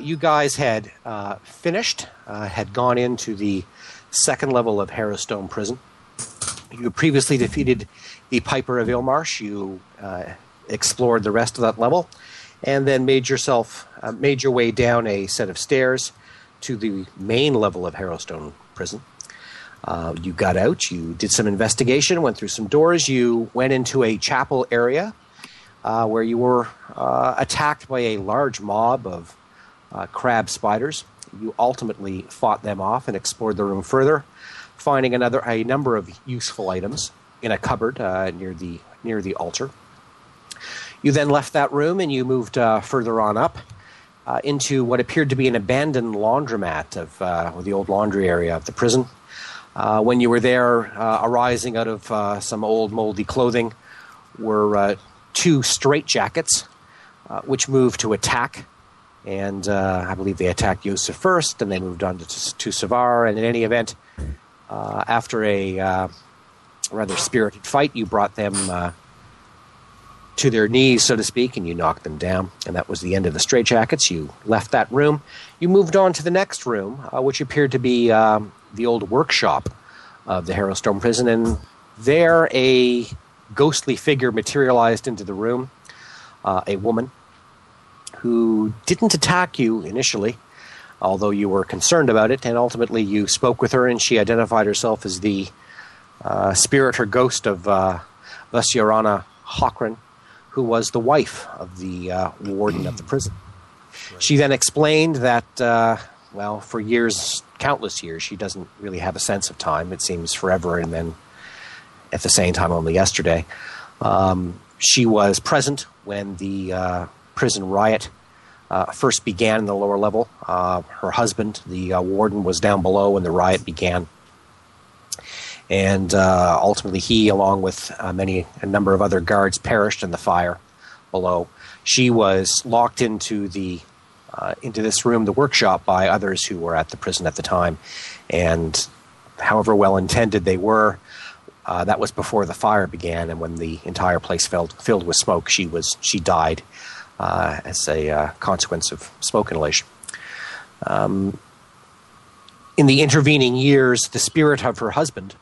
you guys had finished, had gone into the second level of Harrowstone Prison. You previously defeated the Piper of Ilmarsh. You explored the rest of that level, and then made your way down a set of stairs to the main level of Harrowstone Prison. You got out, you did some investigation, went through some doors, you went into a chapel area where you were attacked by a large mob of crab spiders. You ultimately fought them off and explored the room further, finding a number of useful items in a cupboard near the altar. You then left that room and you moved further on up into what appeared to be an abandoned laundromat of the old laundry area of the prison. When you were there, arising out of some old moldy clothing were two straitjackets, which moved to attack. And I believe they attacked Yusuf first, and they moved on to Savar. And in any event, after a rather spirited fight, you brought them to their knees, so to speak, and you knocked them down. And that was the end of the straitjackets. You left that room. You moved on to the next room, which appeared to be the old workshop of the Harrowstone Prison. And there a ghostly figure materialized into the room, a woman who didn't attack you initially, although you were concerned about it, and ultimately you spoke with her, and she identified herself as the spirit or ghost of Vasyarana Hockran, who was the wife of the warden of the prison. Right. She then explained that, for years, countless years, she doesn't really have a sense of time. It seems forever, and then at the same time only yesterday. She was present when the prison riot first began in the lower level. Her husband, the warden, was down below when the riot began. And ultimately he, along with a number of other guards, perished in the fire below. She was locked into this room, the workshop, by others who were at the prison at the time. And however well-intended they were, that was before the fire began, and when the entire place filled with smoke, she died as a consequence of smoke inhalation. In the intervening years, the spirit of her husband,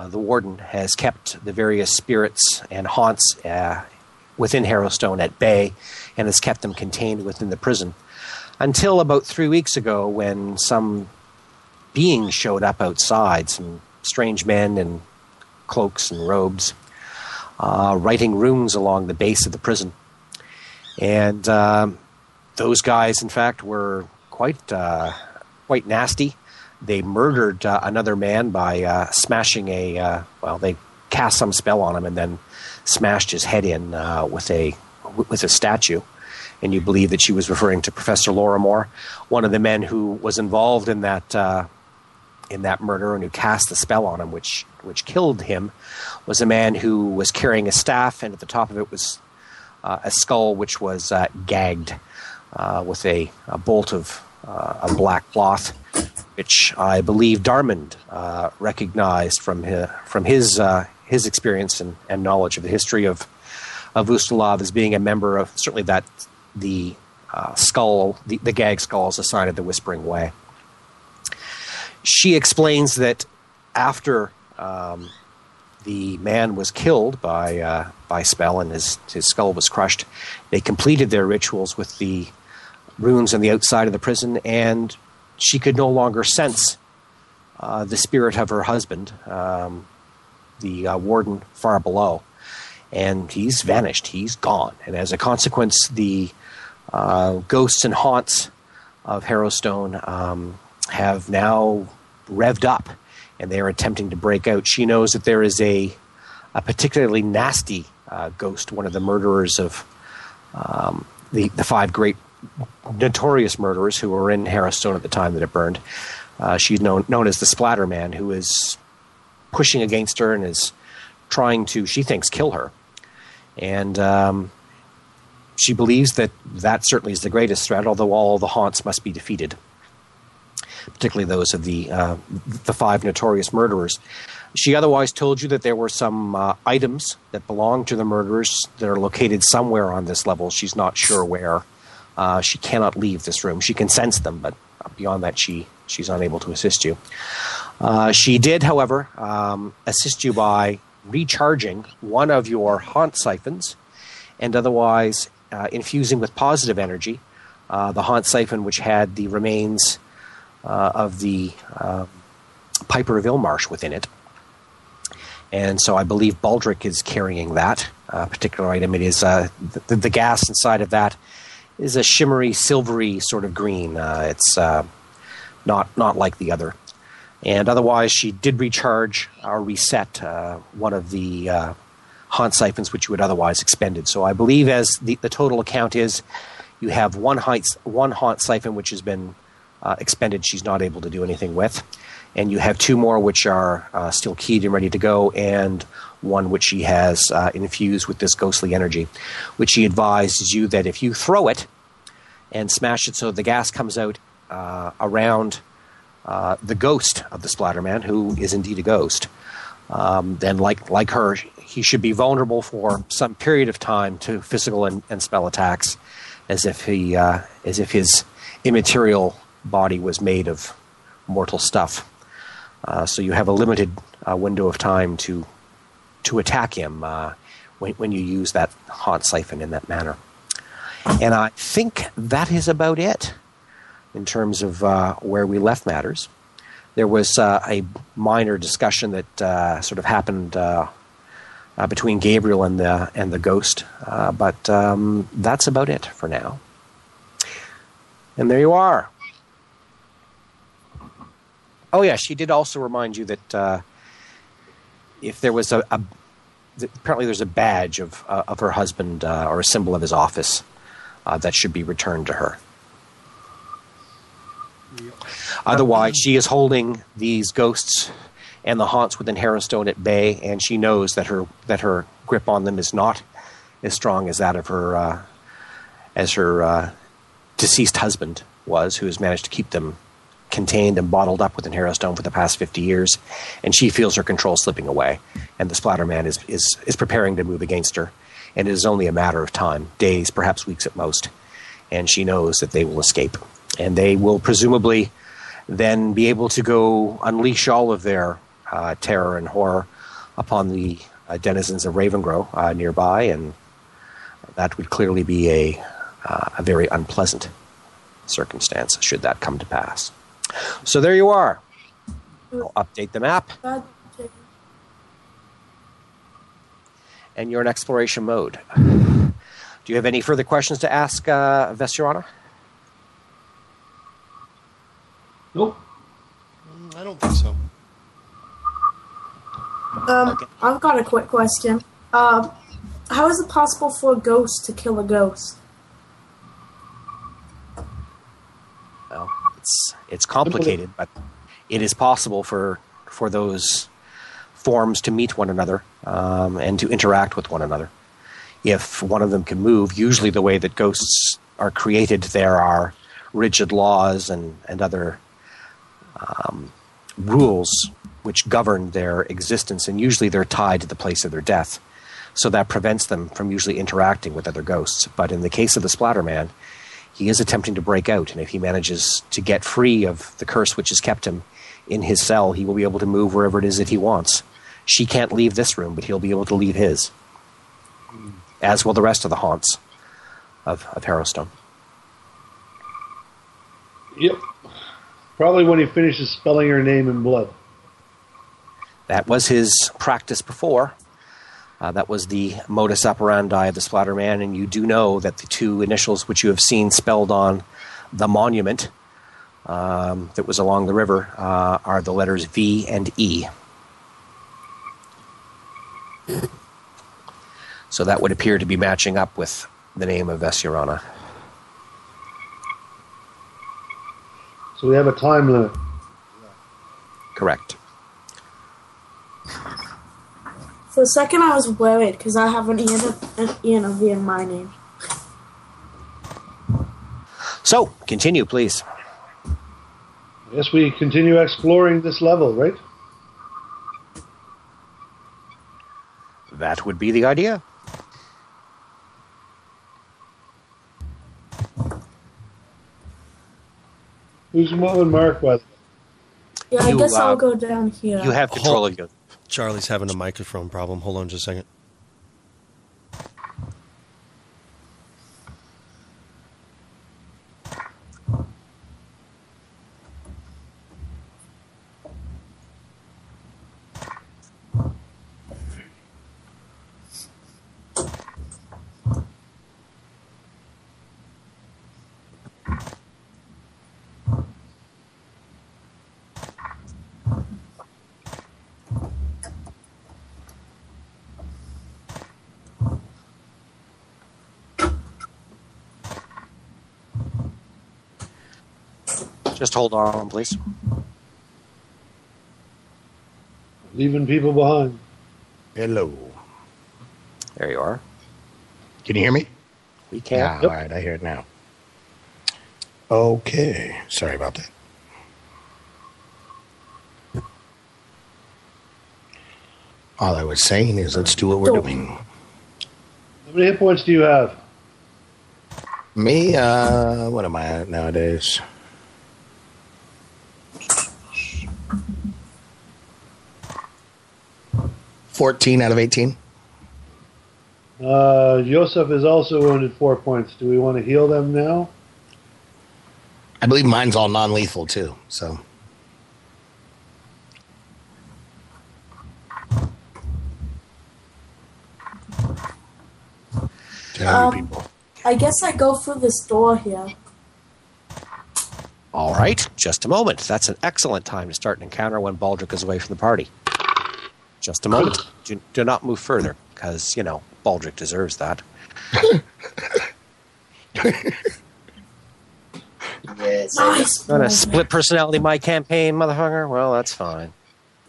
the warden, has kept the various spirits and haunts within Harrowstone at bay, and has kept them contained within the prison until about 3 weeks ago, when some beings showed up outside, some strange men in cloaks and robes, writing runes along the base of the prison. And those guys, in fact, were quite nasty. They murdered another man by smashing they cast some spell on him and then smashed his head in with a statue. And you believe that she was referring to Professor Lorimore. One of the men who was involved in that murder and who cast the spell on him, which killed him, was a man who was carrying a staff, and at the top of it was a skull which was gagged with a bolt of a black cloth, which I believe Darmond recognized from his experience and knowledge of the history of Ustalav as being a member of certainly the skull, the gag skull, is a sign of the Whispering Way. She explains that after the man was killed by spell and his skull was crushed, they completed their rituals with the runes on the outside of the prison, and she could no longer sense the spirit of her husband, the warden far below. And he's vanished. He's gone. And as a consequence, the ghosts and haunts of Harrowstone have now revved up, and they are attempting to break out. She knows that there is a particularly nasty ghost, one of the murderers of the five great notorious murderers who were in Harrowstone at the time that it burned. She's known as the Splatter Man, who is pushing against her and is trying to, she thinks, kill her. And she believes that certainly is the greatest threat, although all the haunts must be defeated, particularly those of the five notorious murderers. She otherwise told you that there were some items that belonged to the murderers that are located somewhere on this level. She's not sure where. She cannot leave this room. She can sense them, but beyond that, she's unable to assist you. She did, however, assist you by recharging one of your haunt siphons and otherwise infusing with positive energy the haunt siphon which had the remains of the Piper of Ilmarsh within it. And so I believe Baldric is carrying that particular item. It is the gas inside of that is a shimmery, silvery sort of green. It's not like the other. And otherwise, she did recharge or reset one of the haunt siphons which you had otherwise expended. So I believe as the total account is, you have one haunt siphon which has been expended she's not able to do anything with. And you have two more which are still keyed and ready to go, and one which she has infused with this ghostly energy, which she advises you that if you throw it and smash it so the gas comes out around the ghost of the Splatterman, who is indeed a ghost, then like her, he should be vulnerable for some period of time to physical and spell attacks, as if his immaterial body was made of mortal stuff. So you have a limited window of time to attack him when you use that haunt siphon in that manner. And I think that is about it in terms of where we left matters. There was a minor discussion that sort of happened between Gabriel and the ghost, but that's about it for now. And there you are. Oh yeah, she did also remind you that if there was apparently there's a badge of her husband or a symbol of his office that should be returned to her. Yep. Otherwise, she is holding these ghosts and the haunts within Harrowstone at bay, and she knows that her grip on them is not as strong as that of her deceased husband was, who has managed to keep them contained and bottled up within Harrowstone for the past 50 years, and she feels her control slipping away, and the Splatterman is preparing to move against her, and it is only a matter of time, days, perhaps weeks at most, and she knows that they will escape, and they will presumably then be able to go unleash all of their terror and horror upon the denizens of Ravengrow nearby, and that would clearly be a very unpleasant circumstance should that come to pass. So there you are. I'll update the map. And you're in exploration mode. Do you have any further questions to ask Vesturana? Nope. I don't think so. Okay. I've got a quick question. How is it possible for a ghost to kill a ghost? Well, it's complicated, but it is possible for those forms to meet one another and to interact with one another. If one of them can move, usually the way that ghosts are created, there are rigid laws and other rules which govern their existence, and usually they're tied to the place of their death. So that prevents them from usually interacting with other ghosts. But in the case of the Splatterman, he is attempting to break out, and if he manages to get free of the curse which has kept him in his cell, he will be able to move wherever it is that he wants. She can't leave this room, but he'll be able to leave his, as will the rest of the haunts of Harrowstone. Yep. Probably when he finishes spelling her name in blood. That was his practice before. That was the modus operandi of the Splatterman, and you do know that the two initials which you have seen spelled on the monument that was along the river are the letters V and E. So that would appear to be matching up with the name of Vesturana. So we have a time limit. Correct. For a second I was worried because I have an E and a V in my name. So, continue, please. I guess we continue exploring this level, right? That would be the idea. Who's moving Mark, by the way? Yeah, I guess I'll go down here. You have control of you. Charlie's having a microphone problem. Hold on just a second. Just hold on, please. Leaving people behind. Hello. There you are. Can you hear me? We can. Yeah, all right, I hear it now. Okay. Sorry about that. All I was saying is let's do what we're doing. How many hit points do you have? Me, what am I at nowadays? 14 out of 18. Joseph is also wounded 4 points. Do we want to heal them now? I believe mine's all non-lethal too, so. People. I guess I go through this door here. All right, just a moment. That's an excellent time to start an encounter when Baldric is away from the party. Just a moment. Do not move further, because, Baldric deserves that. Yes. Nice. Gonna split personality my campaign, motherfucker? Well, that's fine.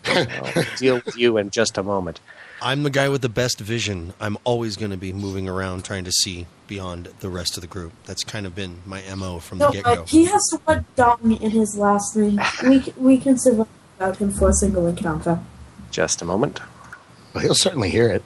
I'll deal with you in just a moment. I'm the guy with the best vision. I'm always going to be moving around trying to see beyond the rest of the group. That's kind of been my MO from the get-go. He has the word dung in his last name. We can survive without him for a single encounter. Just a moment. Well, he'll certainly hear it.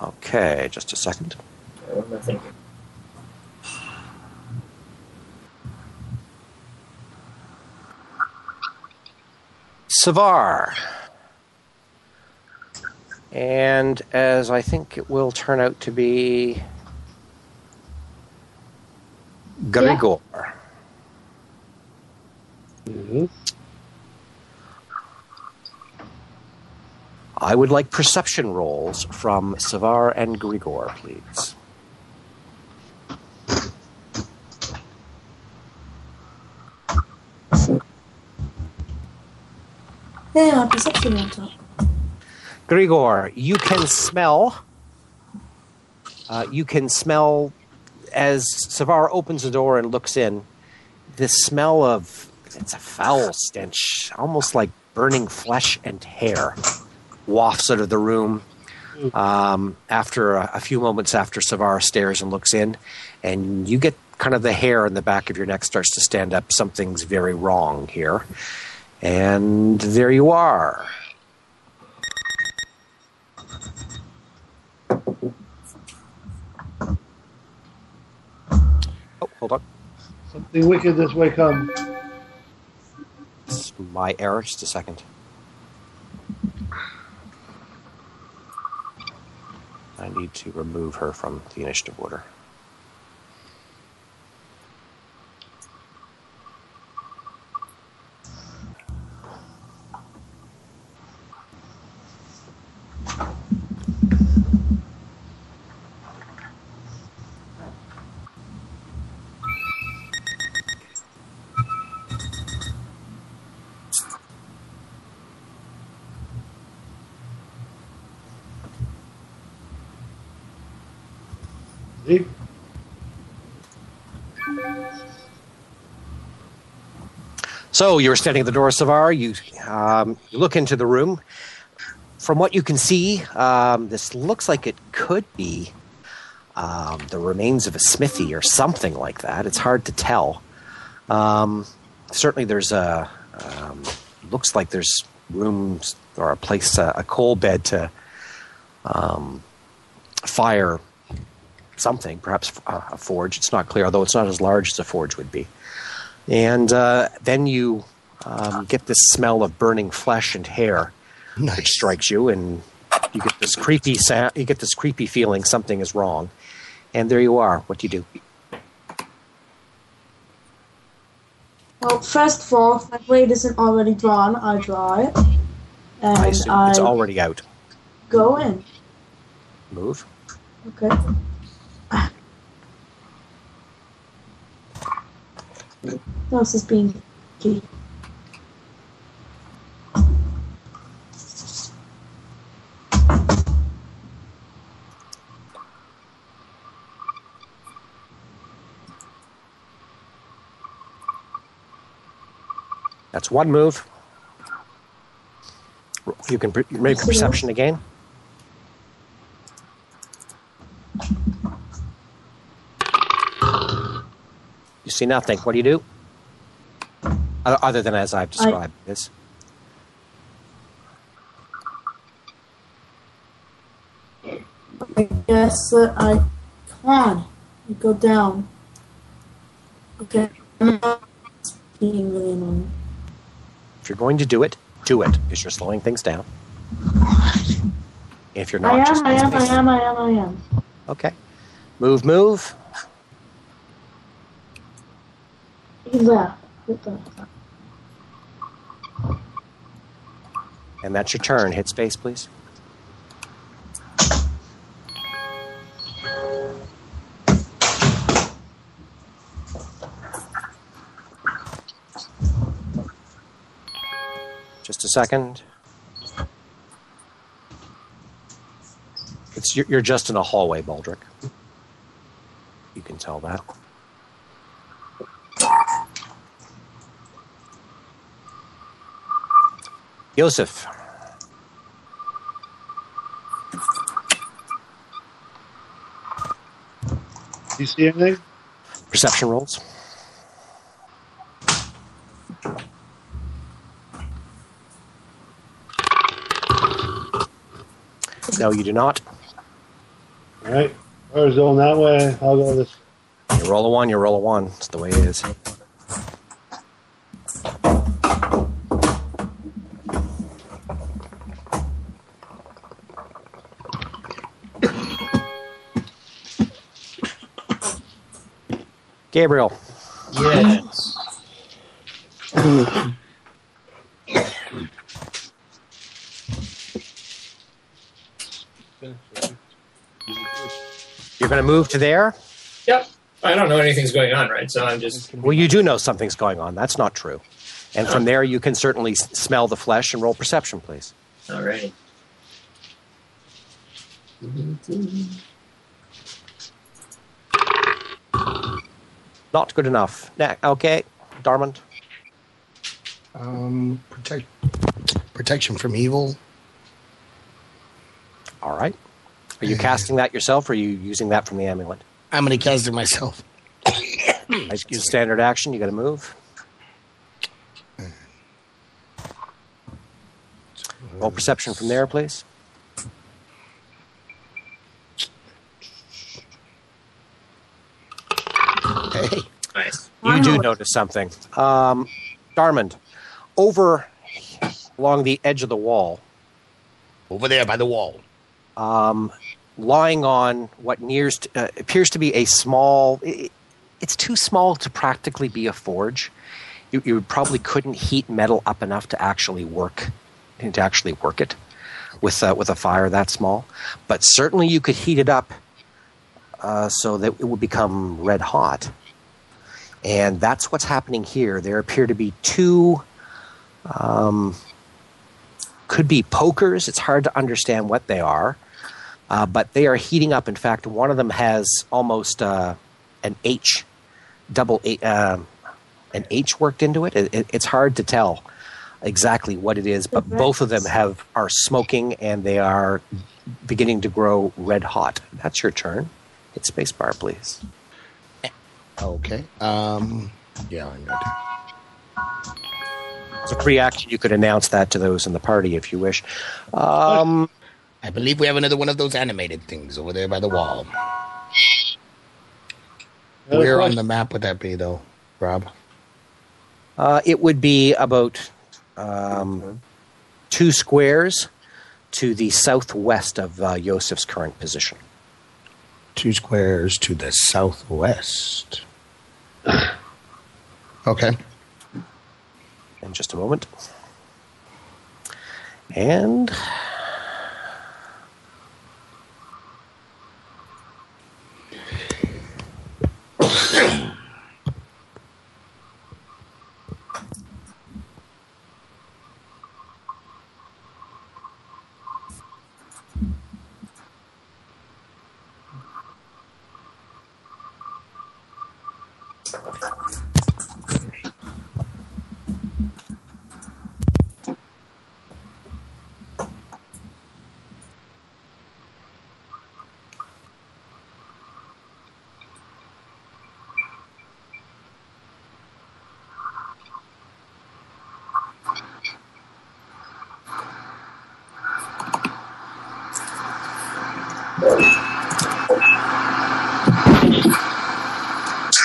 Okay, just a second. Savar. And as I think it will turn out to be Grigor. Yeah. Mm-hmm. I would like perception rolls from Savar and Grigor, please. Yeah, perception on top. Grigor, you can smell. As Savar opens the door and looks in, the smell of, it's a foul stench, almost like burning flesh and hair, wafts out of the room after a few moments after Savar stares and looks in, and you get kind of the hair in the back of your neck starts to stand up. Something's very wrong here. And there you are. Oh, hold on. Something wicked this way come. It's my error. Just a second. I need to remove her from the initiative order. See? So you're standing at the door, Savar. You look into the room. From what you can see, this looks like it could be the remains of a smithy or something like that. It's hard to tell. Certainly there's looks like there's rooms or a place, a coal bed to fire something, perhaps a forge. It's not clear, although it's not as large as a forge would be. And then you get this smell of burning flesh and hair, which strikes you, and you get this creepy sound. You get this creepy feeling something is wrong. And there you are. What do you do? Well, first of all, if my blade isn't already drawn, I draw it. And I assume it's already out. Go in. Move. Okay. No, this is being key. That's one move. You can make perception again. You see nothing. What do you do? Other than as I've described this. I guess that I can. I go down. Okay. It's being really annoying. If you're going to do it, because you're slowing things down. If you're not, I am. Okay. Move. He's there. Right there. And that's your turn. Hit space, please. Just a second. You're just in a hallway, Baldric. You can tell that. Yosef. Do you see anything? Perception rolls. No, you do not. All right. Fire's going that way. I'll go this. You roll a one, you roll a one. It's the way it is. Gabriel. Yes. You're going to move to there? Yep. I don't know anything's going on, right? So I'm just... Well, you do know something's going on. That's not true. And from there, you can certainly smell the flesh and roll perception, please. All right. Not good enough. Okay, Darmond. Protection from evil. All right. Are you casting that yourself, or are you using that from the amulet? I'm going to cast it myself. Nice. Use standard action. You got to move. Roll perception from there, please. Hey. Nice. You do notice something. Darmond, over along the edge of the wall, Over there by the wall. lying on what appears to be a small... It's too small to practically be a forge. You probably couldn't heat metal up enough to actually work it with a fire that small. But certainly you could heat it up so that it would become red hot. And that's what's happening here. There appear to be two, could be pokers. It's hard to understand what they are. But they are heating up. In fact, one of them has almost an H worked into it. It's hard to tell exactly what it is, but both of them are smoking, and they are beginning to grow red hot. That's your turn. Hit spacebar, please. Okay. Yeah, I'm going to. As a free action, you could announce that to those in the party if you wish. I believe we have another one of those animated things over there by the wall. Where on the map would that be, though, Rob? It would be about 2 squares to the southwest of Yosef's current position. 2 squares to the southwest. Okay. In just a moment. And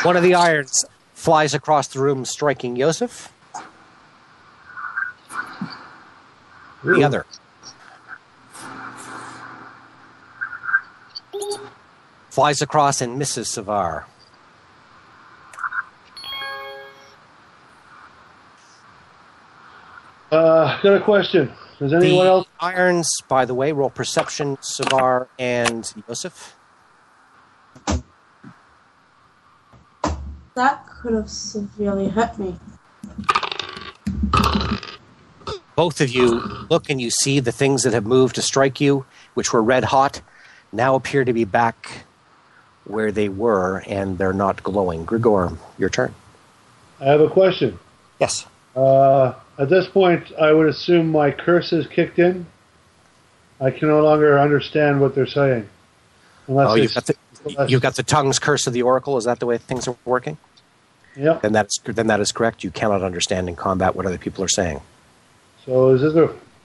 one of the irons flies across the room, striking Yosef. The other flies across and misses Savar. Got a question. Does anyone The else? irons, by the way, roll perception, Savar and Yosef. That could have severely hurt me. Both of you look and you see the things that have moved to strike you, which were red hot, now appear to be back where they were, and they're not glowing. Grigor, your turn. I have a question. Yes. At this point, I would assume my curse is kicked in. I can no longer understand what they're saying. Unless Oh, it's, you've got the tongue's curse of the oracle. Is that the way things are working? Yep. Then that is correct. You cannot understand in combat what other people are saying. So is this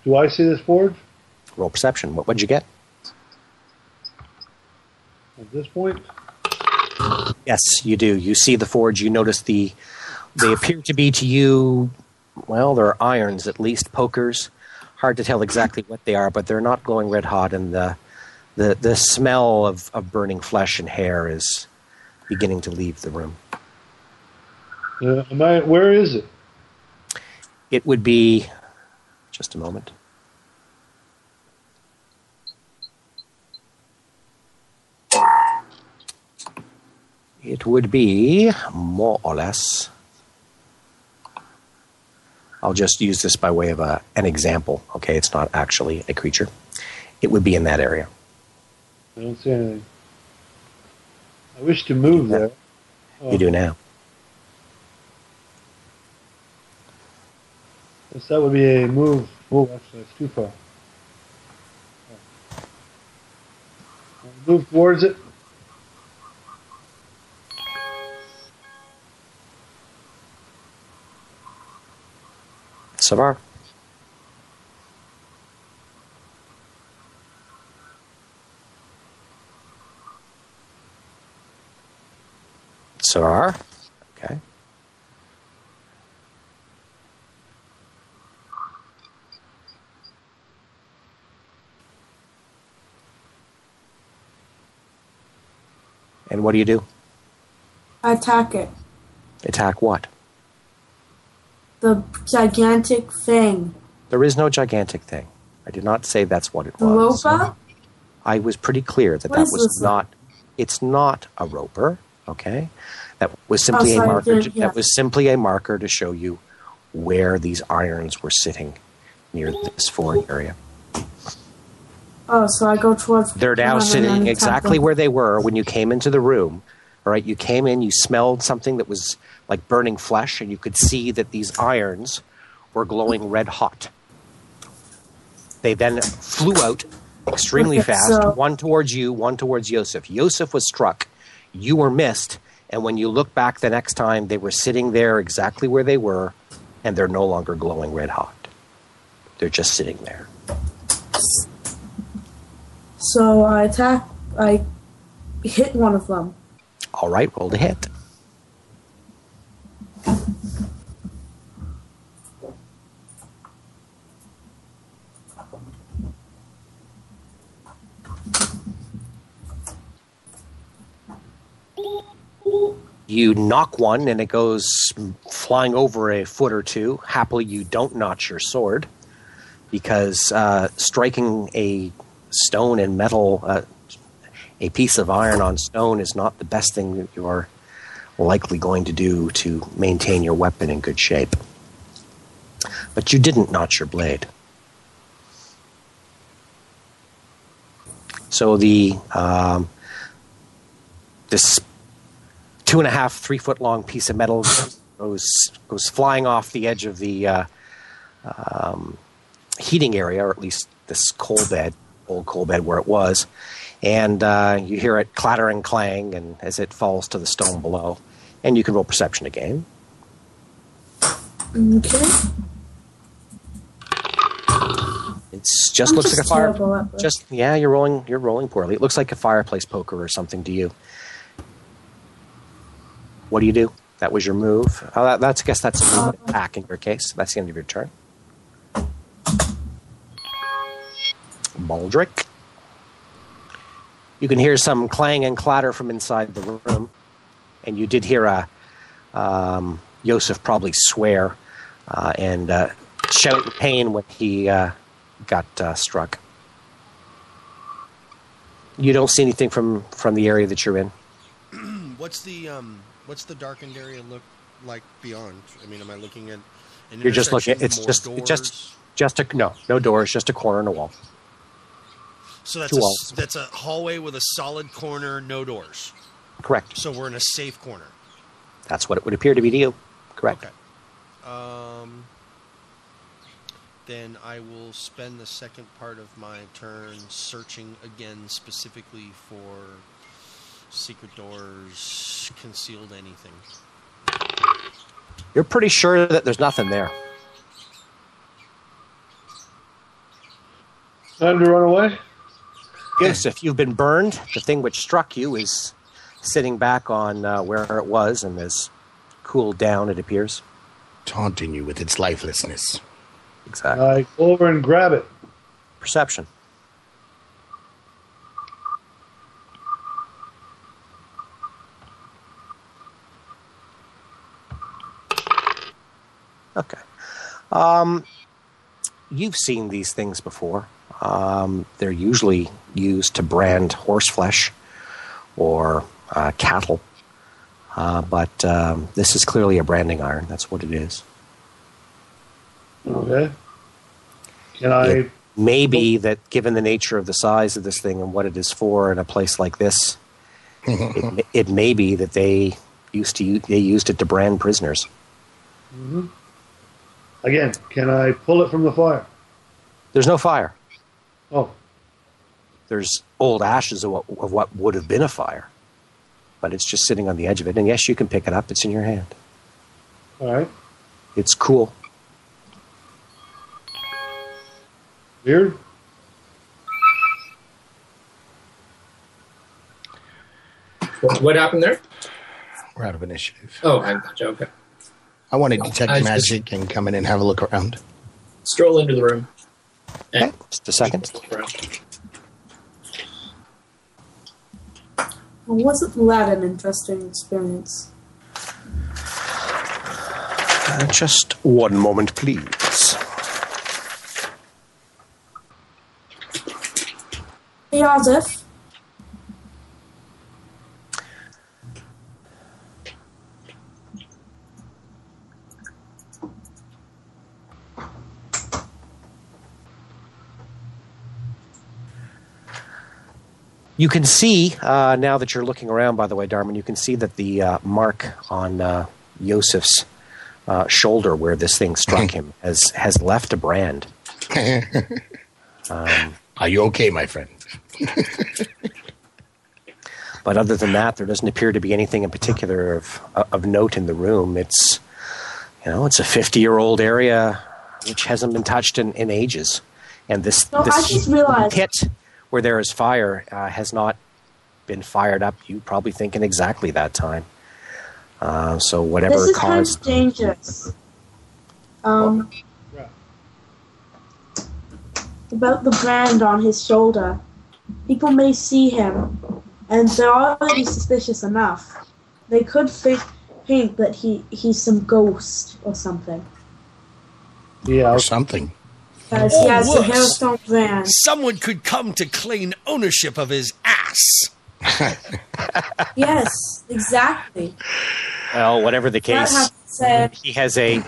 do I see this board Roll perception. What'd you get? at this point? Yes, you do. You see the forge. You notice they appear to be to you, well, they're irons at least, pokers. Hard to tell exactly what they are, but they're not glowing red hot, and the smell of burning flesh and hair is beginning to leave the room. Where is it? It would be, just a moment. It would be more or less. I'll just use this by way of an example. Okay, it's not actually a creature. It would be in that area. I don't see anything. I wish to move there. You do now. Yes, that would be a move. Oh, actually, that's too far. Move towards it. Savar. Savar. Okay. And what do you do? Attack it. Attack what? The gigantic thing. There is no gigantic thing. I did not say that's what it The was. roper? I was pretty clear that What that is was this? not. It's not a roper. Okay, that was simply sorry, a marker. yeah. That was simply a marker to show you where these irons were sitting near this forward area. Oh, so I go towards... They're now and then sitting attack exactly them. where they were when you came into the room. All right, you came in, you smelled something that was like burning flesh, and you could see that these irons were glowing red hot. They then flew out extremely Okay, fast. so- One towards you, one towards Yosef. Yosef was struck. You were missed. And when you look back the next time, they were sitting there exactly where they were, and they're no longer glowing red hot. They're just sitting there. So I hit one of them. All right, roll to hit. You knock one, and it goes flying over a foot or two. Happily, you don't notch your sword, because striking a stone and metal, a piece of iron on stone, is not the best thing that you are likely going to do to maintain your weapon in good shape. But you didn't notch your blade. So this 2.5, 3 foot long piece of metal goes flying off the edge of the heating area, or at least this old coal bed where it was, and you hear it clatter and clang, and as it falls to the stone below, and you can roll perception again. Okay. It just I'm looks just like a fire. terrible at this. You're rolling poorly. It looks like a fireplace poker or something to you. What do you do? That was your move. I guess that's a move attack in your case. That's the end of your turn. Baldric. You can hear some clang and clatter from inside the room, and you did hear Yosef probably swear and shout in pain when he got struck. You don't see anything from the area that you're in. What's the darkened area look like beyond? I mean, am I looking at an You're just looking. intersection, It's more just doors? no doors, just a corner and a wall. So Two walls. that's a hallway with a solid corner, no doors. Correct. So we're in a safe corner. That's what it would appear to be to you. Correct. Okay. Then I will spend the second part of my turn searching again, specifically for secret doors, concealed anything. You're pretty sure that there's nothing there. Time to run away? Yes, if you've been burned, the thing which struck you is sitting back on where it was and has cooled down, it appears. Taunting you with its lifelessness. Exactly. I go over and grab it. Perception. Okay. You've seen these things before. They're usually used to brand horse flesh or cattle. But this is clearly a branding iron. That's what it is. Okay. Can I... It may be that given the nature of the size of this thing and what it is for in a place like this, it may be that they used it to brand prisoners. Mm-hmm. Again, can I pull it from the fire? There's no fire. Oh, There's old ashes of what would have been a fire, but it's just sitting on the edge of it. And yes, you can pick it up. It's in your hand. all right. It's cool. Weird. What happened there? We're out of initiative. Oh, I gotcha. Okay. I want to detect I just- magic and come in and have a look around. Stroll into the room. Okay, just a second. Well, wasn't that an interesting experience? Just one moment, please. Hey, Azif. You can see, now that you're looking around, by the way, Darman, you can see that the mark on Yosef's shoulder where this thing struck him has left a brand. Are you okay, my friend? But other than that, there doesn't appear to be anything in particular of note in the room. It's, it's a 50-year-old area which hasn't been touched in ages. And this I just realized pit where there is fire has not been fired up. You probably think in exactly that time. So whatever this is caused... kind of dangerous. About the brand on his shoulder. People may see him, and they're already suspicious enough. They could think that he's some ghost or something. Yeah. Or something. Because he has the Hailstone brand. Someone could come to claim ownership of his ass. Yes, exactly. Well, whatever the case, Said, he has a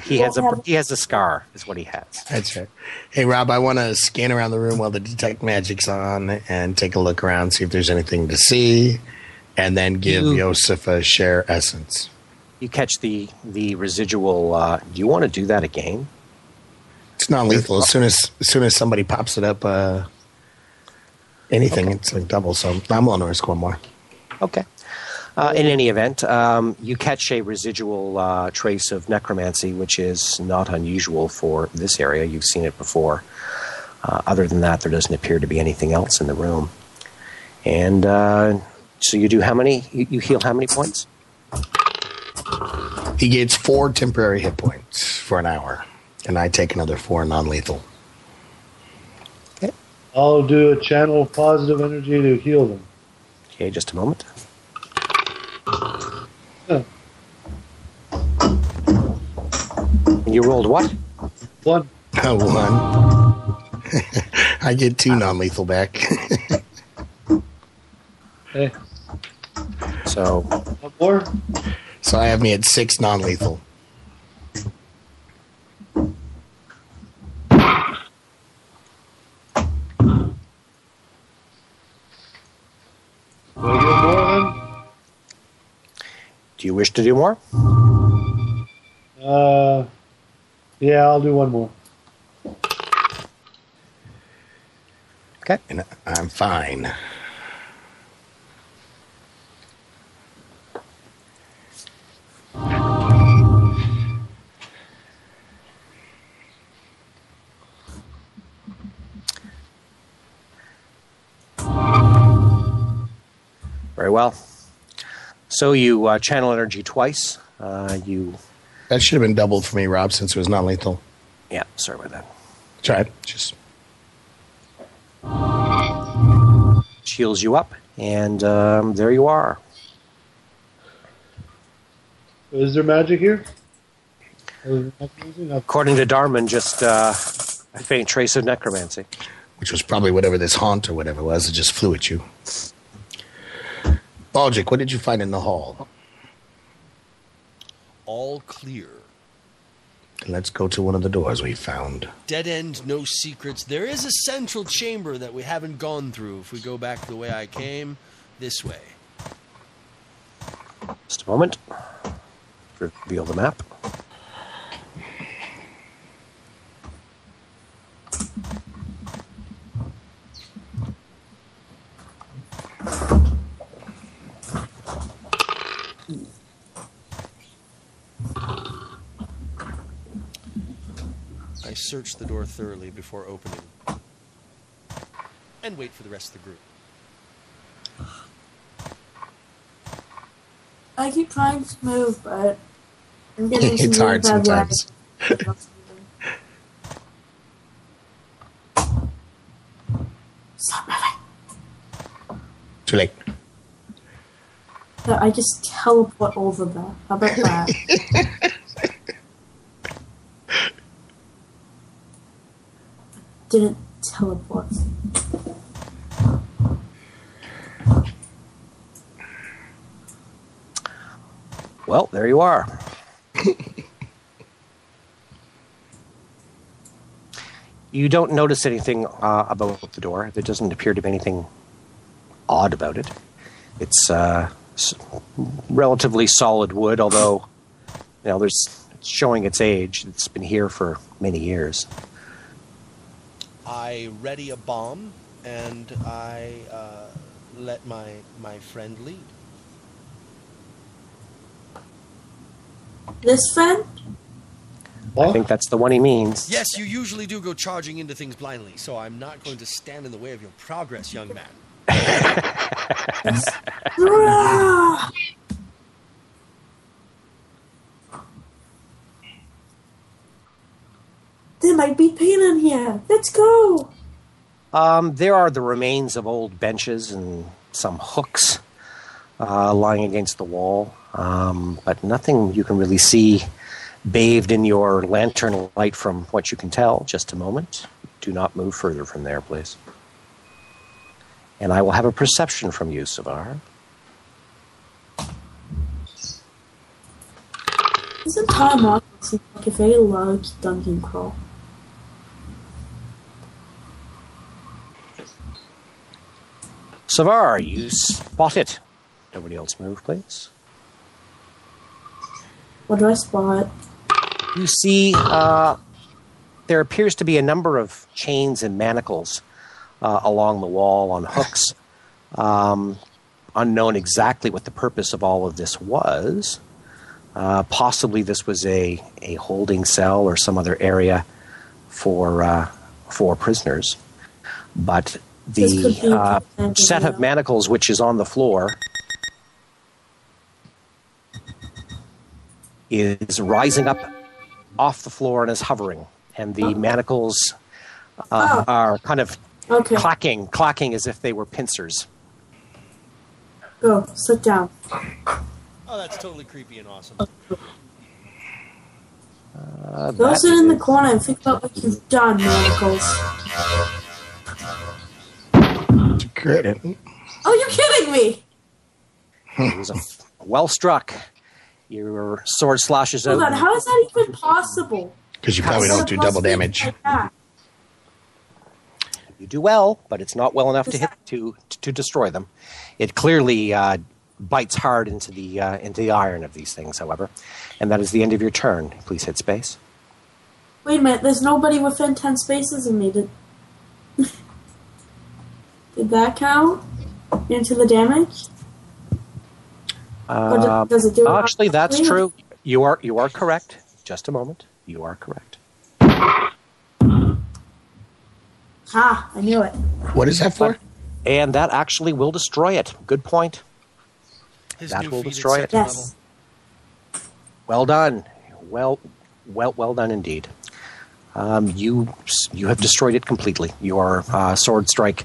scar, is what he has. That's right. Hey, Rob, I want to scan around the room while the detect magic's on and take a look around, see if there's anything to see, and then give Yosef a share essence. You catch the residual. Do you want to do that again? It's not lethal. As soon as somebody pops it up, anything, it's like double. So I'm willing to risk one more. Okay. In any event, you catch a residual trace of necromancy, which is not unusual for this area. You've seen it before. Other than that, there doesn't appear to be anything else in the room. And so you do how many? You heal how many points? He gets 4 temporary hit points for an hour, and I take another 4 non-lethal. Okay. I'll do a channel of positive energy to heal them. Okay, just a moment. You rolled what? 1. 1. I get 2 non-lethal back. Okay. So 1 more. So I have me at 6 non-lethal. Do I do more then? do you wish to do more? Yeah, I'll do 1 more. Okay. And I'm fine. Very well. So you channel energy twice. That should have been doubled for me, Rob, since it was non-lethal. Yeah, sorry about that. Try it. Just Shields you up, and there you are. Is there magic here? According to Darman, just a faint trace of necromancy. which was probably whatever this haunt or whatever it was. It just flew at you. Baldric, what did you find in the hall? All clear. Let's go to one of the doors we found. Dead end, no secrets. There is a central chamber that we haven't gone through. If we go back the way I came, this way. Just a moment. Reveal the map. I search the door thoroughly before opening. And wait for the rest of the group. I keep trying to move, but I'm getting It's some hard really bad sometimes. lag. Stop moving. Too late. No, I just teleport over there. How about that? Didn't teleport. Well, there you are. You don't notice anything about the door. There doesn't appear to be anything odd about it. It's relatively solid wood, although it's showing its age. It's been here for many years. I ready a bomb and I let my friend lead. This friend? I think that's the one he means. Yes, you usually do go charging into things blindly, so I'm not going to stand in the way of your progress, young man. There might be paint in here. Let's go. There are the remains of old benches and some hooks lying against the wall, but nothing you can really see bathed in your lantern light from what you can tell. Just a moment. Do not move further from there, please. And I will have a perception from you, Savar. This entire market seems like a very large dungeon crawl. Savar, you spot it. Nobody else move, please. What do I spot? You see, there appears to be a number of chains and manacles along the wall on hooks. Unknown exactly what the purpose of all of this was. Possibly this was a holding cell or some other area for prisoners. But the set of manacles which is on the floor is rising up off the floor and is hovering. And the manacles are kind of clacking as if they were pincers. Go, sit down. Oh, that's totally creepy and awesome. Go sit in the corner and think about what you've done, manacles. Great. Oh, you're kidding me! It was well struck. Your sword slashes out. Hold on, how is that even possible? Because you probably don't do double damage. You do well, but it's not well enough to destroy them. It clearly bites hard into the iron of these things, however, and that is the end of your turn. Please hit space. Wait a minute, there's nobody within 10 spaces of me. Did that count into the damage? Does it do it actually, that's true. You are correct. Just a moment. You are correct. Ah, I knew it. What is that for? And that actually will destroy it. Good point. That will destroy it. Yes. Well done. Well done indeed. You have destroyed it completely. Your sword strike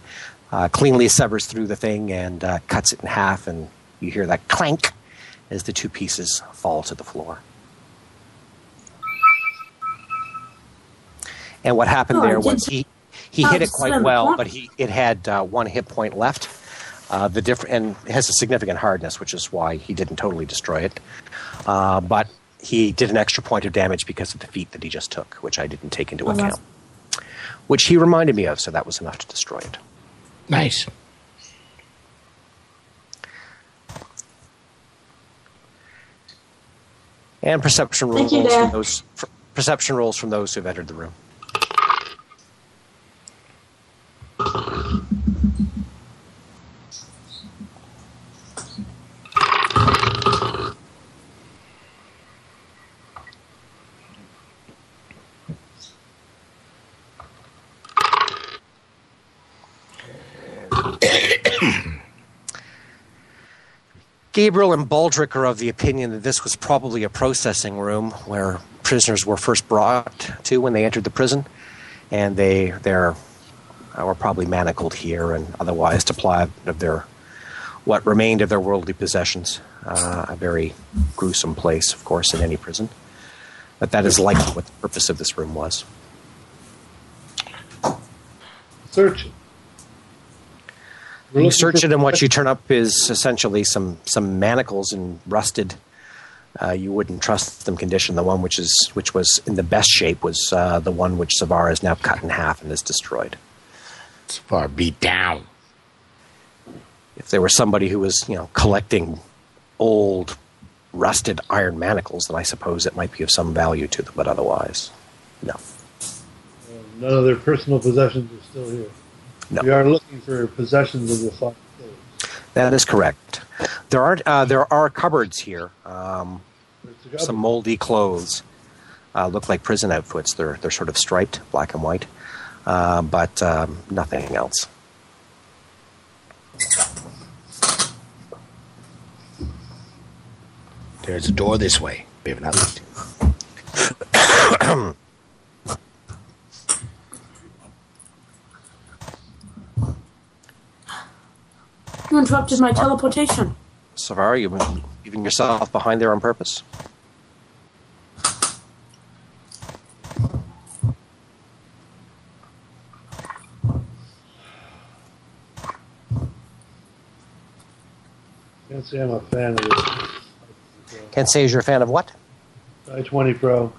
cleanly severs through the thing and cuts it in half, and you hear that clank as the two pieces fall to the floor. And what happened there was he hit it quite well, but it had 1 hit point left. And it has a significant hardness, which is why he didn't totally destroy it. But he did an extra point of damage because of the feat that he just took, which I didn't take into account. Which he reminded me of, so that was enough to destroy it. Nice. And perception rolls from those who've entered the room. Gabriel and Baldric are of the opinion that this was probably a processing room where prisoners were first brought to when they entered the prison, and they were probably manacled here and otherwise deprived of what remained of their worldly possessions. A very gruesome place, of course, in any prison. But that is likely what the purpose of this room was. Search it. You search it, and what you turn up is essentially some manacles in rusted. You wouldn't trust them condition. The one which was in the best shape was the one which Savar has now cut in half and is destroyed. Savar beat down. If there was somebody who was, collecting old, rusted iron manacles, then I suppose it might be of some value to them. But otherwise, no. None of their personal possessions are still here. No. We are looking for possessions of the five clothes. That is correct. There are cupboards here. Some moldy clothes look like prison outfits. They're sort of striped, black and white, but nothing else. There's a door this way. We have not looked. You interrupted my teleportation. Savar, you've been leaving yourself behind there on purpose? Can't say I'm a fan of this. Can't say you're a fan of what? I-20 Pro.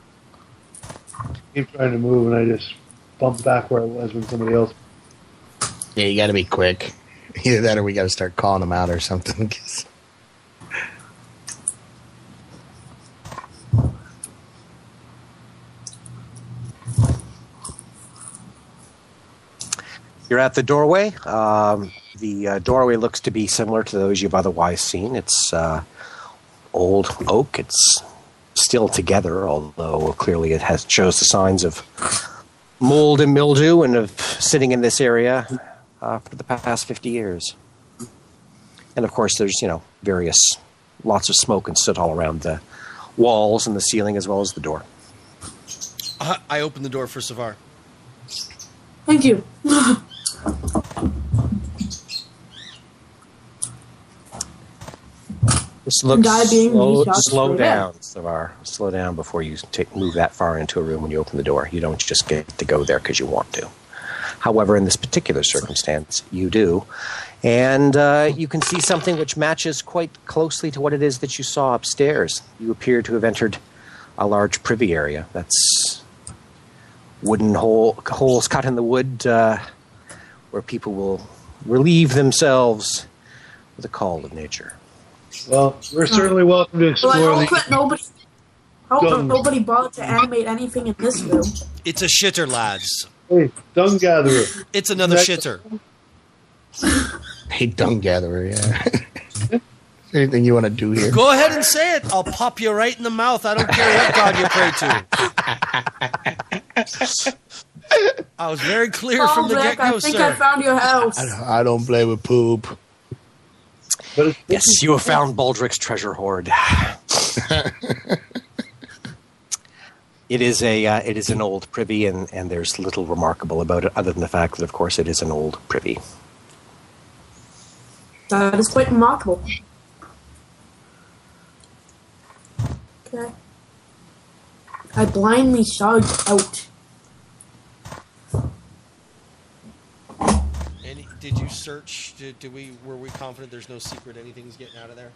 Keep trying to move, and I just bumped back where I was when somebody else. Yeah, you got to be quick. Either that or we got to start calling them out or something. 'Cause You're at the doorway. The doorway looks to be similar to those you've otherwise seen. It's old oak. It's still together, although clearly it shows the signs of mold and mildew and of sitting in this area for the past 50 years. And of course, there's lots of smoke and soot all around the walls and the ceiling as well as the door. I opened the door for Savar. Thank you. Just look being slow down, Savar. Slow down before you move that far into a room when you open the door. You don't just get to go there because you want to. However, in this particular circumstance, you do. And you can see something which matches quite closely to what it is that you saw upstairs. You appear to have entered a large privy area. That's wooden holes cut in the wood where people will relieve themselves with a call of nature. Well, we're certainly welcome to explore I hope that nobody bothered to animate anything in this room. It's a shitter, lads. Hey, dung gatherer. It's another shitter. hey, dung gatherer, yeah. Anything you want to do here? Go ahead and say it. I'll pop you right in the mouth. I don't care what god you pray to. I was very clear from the get-go, I think I found your house. I don't play with poop. Yes, you have found Baldric's treasure hoard. It is an old privy, and there's little remarkable about it, other than the fact that, of course, it is an old privy. That is quite remarkable. Okay. I blindly charged out. Did you search? Were we confident there's no secret anything's getting out of there?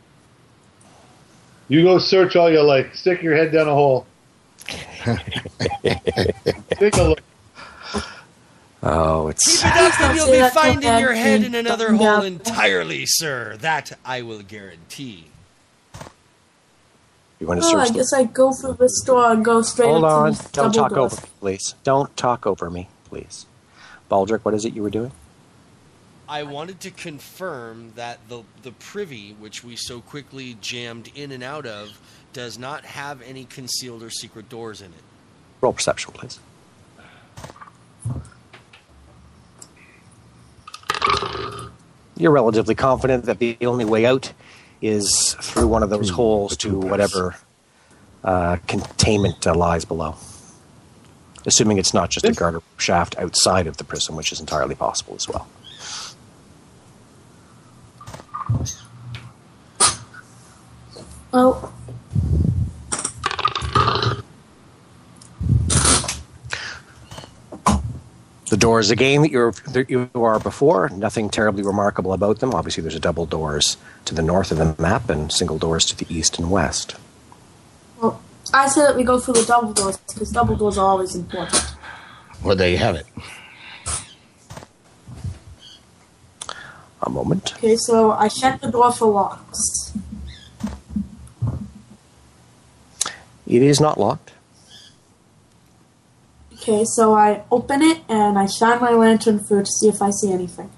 You go search all you like. Stick your head down a hole. Take a look. Oh, it's... You'll be finding your head in another hole entirely, sir. That I will guarantee. You want to search? I guess I go through this door and go straight Hold on. into Don't talk doors. over me, please. Don't talk over me, please. Baldric, what is it you were doing? I wanted to confirm that the privy, which we so quickly jammed in and out of, does not have any concealed or secret doors in it. Roll perception, please. You're relatively confident that the only way out is through one of those holes to whatever containment lies below. Assuming it's not just a garter shaft outside of the prison, which is entirely possible as well. Well, the doors, again, that you are before, nothing terribly remarkable about them. Obviously, there's a double doors to the north of the map and single doors to the east and west. well, I say that we go through the double doors because double doors are always important. Well, there you have it. A moment. Okay, so I check the door for locks. It is not locked. Okay, so I open it and I shine my lantern through to see if I see anything.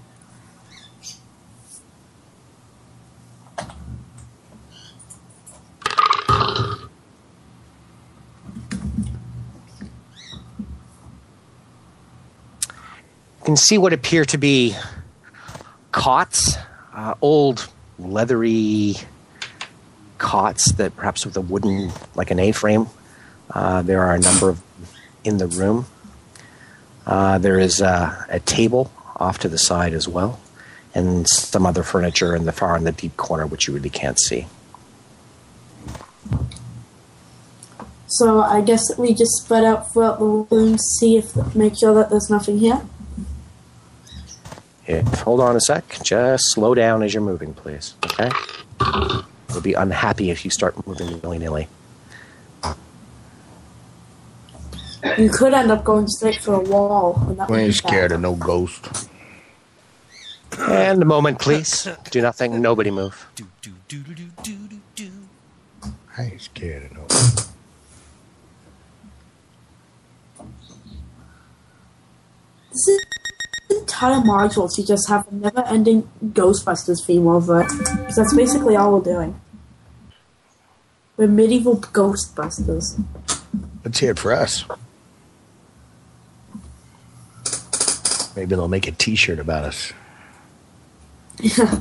You can see what appear to be cots, old leathery cots that perhaps with a wooden, like an A-frame. There are a number of in the room. There is a table off to the side as well, and some other furniture in the deep corner, which you really can't see. So I guess we just spread out throughout the room, make sure that there's nothing here. Hold on a sec. Just slow down as you're moving, please. Okay? We'll be unhappy if you start moving willy-nilly. You could end up going straight for a wall. And that We would be ain't scared bad. of no ghost. And a moment, please. Do nothing. Nobody move. Do, do, do, do, do, do, do, do. I ain't scared of no. This entire module to just have a never-ending Ghostbusters theme over it. Because that's basically all we're doing. We're medieval Ghostbusters. Let's hear it for us. Maybe they'll make a T-shirt about us. Yeah.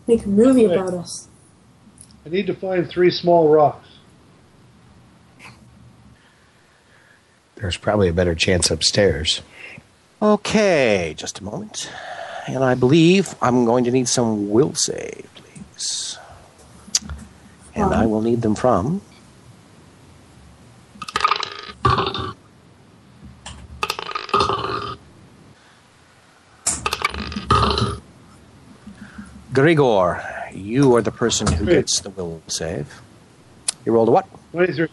Make a movie about us. I need to find 3 small rocks. There's probably a better chance upstairs. Okay, just a moment. And I believe I'm going to need some will save, please. And I will need them from... Grigor, you are the person who gets the will save. You rolled a what? 23.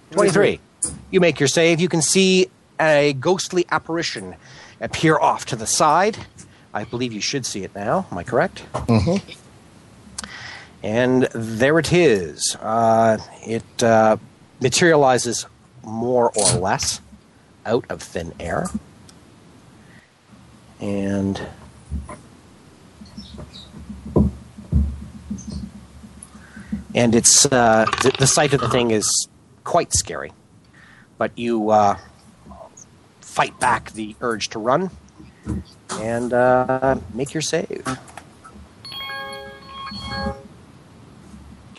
23. You make your save. You can see a ghostly apparition appear off to the side. I believe you should see it now. Am I correct? Mm-hmm. And there it is. It materializes more or less out of thin air. And it's the sight of the thing is quite scary. But you fight back the urge to run and make your save. Does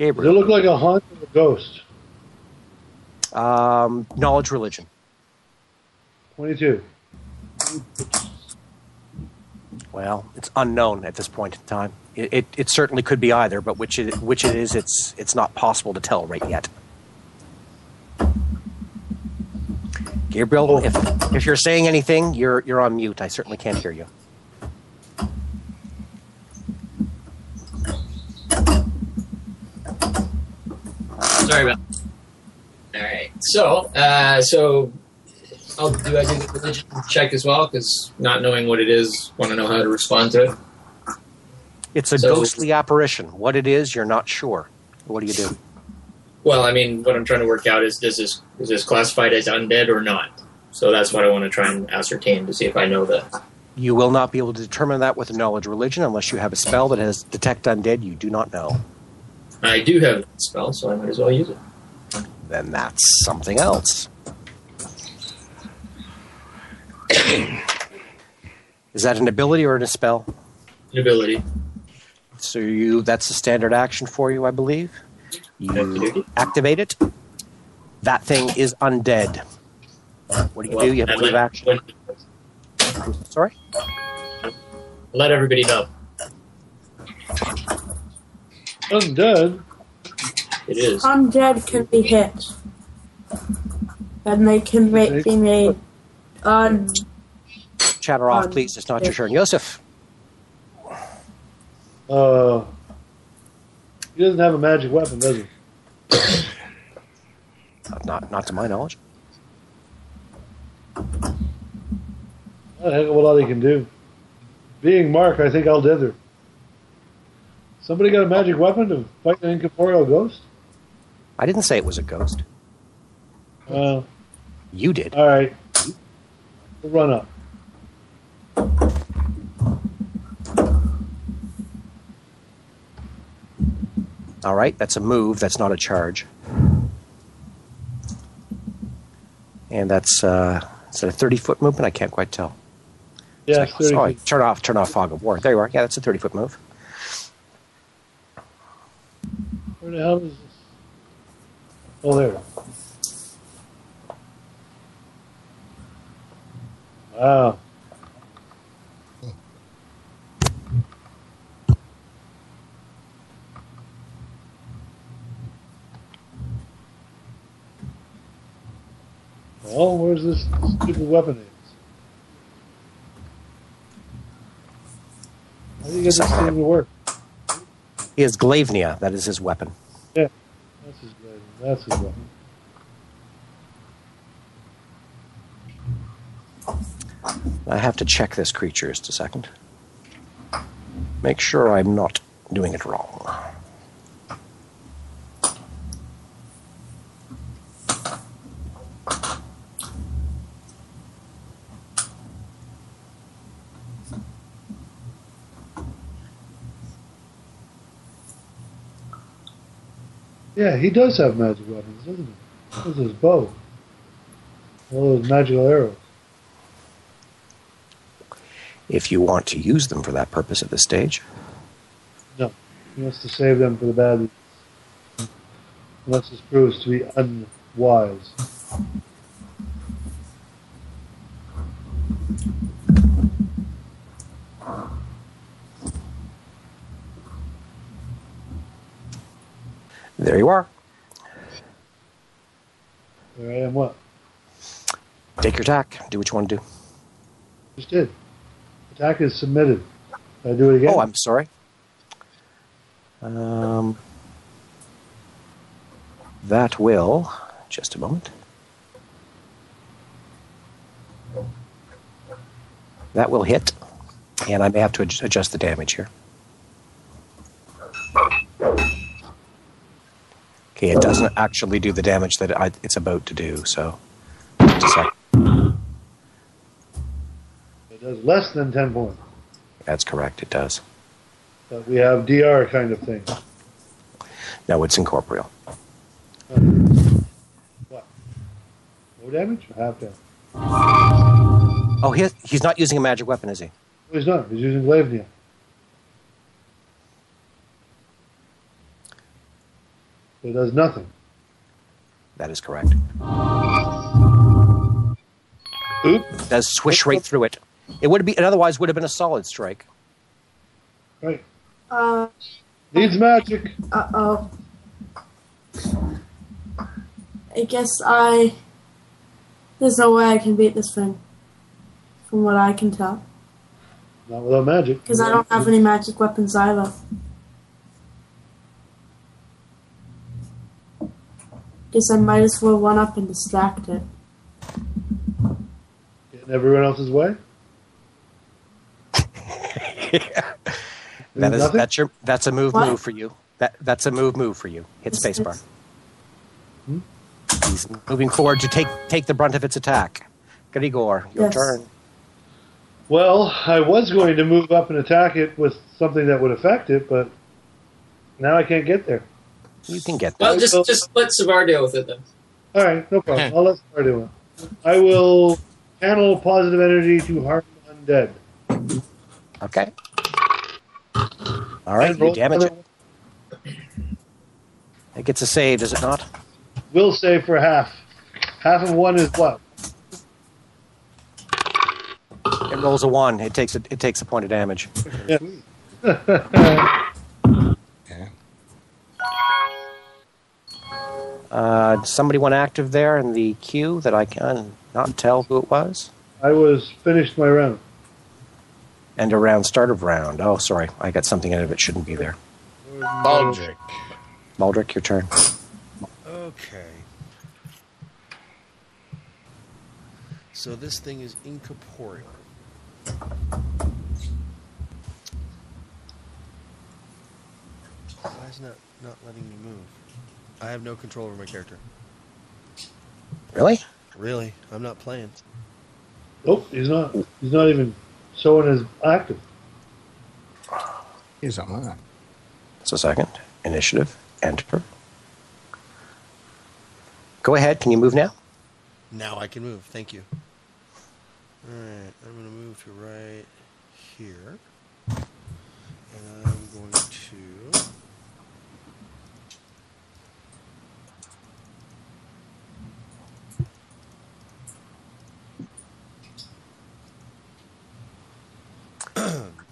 it Gabriel. look like a haunt or a ghost? Knowledge religion. 22. Well, it's unknown at this point in time. It certainly could be either, but which it is, it's not possible to tell right yet. Gabriel, if you're saying anything, you're on mute. I certainly can't hear you. Sorry about that. All right. So I do the religion check as well? Because not knowing what it is, want to know how to respond to it. It's a ghostly apparition. What it is, you're not sure. What do you do? Well, I mean, what I'm trying to work out is this classified as undead or not? So that's what I want to try and ascertain to see if I know that. You will not be able to determine that with a knowledge religion unless you have a spell that has detect undead you do not know. I do have a spell, so I might as well use it. Then that's something else. Is that an ability or a spell? An ability. So that's a standard action for you, I believe. You activate it. That thing is undead. What do you do? You have a move action. Sorry? Let everybody know. Undead? It is. Undead can be hit. And they can be made Chatter off, please. It's not your turn. Yosef. He doesn't have a magic weapon, does he? Not to my knowledge. What the heck of a lot he can do. Being Mark, I think I'll dither. Somebody got a magic weapon to fight an incorporeal ghost? I didn't say it was a ghost. You did. All right. We'll run up. All right, that's a move. That's not a charge. And that's is that a 30-foot movement? I can't quite tell. Yeah, It's like, 30 feet. turn off fog of war. There you are. Yeah, that's a 30-foot move. Where the hell is this? Oh, there. Wow. Well, where's this stupid weapon is? How do you get this thing to work? He has Glavnia. That is his weapon. Yeah, that's his blade. That's his weapon. I have to check this creature just a second. Make sure I'm not doing it wrong. Yeah, he does have magic weapons, doesn't he? This is his bow. All those magical arrows. If you want to use them for that purpose at this stage. No, he wants to save them for the bad. Unless this proves to be unwise. There you are. There I am. What? Take your attack. Do what you want to do. Just did. Attack is submitted. Can I do it again? Oh, I'm sorry. That will... Just a moment. That will hit. And I may have to adjust the damage here. Okay, it doesn't actually do the damage that it's about to do, so... Just a sec. It does less than 10 points. That's correct, it does. But we have DR kind of thing. No, it's incorporeal. What? No damage or half damage? Oh, he's not using a magic weapon, is he? No, he's not. He's using Glavnia. So it does nothing. That is correct. Oop. It does swish right through it. It otherwise would have been a solid strike. Right. Uh Needs magic. oh. I guess there's no way I can beat this thing. From what I can tell. Not without magic. Because I don't have any magic weapons either. Guess I might as well run up and distract it. Getting everyone else's way? That's a move What? for you. That's a move for you. Hit spacebar. He's moving forward to take the brunt of its attack. Grigor, your Yes. turn. Well, I was going to move up and attack it with something that would affect it, but now I can't get there. You can get Well, that. just let Savar deal with it then. All right, no problem. I'll let Star do it. I will channel positive energy to harm undead. Okay. All right, And you roll damage it. another It gets a save, does it not? Will save for half. Half of one is what? It rolls a 1. It takes a point of damage. Yeah. Somebody went active there in the queue that I can not tell who it was. I was finished my round. And around start of round. Oh, sorry. I got something out of it. Shouldn't be there. Baldric. Baldric, your turn. Okay. So this thing is incorporeal. is not letting me move? I have no control over my character. Really? Really? I'm not playing. Nope, he's not. He's not even showing as active. He's on that. Just a second. Initiative. Enter. Go ahead. Can you move now? Now I can move. Thank you. Alright, I'm going to move to right here. And I'm going to...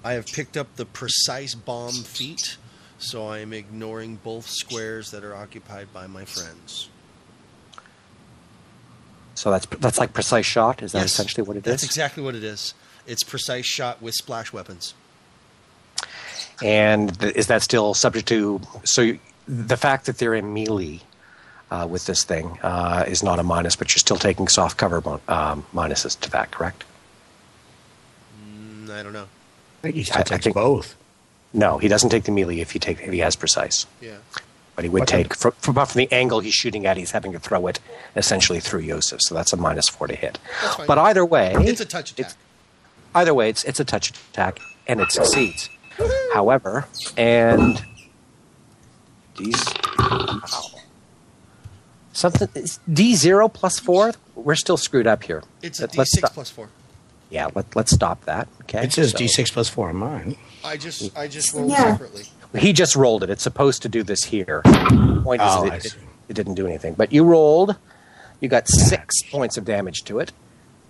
I have picked up the precise bomb feat, so I am ignoring both squares that are occupied by my friends. So that's like precise shot? Is that Yes, essentially what it that's is? exactly what it is. It's precise shot with splash weapons. And is that still subject to... So the fact that they're in melee with this thing is not a minus, but you're still taking soft cover minuses to that, correct? I don't know. I think he still takes think- both. No, he doesn't take the melee if he has precise. Yeah. But he would What take, from the angle he's shooting at, he's having to throw it essentially through Yosef. So that's a -4 to hit. That's fine. But either way... It's a touch attack. Either way, it's a touch attack, and it succeeds. However, and these... Wow. Something... D0 plus 4? We're still screwed up here. It's a Let's D6 stop. plus 4. Yeah, let's stop that. Okay. It says So- D6 plus 4 on mine. I just rolled Yeah. separately. He just rolled it. It's supposed to do this here. The point is Oh, that I see. it didn't do anything. But you rolled. You got 6 points of damage to it,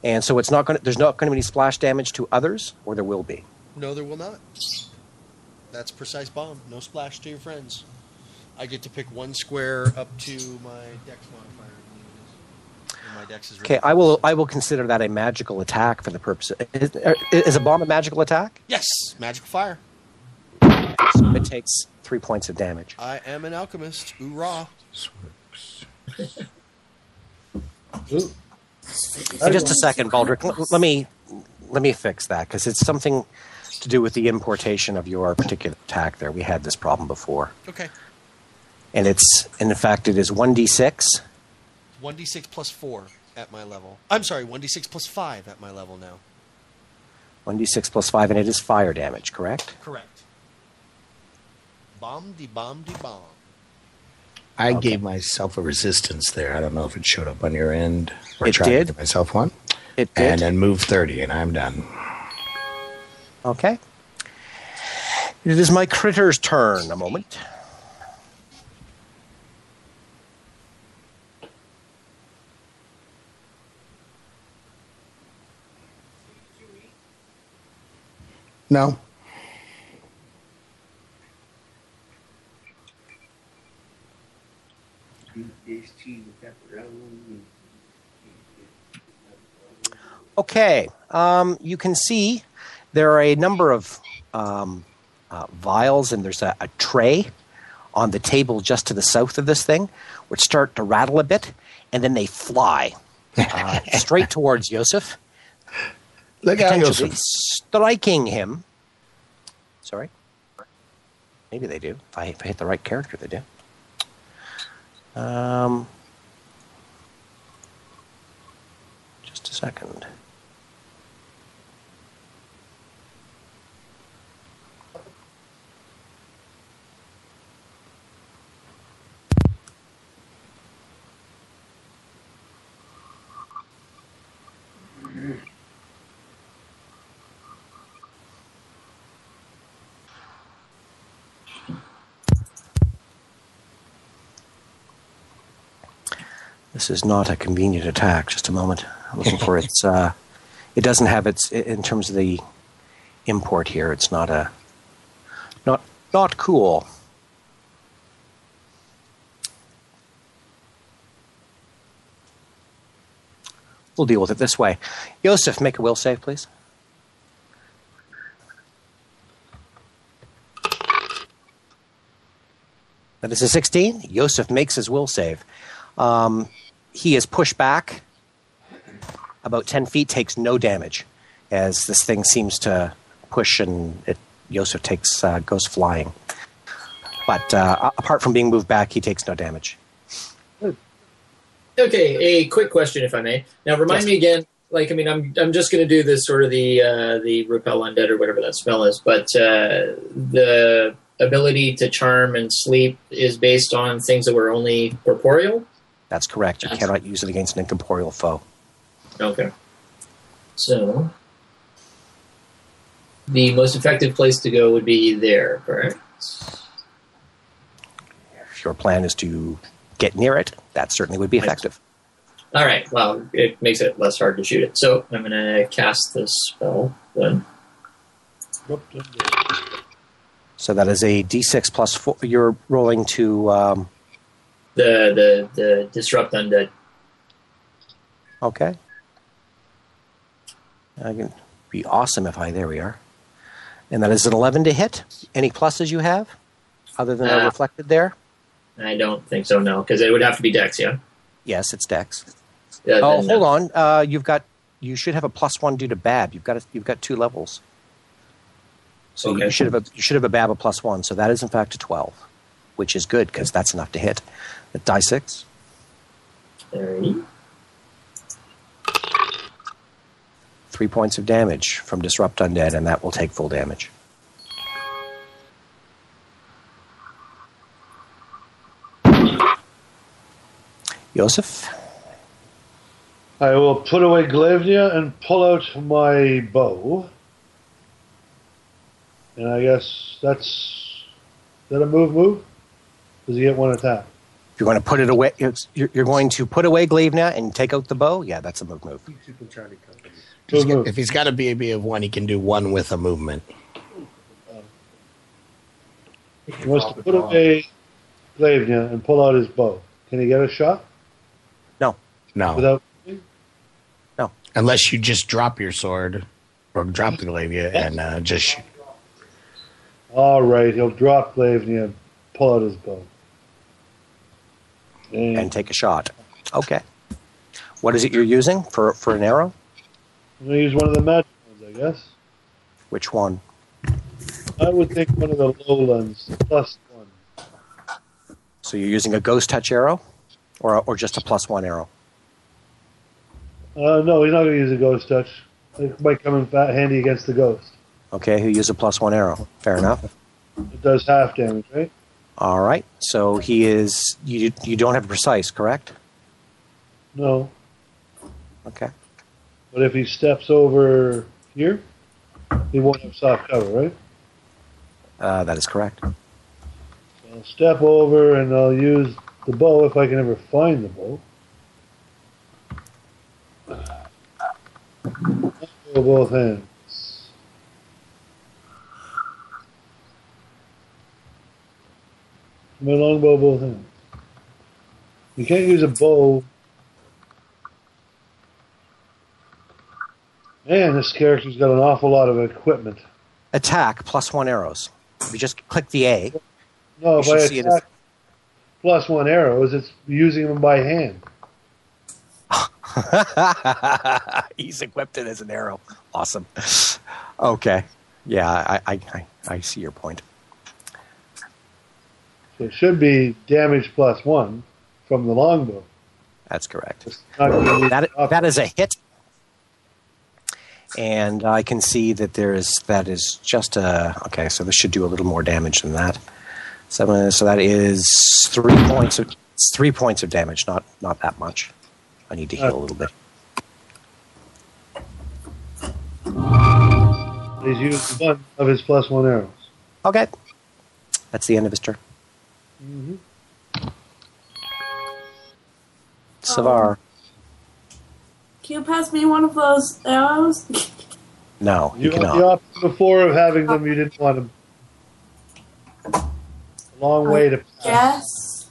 and so it's not going. There's not going to be any splash damage to others, or there will be. No, there will not. That's precise bomb. No splash to your friends. I get to pick one square up to my dex modifier. And my dex is Okay, I will consider that a magical attack for the purpose. Is a bomb a magical attack? Yes, magic fire. So it takes 3 points of damage. I am an alchemist. Oorah. Ooh. In just a second, Baldric. Let me fix that because it's something to do with the importation of your particular attack. There, we had this problem before, Okay. and it is 1d6. 1d6 plus 4 at my level. I'm sorry, 1d6 plus 5 at my level now. 1d6 plus 5, and it is fire damage, correct? Correct. Bomb de bomb de bomb. I gave myself a resistance there. I don't know if it showed up on your end. Or It tried to did. give myself one. It did. And then move 30, and I'm done. Okay. It is my critter's turn. A moment. No. Okay. You can see there are a number of vials, and there's a tray on the table just to the south of this thing, which start to rattle a bit, and then they fly straight towards Yosef, Look out, potentially Joseph. striking him. Sorry? Maybe they do. If I hit the right character, they do. Just a second. This is not a convenient attack. Just a moment. I'm looking for its. It doesn't have its in terms of the import here. It's not a. Not cool. We'll deal with it this way. Yosef, make a will save, please. That is a 16. Yosef makes his will save. He is pushed back about 10 feet, takes no damage as this thing seems to push, and Yosef goes flying. But apart from being moved back, he takes no damage. Okay, a quick question, if I may. Now, remind me again. Like, I mean, I'm just going to do this sort of the repel undead or whatever that spell is, but the ability to charm and sleep is based on things that were only corporeal? That's correct. You cannot use it against an incorporeal foe. Okay. So, the most effective place to go would be there, correct? If your plan is to get near it, that certainly would be effective. All right. Well, it makes it less hard to shoot it. So I'm going to cast this spell then. So that is a D6 plus 4. You're rolling to... The disrupt undead. Okay. I can be awesome if I... There we are. And that is an 11 to hit. Any pluses you have? Other than are reflected there? I don't think so, no. Because it would have to be Dex, yeah? Yes, it's Dex. Yeah, oh, hold on. You should have a +1 due to BAB. You've got 2 levels. So okay. you should have a BAB of +1. So that is in fact a 12, which is good because that's enough to hit. The die 6. 30. 3 points of damage from Disrupt Undead, and that will take full damage. Joseph? I will put away Glavnia and pull out my bow. And I guess is that a move? Does he get one attack? You're going to put it away. You're going to put away Glavnia and take out the bow? Yeah, that's a move. If he's got a BAB of 1, he can do 1 with a movement. He wants to put away Glavnia and pull out his bow. Can he get a shot? No. Without... No. Unless you just drop your sword or drop the Glavnia and just shoot. All right, he'll drop Glavnia and pull out his bow. And take a shot. Okay. What is it you're using for an arrow? I'm going to use one of the magic ones, I guess. Which one? I would think one of the low ones, +1. So you're using a ghost touch arrow? Or just a +1 arrow? No, he's not going to use a ghost touch. It might come in handy against the ghost. Okay, he'll use a +1 arrow. Fair enough. It does half damage, right? All right. So he is... You don't have precise, correct? No. Okay. But if he steps over here, he won't have soft cover, right? That is correct. So I'll step over and I'll use the bow if I can ever find the bow. Both hands. My longbow, both hands. You can't use a bow. Man, this character's got an awful lot of equipment. Attack +1 arrows. If you just click the A, No, you should by see attack +1 arrows, it's using them by hand. He's equipped it as an arrow. Awesome. Okay. Yeah, I see your point. So it should be damage +1 from the longbow. That's correct. It's not gonna be That is a hit. And I can see that that is just a... Okay, so this should do a little more damage than that. So that is 3 points of... It's 3 points of damage, not that much. I need to heal a little bit. He's used one of his +1 arrows. Okay. That's the end of his turn. Mm-hmm. Savar. Can you pass me one of those arrows? No, you You had cannot. the option before of having them, you didn't want them. A long way to pass. Yes.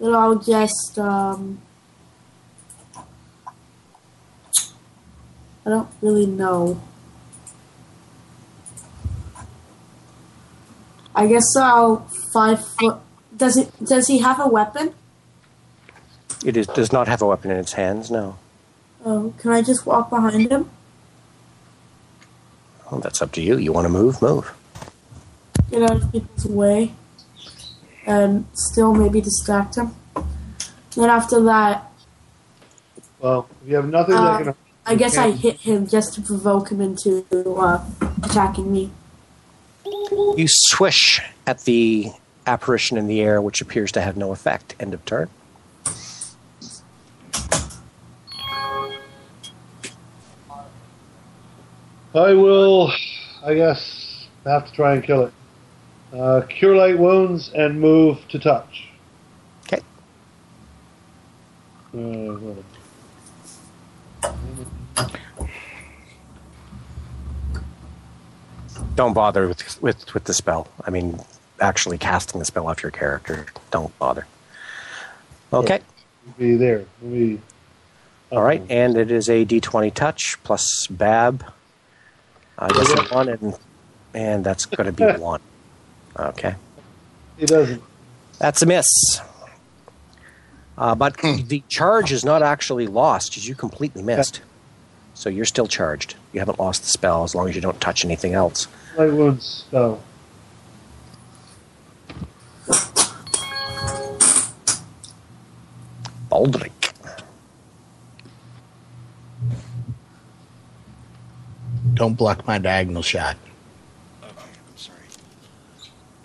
Then I'll just, I don't really know. I guess I'll 5 foot. Does he have a weapon? Does not have a weapon in its hands, no. Oh, can I just walk behind him? Well, that's up to you. You want to move? Move. Get out of people's way. and still maybe distract him. Then after that, Well, if you have nothing that can... I guess I hit him just to provoke him into attacking me. You swish at the apparition in the air, which appears to have no effect. End of turn. I will, I guess, have to try and kill it. Cure light wounds and move to touch. Okay. Don't bother with the spell. I mean, actually casting the spell off your character. Don't bother. Okay. Be there. Be All right, and it is a D20 touch plus Bab. I guess a 1, and that's going to be 1. Okay. He doesn't. That's a miss. But the charge is not actually lost because you completely missed. So you're still charged. You haven't lost the spell as long as you don't touch anything else. Light wounds spell. Baldric. Don't block my diagonal shot. Okay, I'm sorry.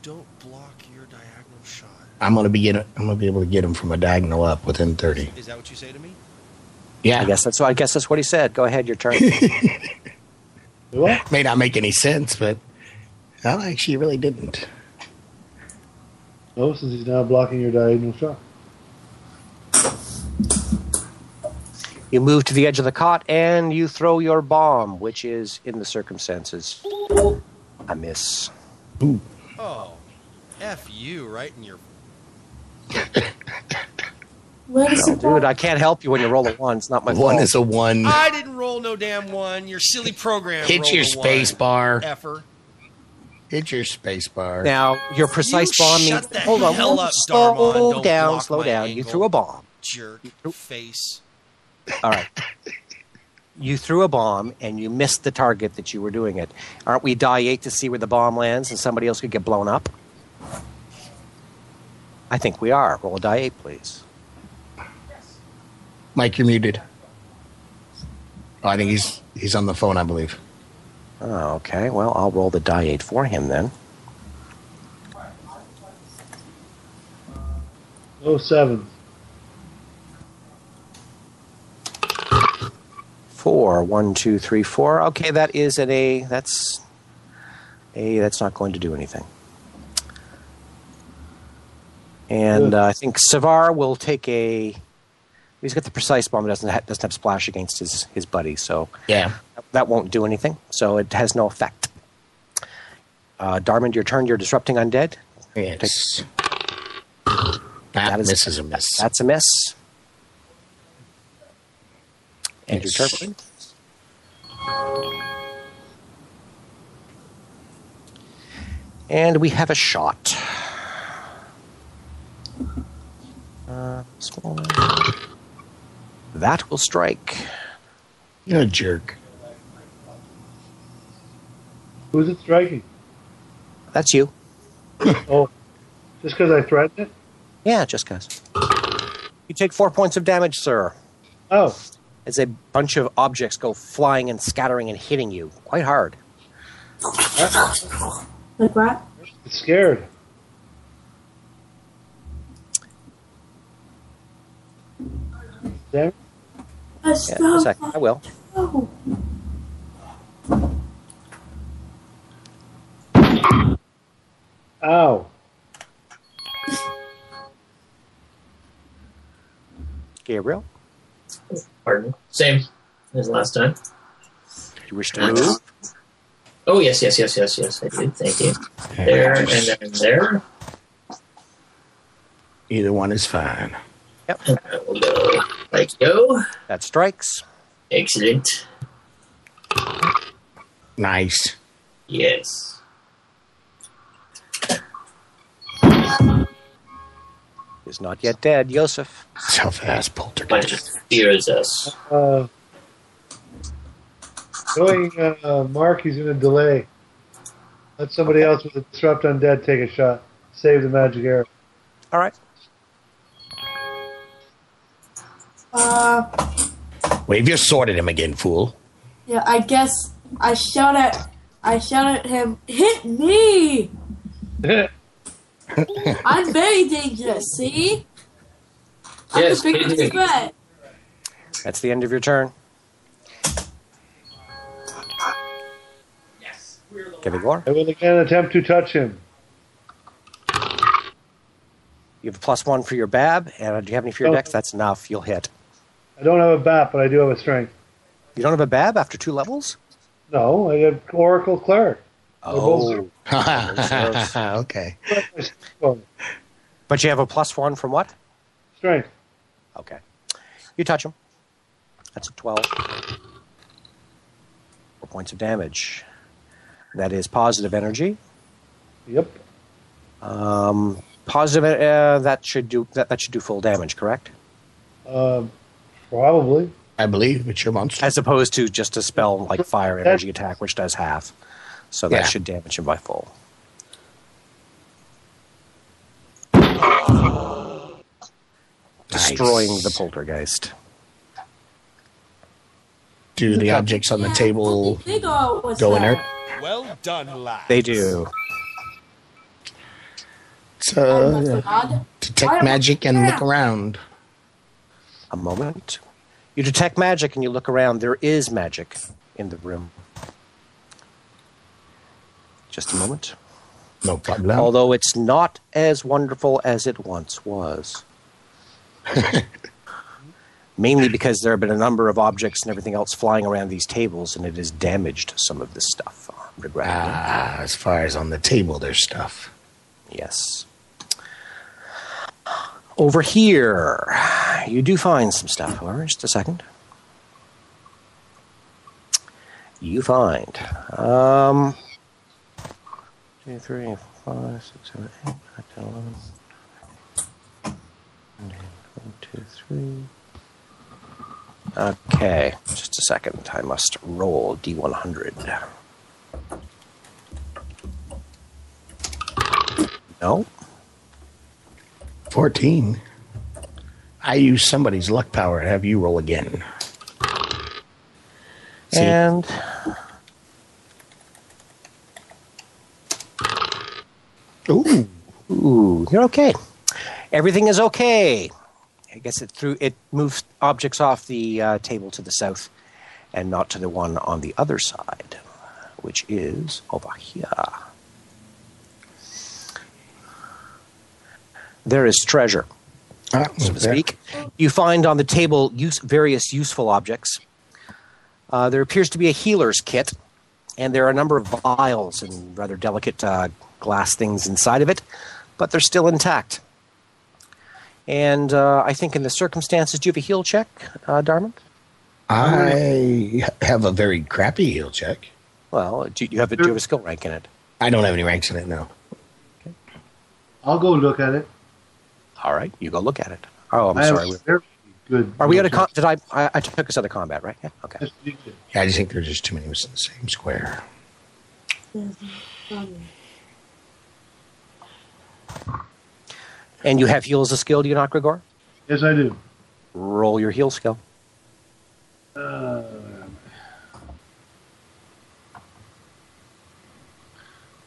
Don't block your diagonal shot. I'm gonna be able to get him from a diagonal up within 30. Is that what you say to me? Yeah. I guess that's what he said. Go ahead, your turn. What? May not make any sense, but well, actually, it really didn't. No, since he's now blocking your diagonal shot. You move to the edge of the cot and you throw your bomb, which is, in the circumstances, a miss. Ooh. Oh, F you, right in your... Where is it? Dude, I can't help you when you roll a 1. It's not my fault. 1 is a 1. I didn't roll no damn 1. Your silly program Hit rolled your a space 1. bar. Effer. Hit your space bar. Now, your precise You bomb shut means... the Hold on, hell up, Darmon. slow Don't down, block slow my down. You angle. threw a bomb. Jerk face. All right. You threw a bomb and you missed the target that you were doing it. Aren't we die 8 to see where the bomb lands and somebody else could get blown up? I think we are. Roll a die 8, please. Mike, you're muted. Oh, I think he's on the phone, I believe. Oh, okay. Well, I'll roll the die 8 for him then. 07. 4. 1, 2, 3, 4. Okay, that is an A. That's not going to do anything. And I think Savar will take a... He's got the precise bomb. It doesn't have splash against his buddy, so Yeah. that won't do anything. So it has no effect. Darmond, your turn. You're disrupting undead. Yes. That is- misses a miss. That's a miss. And Yes. your turn. And we have a shot. Small. That will strike. You're a jerk. Who's it striking? That's you. Oh, just because I threatened it? Yeah, just cause. You take 4 points of damage, sir, Oh, as a bunch of objects go flying and scattering and hitting you quite hard. Like what? it's scared. Damn it. I Yeah, still a second. I will. know. Ow. Gabriel, Pardon. Same as last time. do you wish to move? Oh, yes. I did. Thank you. There, and then there. Either one is fine. And I will go. Like go. That strikes. Excellent. Nice. Yes. Is not yet dead. Yosef. Self-ass Bunch poltergeist. of fears us. Knowing Mark, he's going to delay. Let somebody else with a disrupt undead take a shot. Save the magic arrow. All right. Wave your sword at him again, fool. Yeah, I guess I shout at him, hit me! I'm very dangerous, see? I'm Yes, the biggest please. threat. That's the end of your turn. Kevigor, I will again attempt to touch him. you have a +1 for your BAB, and do you have any for your dex? That's enough. You'll hit. I don't have a bat, but I do have a strength. You don't have a BAB after 2 levels? No, I have Oracle Cleric. Oh. Okay. But you have a +1 from what? Strength. Okay. You touch him. That's a 12. 4 points of damage. That is positive energy. Yep. Positive. That should do full damage, correct? Probably. I believe it's your monster. As opposed to just a spell like fire energy attack, which does half. So that Yeah. should damage him by full. Destroying the poltergeist. Do the objects on the table Go go inert? Well done, lad. They do. So, detect magic and look around. A moment. You detect magic and you look around. There is magic in the room. Just a moment. No problem. Although it's not as wonderful as it once was. Mainly because there have been a number of objects and everything else flying around these tables, and it has damaged some of this stuff. Regrettably. As far as on the table, there's stuff. Yes. Over here, you do find some stuff. However, just a second. You find 2, 3, 5, 6, 7, 8, 9, 10, 11. 1, 2, 3. Okay, just a second. I must roll D100. No. 14. I use somebody's luck power to have you roll again. See. And Ooh, you're okay. Everything is okay. I guess it moves objects off the table to the south and not to the one on the other side, which is over here. There is treasure, so to speak. You find on the table various useful objects. There appears to be a healer's kit, and there are a number of vials and rather delicate glass things inside of it, but they're still intact. And I think in the circumstances, do you have a heal check, Darman? I have a very crappy heal check. Well, do you have a skill rank in it? I don't have any ranks in it, no. I'll go look at it. All right, you go look at it. Oh, I'm I have sorry. very good. Are we out of did I took us out of combat, right? Yeah. Okay. Yes, you did. Yeah, I just think there's just too many in the same square. And you have heal as a skill, do you not, Gregor? Yes, I do. Roll your heal skill.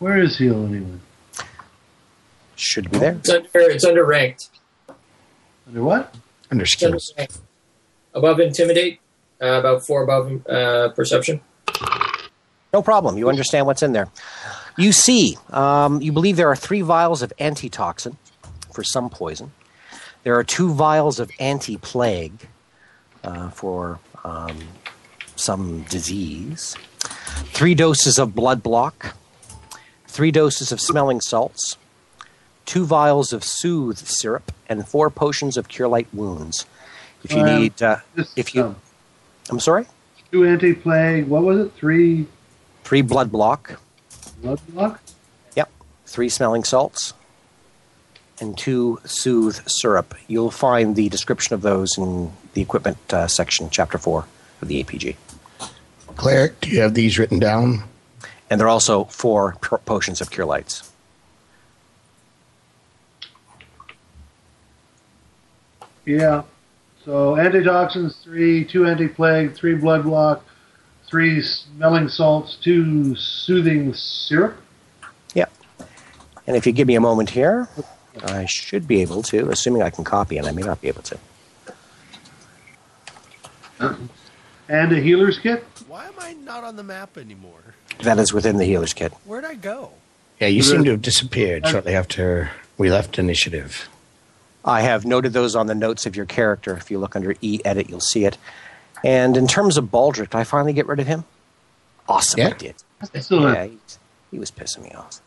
Where is heal anyway? Should be there. It's under ranked. Under what? Under It's under skills. ranked. Above intimidate, about 4 above perception. No problem. You understand what's in there. You see, you believe there are 3 vials of antitoxin for some poison. There are 2 vials of anti-plague for some disease. 3 doses of blood block. 3 doses of smelling salts. 2 vials of soothe syrup and 4 potions of cure light wounds. If you need, I'm sorry? 2 anti-plague. What was it? 3 blood block. blood block? Yep. 3 smelling salts and 2 soothe syrup. You'll find the description of those in the equipment section, chapter 4 of the APG. Cleric, do you have these written down? And there are also 4 potions of cure lights. Yeah. So antitoxins 3, 2 anti-plague, 3 blood block, 3 smelling salts, 2 soothing syrup. Yeah. And if you give me a moment here, I should be able to, assuming I can copy, and I may not be able to. And a healer's kit. Why am I not on the map anymore? That is within the healer's kit. Where'd I go? Yeah, you seem to have disappeared shortly after we left initiative. I have noted those on the notes of your character. If you look under E-Edit, you'll see it. And in terms of Baldric, did I finally get rid of him? Awesome, Yeah. I did. Excellent. Yeah, he was pissing me off.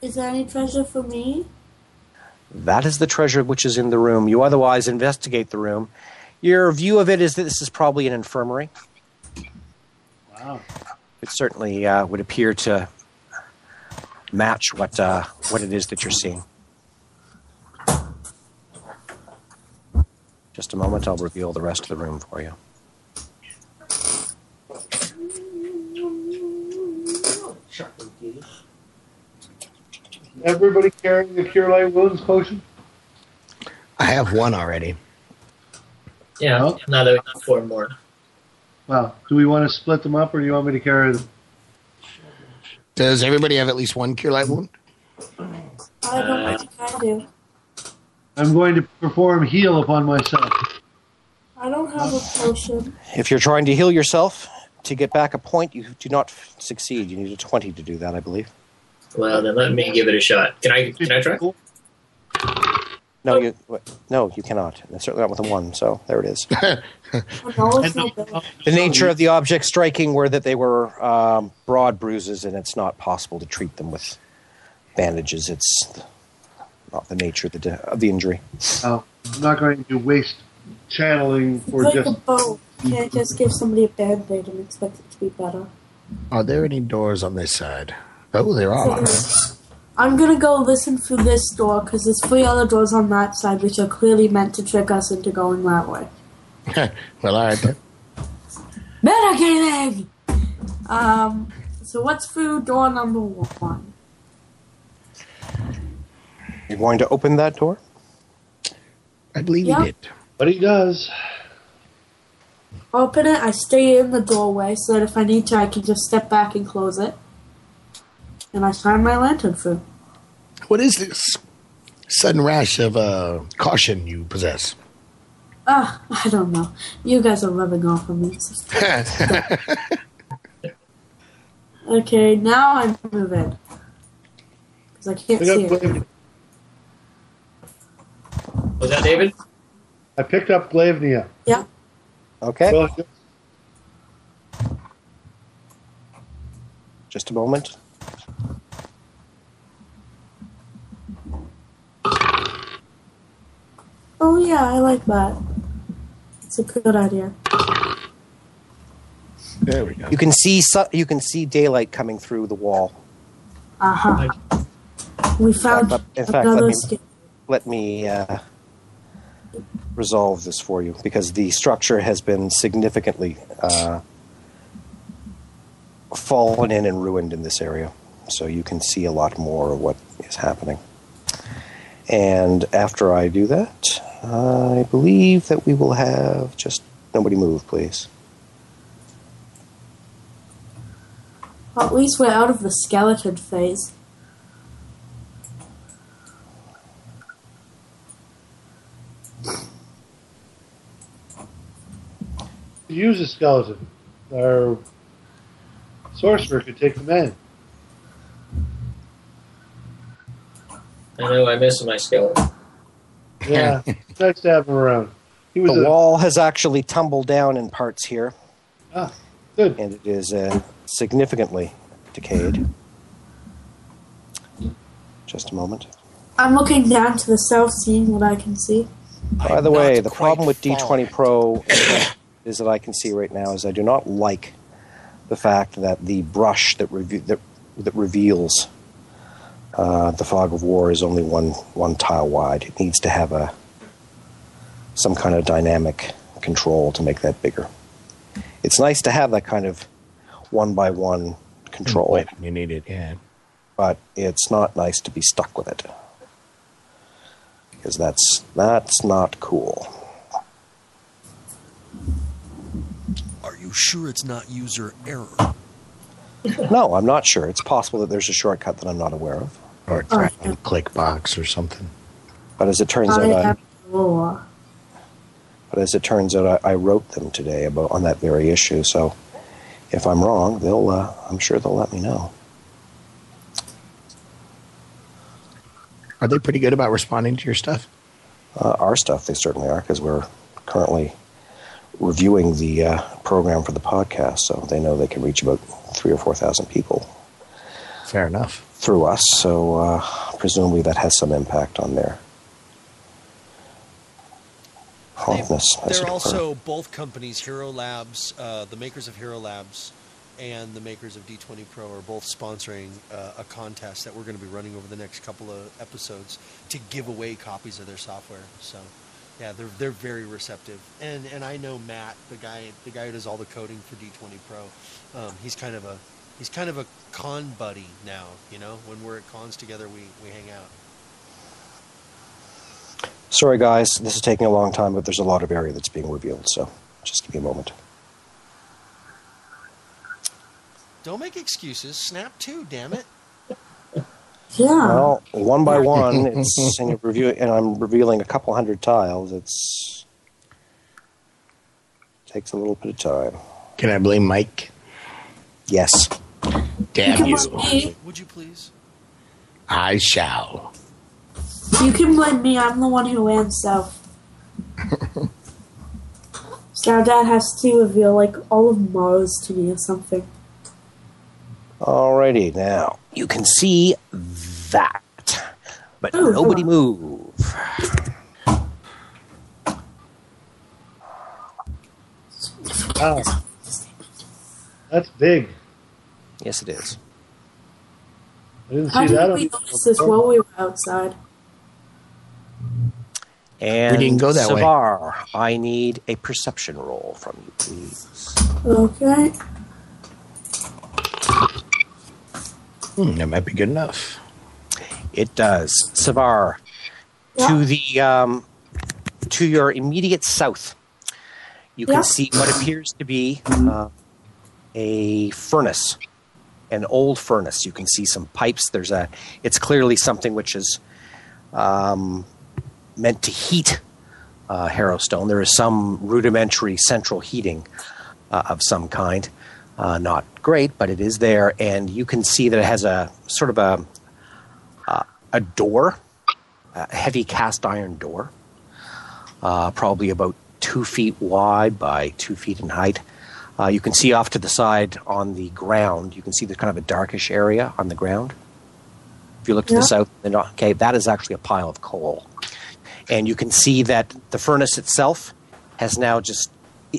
Is there any treasure for me? That is the treasure which is in the room. You otherwise investigate the room. Your view of it is that this is probably an infirmary. Wow. It certainly would appear to match what it is that you're seeing. Just a moment, I'll reveal the rest of the room for you. Everybody carrying the Cure Light Wounds potion? I have one already. Yeah, Oh. now that we have 4 more. Wow. Do we want to split them up, or do you want me to carry them? Does everybody have at least one cure light wound? I don't think I do. I'm going to perform heal upon myself. I don't have a potion. If you're trying to heal yourself to get back a point, you do not succeed. You need a 20 to do that, I believe. Well, then let me give it a shot. Can I try? No, you cannot. And certainly not with a 1, so there it is. Oh, no, it's not good. The nature of the object striking were that they were broad bruises, and it's not possible to treat them with bandages. It's not the nature of the injury. I'm not going to waste channeling for It's like just... a bow. You can't just give somebody a band-aid and expect it to be better. Are there any doors on this side? Oh, there are. I'm gonna go listen through this door because there's 3 other doors on that side which are clearly meant to trick us into going that way. Well, all right then. Metagaming! So what's through door number 1? You're going to open that door? I believe Yeah. you did. But he does. Open it, I stay in the doorway so that if I need to I can just step back and close it. And I shine my lantern through. What is this sudden rash of caution you possess? I don't know. You guys are rubbing off on me. Okay, now I move in. Because I can't see it. Was that David? I picked up Glavnia. Yeah. Okay. Well, Just a moment. Oh yeah, I like that. It's a good idea. There we go. You can see daylight coming through the wall. Uh-huh. We found In fact, another escape. let me resolve this for you, because the structure has been significantly fallen in and ruined in this area. So you can see a lot more of what is happening. And after I do that, I believe that we will have just... Nobody move, please. Well, at least we're out of the skeleton phase. use a skeleton. Our sorcerer could take the man. I know I miss my skeleton. Yeah, it's nice to have him around. He was The wall has actually tumbled down in parts here, good. and it is significantly decayed. Just a moment. I'm looking down to the south, seeing what I can see. By the way, not the quite problem with D20 falling. Pro is that I can see right now is I do not like the fact that the brush that reveals the fog of war is only one tile wide. It needs to have some kind of dynamic control to make that bigger. It's nice to have that kind of one-by-one control. When you need it, yeah. But it's not nice to be stuck with it. Because that's not cool. Are you sure it's not user error? No, I'm not sure. It's possible that there's a shortcut that I'm not aware of. Or threatening click box or something. But as it turns out, I wrote them today on that very issue. So if I'm wrong, I'm sure they'll let me know. Are they pretty good about responding to your stuff? Our stuff, they certainly are, because we're currently reviewing the program for the podcast, so they know they can reach about 3,000 or 4,000 people. Fair enough. Through us, so presumably that has some impact on their promptness. They're also both companies, Hero Labs, the makers of Hero Labs, and the makers of D20 Pro are both sponsoring a contest that we're going to be running over the next couple of episodes to give away copies of their software. So, yeah, they're very receptive. And I know Matt, the guy who does all the coding for D20 Pro. He's kind of a con buddy now. You know, when we're at cons together, we hang out. Sorry, guys, this is taking a long time, but there's a lot of area that's being revealed. So, just give me a moment. Don't make excuses. Snap 2, damn it. Yeah. Well, one by one, and I'm revealing a couple hundred tiles. It takes a little bit of time. Can I blame Mike? Yes. Damn you. Would you please? I shall. You can blame me. I'm the one who went south. So our dad has to reveal like all of Mars to me or something. Alrighty, now you can see that, but nobody move. Wow. That's big. Yes, it is. I didn't How see that. did we notice this while we were outside? And We didn't go that way. Savar, I need a perception roll from you, please. Okay. That might be good enough. It does. Savar, Yeah. to your immediate south, you can Yeah. see what appears to be a furnace, an old furnace. You can see some pipes. It's clearly something which is meant to heat Harrowstone. There is some rudimentary central heating of some kind. Not great, but it is there, and you can see that it has a sort of a door, a heavy cast iron door, probably about 2 feet wide by 2 feet in height. You can see off to the side on the ground, you can see there's kind of a darkish area on the ground. If you look to the south, that is actually a pile of coal. And you can see that the furnace itself has now just,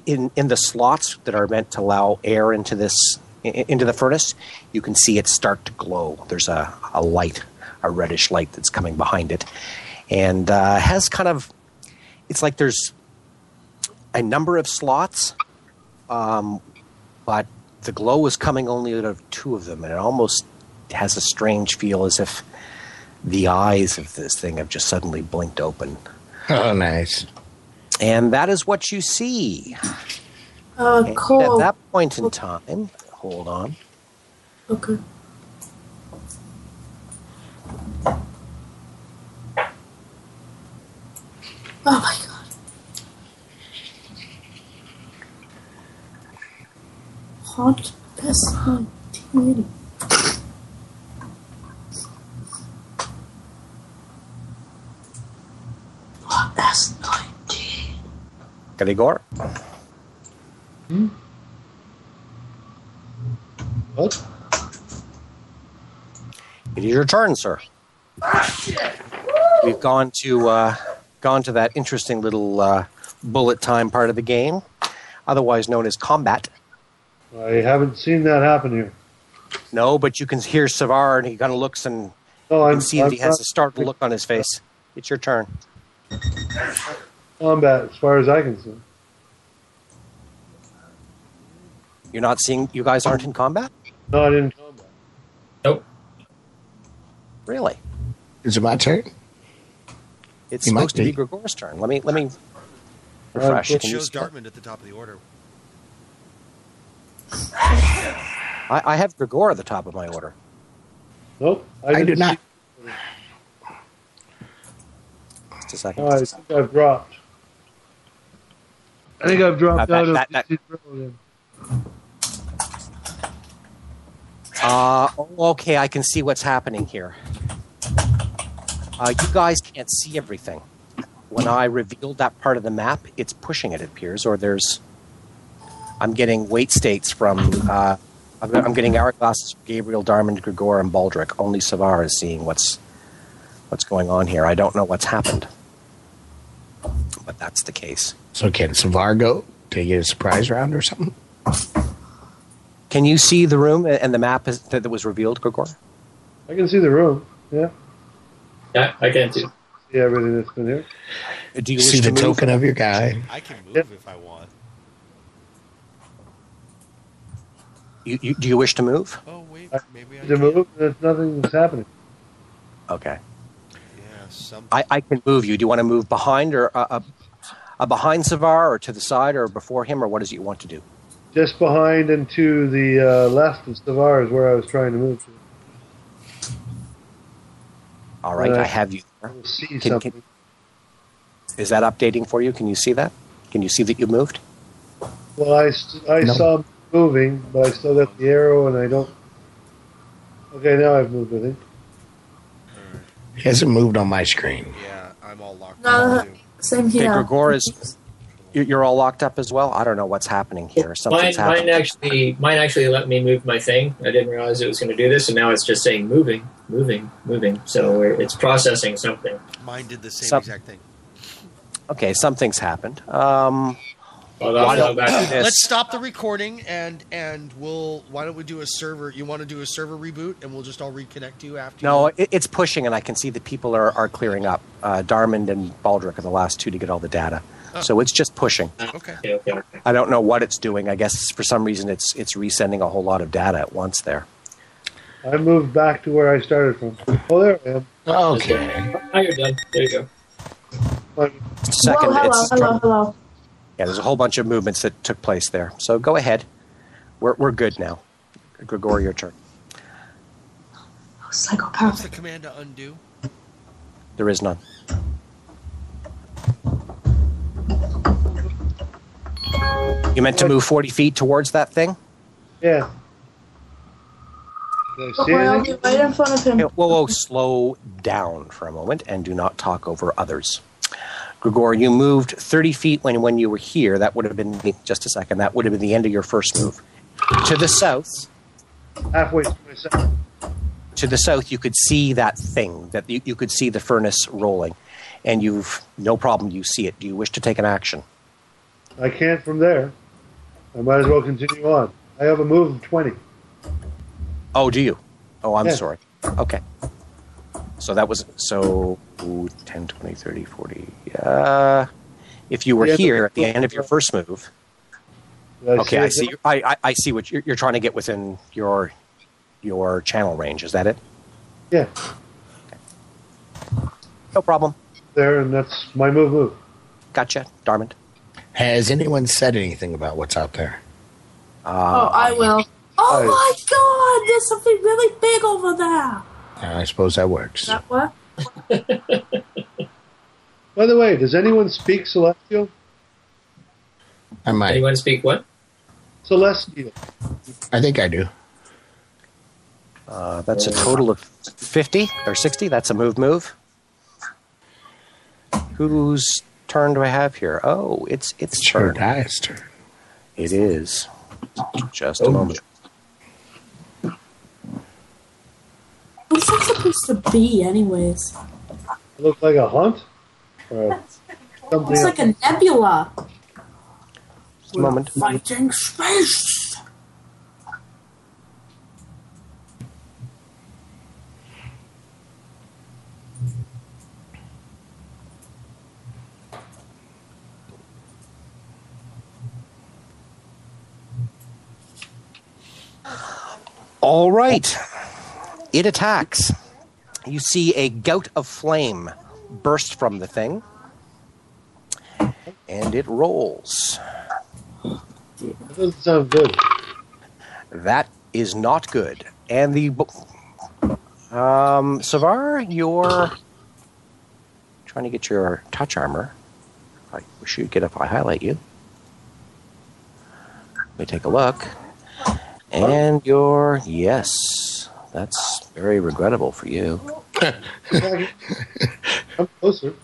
in the slots that are meant to allow air into the furnace, you can see it start to glow. There's a light, a reddish light that's coming behind it. And has kind of, it's like there's a number of slots, but the glow is coming only out of 2 of them, and it almost has a strange feel as if the eyes of this thing have just suddenly blinked open. Oh, nice. And that is what you see. Cool. At that point in time, hold on. Okay. Oh my god. Hot S19. Hot S19. Caligor? What? It is your turn, sir. We've gone to that interesting little bullet time part of the game, otherwise known as combat. I haven't seen that happen here. No, but you can hear Savar, and he kind of looks and No, you can see that he has a startled look on his face. It's your turn. Combat, as far as I can see. You're not seeing. You guys aren't in combat. Not in combat. Nope. Really? Is it my turn? It's You might supposed to be be. Gregor's turn. Let me refresh. It Can you shows see- Dartmouth at the top of the order. I have Gregor at the top of my order. Nope. I do didn't not. see- Just a second. Oh, I think I've dropped. I think I've dropped That- out that- of PC Pro again. Okay, I can see what's happening here. You guys can't see everything. When I revealed that part of the map, it's pushing it appears, or there's... I'm getting weight states from... I'm getting hourglasses from Gabriel, Darmond, Gregor, and Baldric. Only Savar is seeing what's going on here. I don't know what's happened. But that's the case. So can Savar go to get a surprise round or something? Can you see the room and the map that was revealed, Gregor? I can see the room. Yeah. Yeah, I can too. See everything that's been here. Do you See wish the to move? token of your guy. I can move Yep. if I want. Do you wish to move? Oh wait, maybe I To can. move, there's nothing that's happening. Okay. Yeah, something. I can move you. Do you want to move behind or behind Savar, or to the side, or before him, or what is it you want to do? Just behind and to the left of Stavar is where I was trying to move to. All right, I have you there. We'll see Can- something. Is that updating for you? Can you see that? Can you see that you moved? Well, I No. saw moving, but I still got the arrow, and I don't. Okay, now I've moved. I think. He hasn't moved on my screen. Yeah, I'm all locked No, up too. same Okay, here. Gregor is. You're all locked up as well. I don't know what's happening here. Something's happening. Mine actually let me move my thing. I didn't realize it was going to do this, and now it's just saying moving. So it's processing something. Mine did the same Some- exact thing. Okay, something's happened. Well, Why don't we do back. this? Let's stop the recording and we'll. Why don't we do a server? You want to do a server reboot, and we'll just all reconnect you after. No, it's pushing, and I can see that people are clearing up. Darmond and Baldric are the last two to get all the data. Oh. So it's just pushing. Okay. Okay. I don't know what it's doing. I guess for some reason it's resending a whole lot of data at once there. I moved back to where I started from. Oh, there I am. Okay. Now you're done. There you go. Just a second. Whoa, hello. Yeah, there's a whole bunch of movements that took place there. So go ahead. We're good now. Gregor, your turn. What's Psychopath. the command to undo? There is none. You meant to move 40 feet towards that thing? Yeah. Did I see Okay, I'll anything? be right in front of him. Okay, whoa, slow down for a moment and do not talk over others. Gregor, you moved 30 feet when you were here. That would have been, just a second, that would have been the end of your first move. To the south, Halfway through my second. you could see that thing, that you could see the furnace rolling. And you've, no problem, you see it. Do you wish to take an action? I can't from there. I might as well continue on. I have a move of 20. Oh, do you? Oh, I'm Yeah. sorry. Okay. So that was, 10, 20, 30, 40. If you were Yeah, here at the end of your first move, Did okay, I it? see. I see what you're trying to get within your channel range. Is that it? Yeah, No problem. there, and that's my move. Gotcha, Darmond. Has anyone said anything about what's out there? Oh, I will. Oh my god, there's something really big over there. I suppose that works. That what? By the way, does anyone speak Celestial? I might. Anyone speak what? Celestial. I think I do. That's a total of 50 or 60. That's a move. Whose turn do I have here? Oh, it's Sure, turn. guy's turn. It is. Just a moment. What's that supposed to be, anyways? It looks like a hunt? Or something Looks like a nebula. Just a moment. Fighting space. All right. It attacks. You see a gout of flame burst from the thing. And it rolls. That doesn't sound good. That is not good. And the... Savar, you're trying to get your touch armor. I wish you'd get if I highlight you. Let me take a look. And you're... Yes. That's very regrettable for you. I'm closer.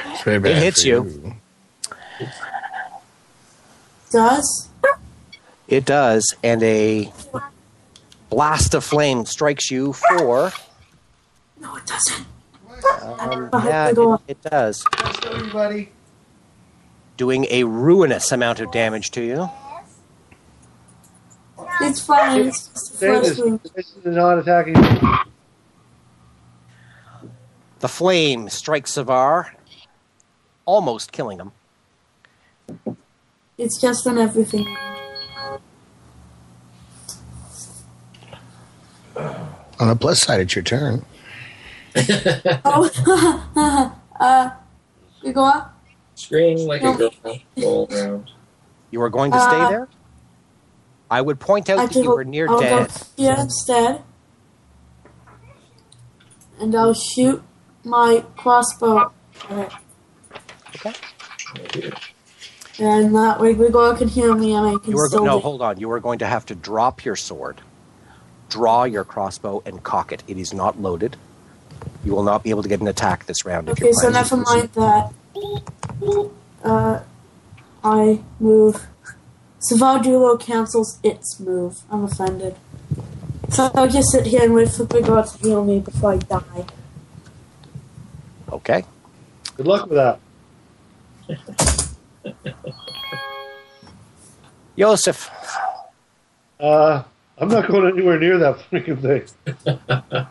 It's very bad It hits for you. Does? It does. And a blast of flame strikes you for... No, it doesn't. yeah, it does. Thanks, everybody. Doing a ruinous amount of damage to you. It's fine. It's just the first wound. This is not attacking you. The flame strikes Savar, almost killing him. It's just on everything. On the plus side, it's your turn. You go up? Scream like a girl. Roll around. You are going to stay there? I would point out that you were near I'll dead. go here instead. And I'll shoot my crossbow at it. Okay. And that way Grigor can hear me and I can still No, do- hold on. You are going to have to drop your sword, draw your crossbow, and cock it. It is not loaded. You will not be able to get an attack this round. Okay, so never mind that. I move. Savardulo cancels its move. I'm offended. So I'll just sit here and wait for Grigor to heal me before I die. Okay. Good luck with that. Yosef. I'm not going anywhere near that freaking thing.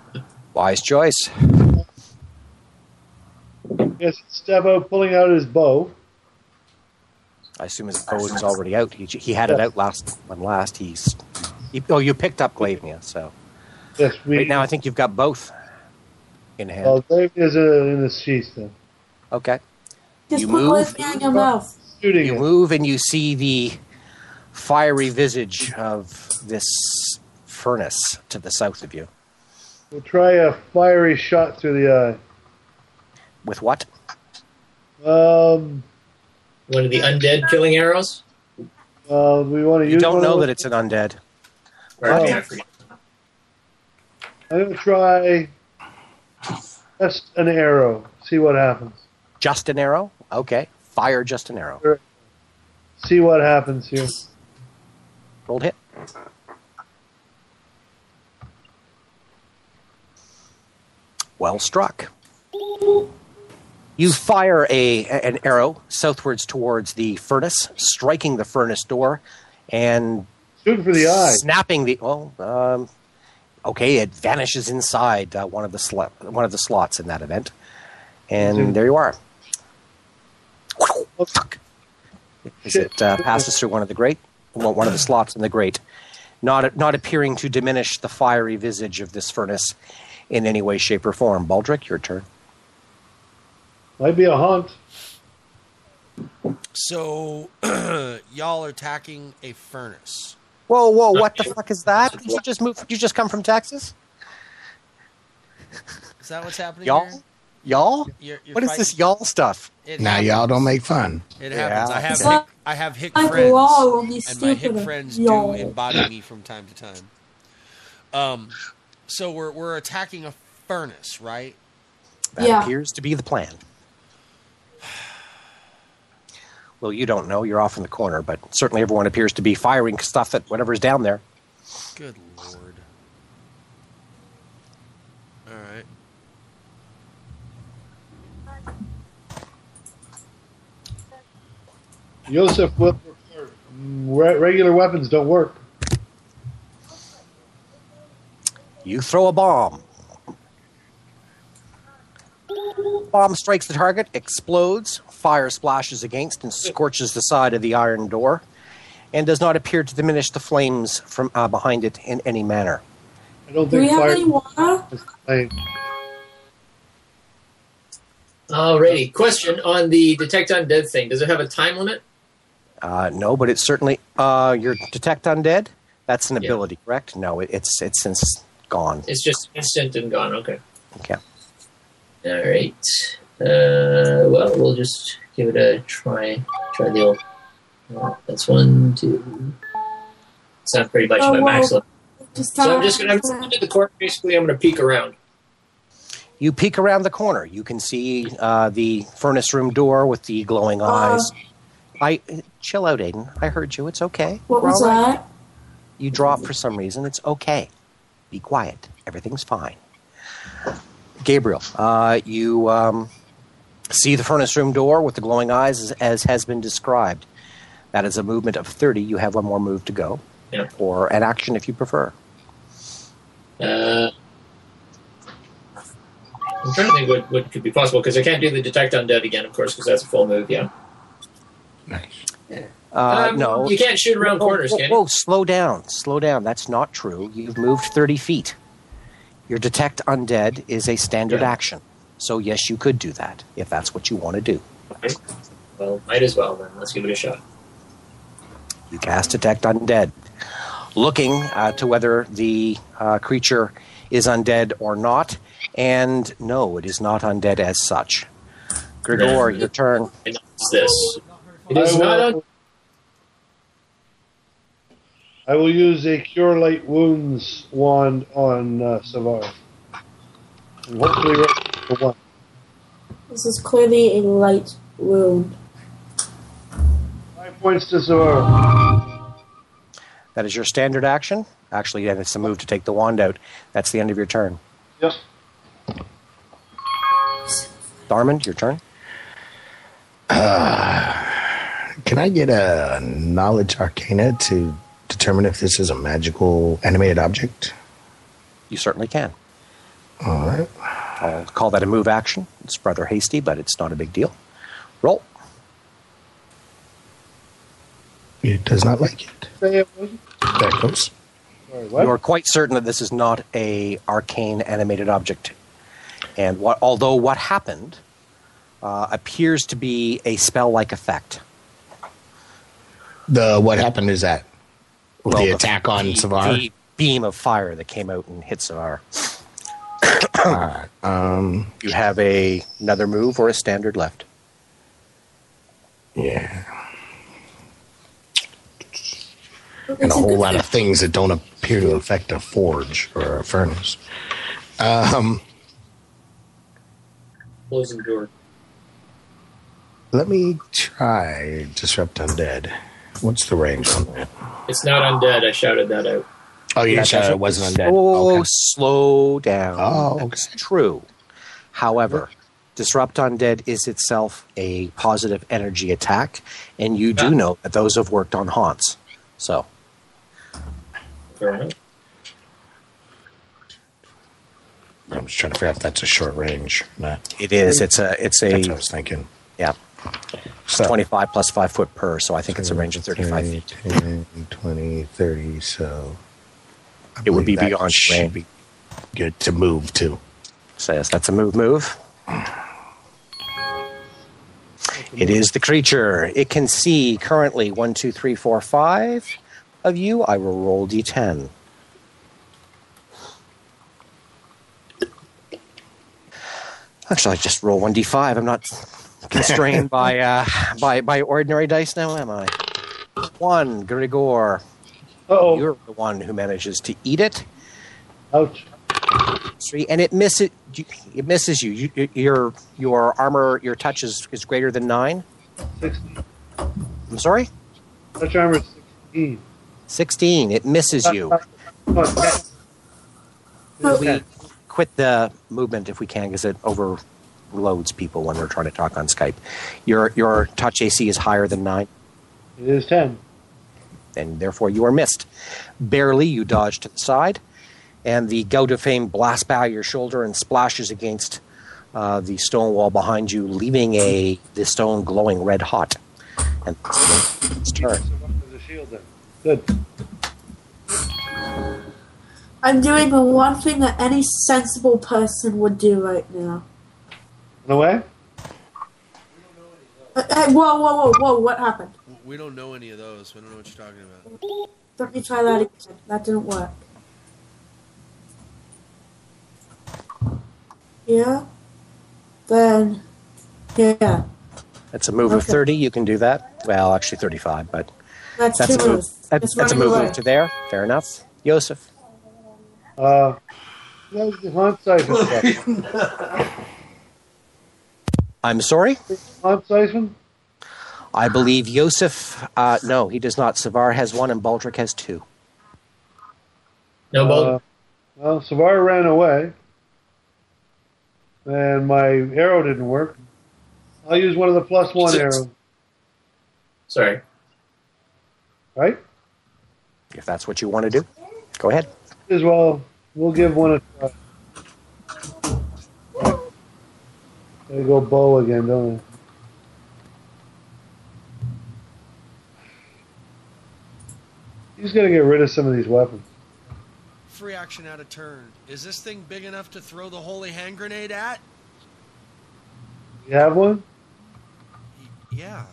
Wise choice. Yes, Stevo pulling out his bow. I assume his bow is already out. He had it out last. You picked up Glavnia, so Yes, right now I think you've got both in hand. Oh, Dave is in the sheath then. Okay. Just You put move. Glavnia in your mouth. Shooting You it. move and you see the fiery visage of this furnace to the south of you. We'll try a fiery shot through the With what? eye. One of the undead killing arrows? We want to use. You don't one know of that it's an undead. Or, I mean, I forget. I'm going to try just an arrow. See what happens. Just an arrow? Okay. Fire just an arrow. See what happens here. Rolled hit. Well struck. You fire an arrow southwards towards the furnace, striking the furnace door, and Shooting for the eye. snapping the. Okay, it vanishes inside one of the slots in that event, and there you are. Fuck. As it passes through one of the slots in the grate, not appearing to diminish the fiery visage of this furnace in any way, shape, or form. Baldric, your turn. Might be a hunt. So, y'all are attacking a furnace. Whoa, what the fuck is that? Did you just move? Did you just come from Texas? Is that what's happening Y'all? here? Y'all? You're What is fighting- this y'all stuff? It Now happens. y'all don't make fun. It happens. Yeah. I have hick Like friends, law will be and my hick stupider. friends Y'all. do embody me from time to time. So we're attacking a furnace, right? That Yeah. appears to be the plan. Well, you don't know. You're off in the corner, but certainly everyone appears to be firing stuff at whatever's down there. Good lord. All right. Yosef, regular weapons don't work. You throw a bomb. Bomb strikes the target, explodes, fire splashes against and scorches the side of the iron door, and does not appear to diminish the flames from behind it in any manner. I don't Do we think have fire any water? is playing. Alrighty. Question on the detect undead thing. Does it have a time limit? No, but it's certainly your detect undead. That's an Yeah. ability, correct? No, it's since gone. It's just instant and gone. Okay. Okay. All right. Well, we'll just give it a try. Try the old. That's 1, 2. Sounds pretty much my max level. So I'm just going to into the corner. Basically, I'm going to peek around. You peek around the corner. You can see the furnace room door with the glowing eyes. Chill out, Aiden. I heard you. It's okay. What We're was all right. that? You dropped for some reason. It's okay. Be quiet. Everything's fine. Gabriel, you see the furnace room door with the glowing eyes as has been described. That is a movement of 30. You have one more move to go. Yeah. Or an action if you prefer. I'm trying to think what could be possible, because I can't do the detect undead again, of course, because that's a full move, yeah. Nice. No. You can't shoot around corners, can you? Whoa, slow down. Slow down. That's not true. You've moved 30 feet. Your detect undead is a standard action. So, yes, you could do that if that's what you want to do. Okay. Well, might as well, then. Let's give it a shot. You cast detect undead. Looking to whether the creature is undead or not. And no, it is not undead as such. Grigor, your turn. It's this. It is not I will use a Cure Light Wounds wand on Savar. And hopefully for 1. This is clearly a light wound. 5 points to Savar. That is your standard action. Actually, then it's a move to take the wand out. That's the end of your turn. Yep. Darmond, your turn. Can I get a knowledge arcana to determine if this is a magical animated object? You certainly can. All right. I'll call that a move action. It's rather hasty, but it's not a big deal. Roll. It does not like it. Say it wasn't? There it goes. Sorry, what? You're quite certain that this is not a arcane animated object. And although what happened appears to be a spell-like effect. What happened is that the attack on Savar? The beam of fire that came out and hit Savar. You have another move or a standard left. Yeah. And a whole lot of things that don't appear to affect a forge or a furnace. closing door. Let me try Disrupt Undead. What's the range on that? It's not undead. I shouted that out. Oh, you shouted it wasn't undead. Oh, Okay. slow down. Oh, okay. That's true. However, Disrupt Undead is itself a positive energy attack, and you do know that those have worked on haunts. So, Fair enough. I'm just trying to figure out if that's a short range. Not. it is. It's a. That's what I was thinking. Yeah. So, 25 plus 5 foot per, so I think it's a range of 35 feet. 10, 20, 30, so... I It would be believe that beyond should range. be good to move, too. So yes, that's a move. It is the creature. It can see currently 1, 2, 3, 4, 5 of you. I will roll d10. Actually, I just roll 1d5. I'm not constrained by ordinary dice now, am I? 1, Grigor. Uh-oh. You're the one who manages to eat it. Ouch. 3, and it misses. It misses you. Your armor, your touch is greater than 9. 16. I'm sorry. Touch armor 16. 16. It misses you. Come on, 10. We quit the movement if we can, because it overloads people when we're trying to talk on Skype. Your touch AC is higher than 9, It is 10. and therefore you are missed. Barely, you dodge to the side, and the gout of fame blasts by your shoulder and splashes against the stone wall behind you, leaving the stone glowing red hot. And it's turn. There's a shield then. Good. I'm doing the one thing that any sensible person would do right now. Run away? Hey, whoa, what happened? We don't know any of those. We don't know what you're talking about. Let me try that again. That didn't work. Yeah? Then, yeah. That's a move of 30. You can do that. Well, actually 35, but That's that's two a move. moves. That's a running move away. to there. Fair enough. Joseph. That was the haunt siphon stuff. I'm sorry? Haunt siphon? I believe Joseph, no, he does not. Savar has 1 and Baldric has 2. No, Bold. Well, Savar ran away. And my arrow didn't work. I'll use one of the +1 arrows. Sorry. Right? If that's what you want to do, go ahead. As well, we'll give one a try. Gotta go bow again, don't I? He's gonna get rid of some of these weapons. Free action out of turn. Is this thing big enough to throw the holy hand grenade at? You have one? Yeah.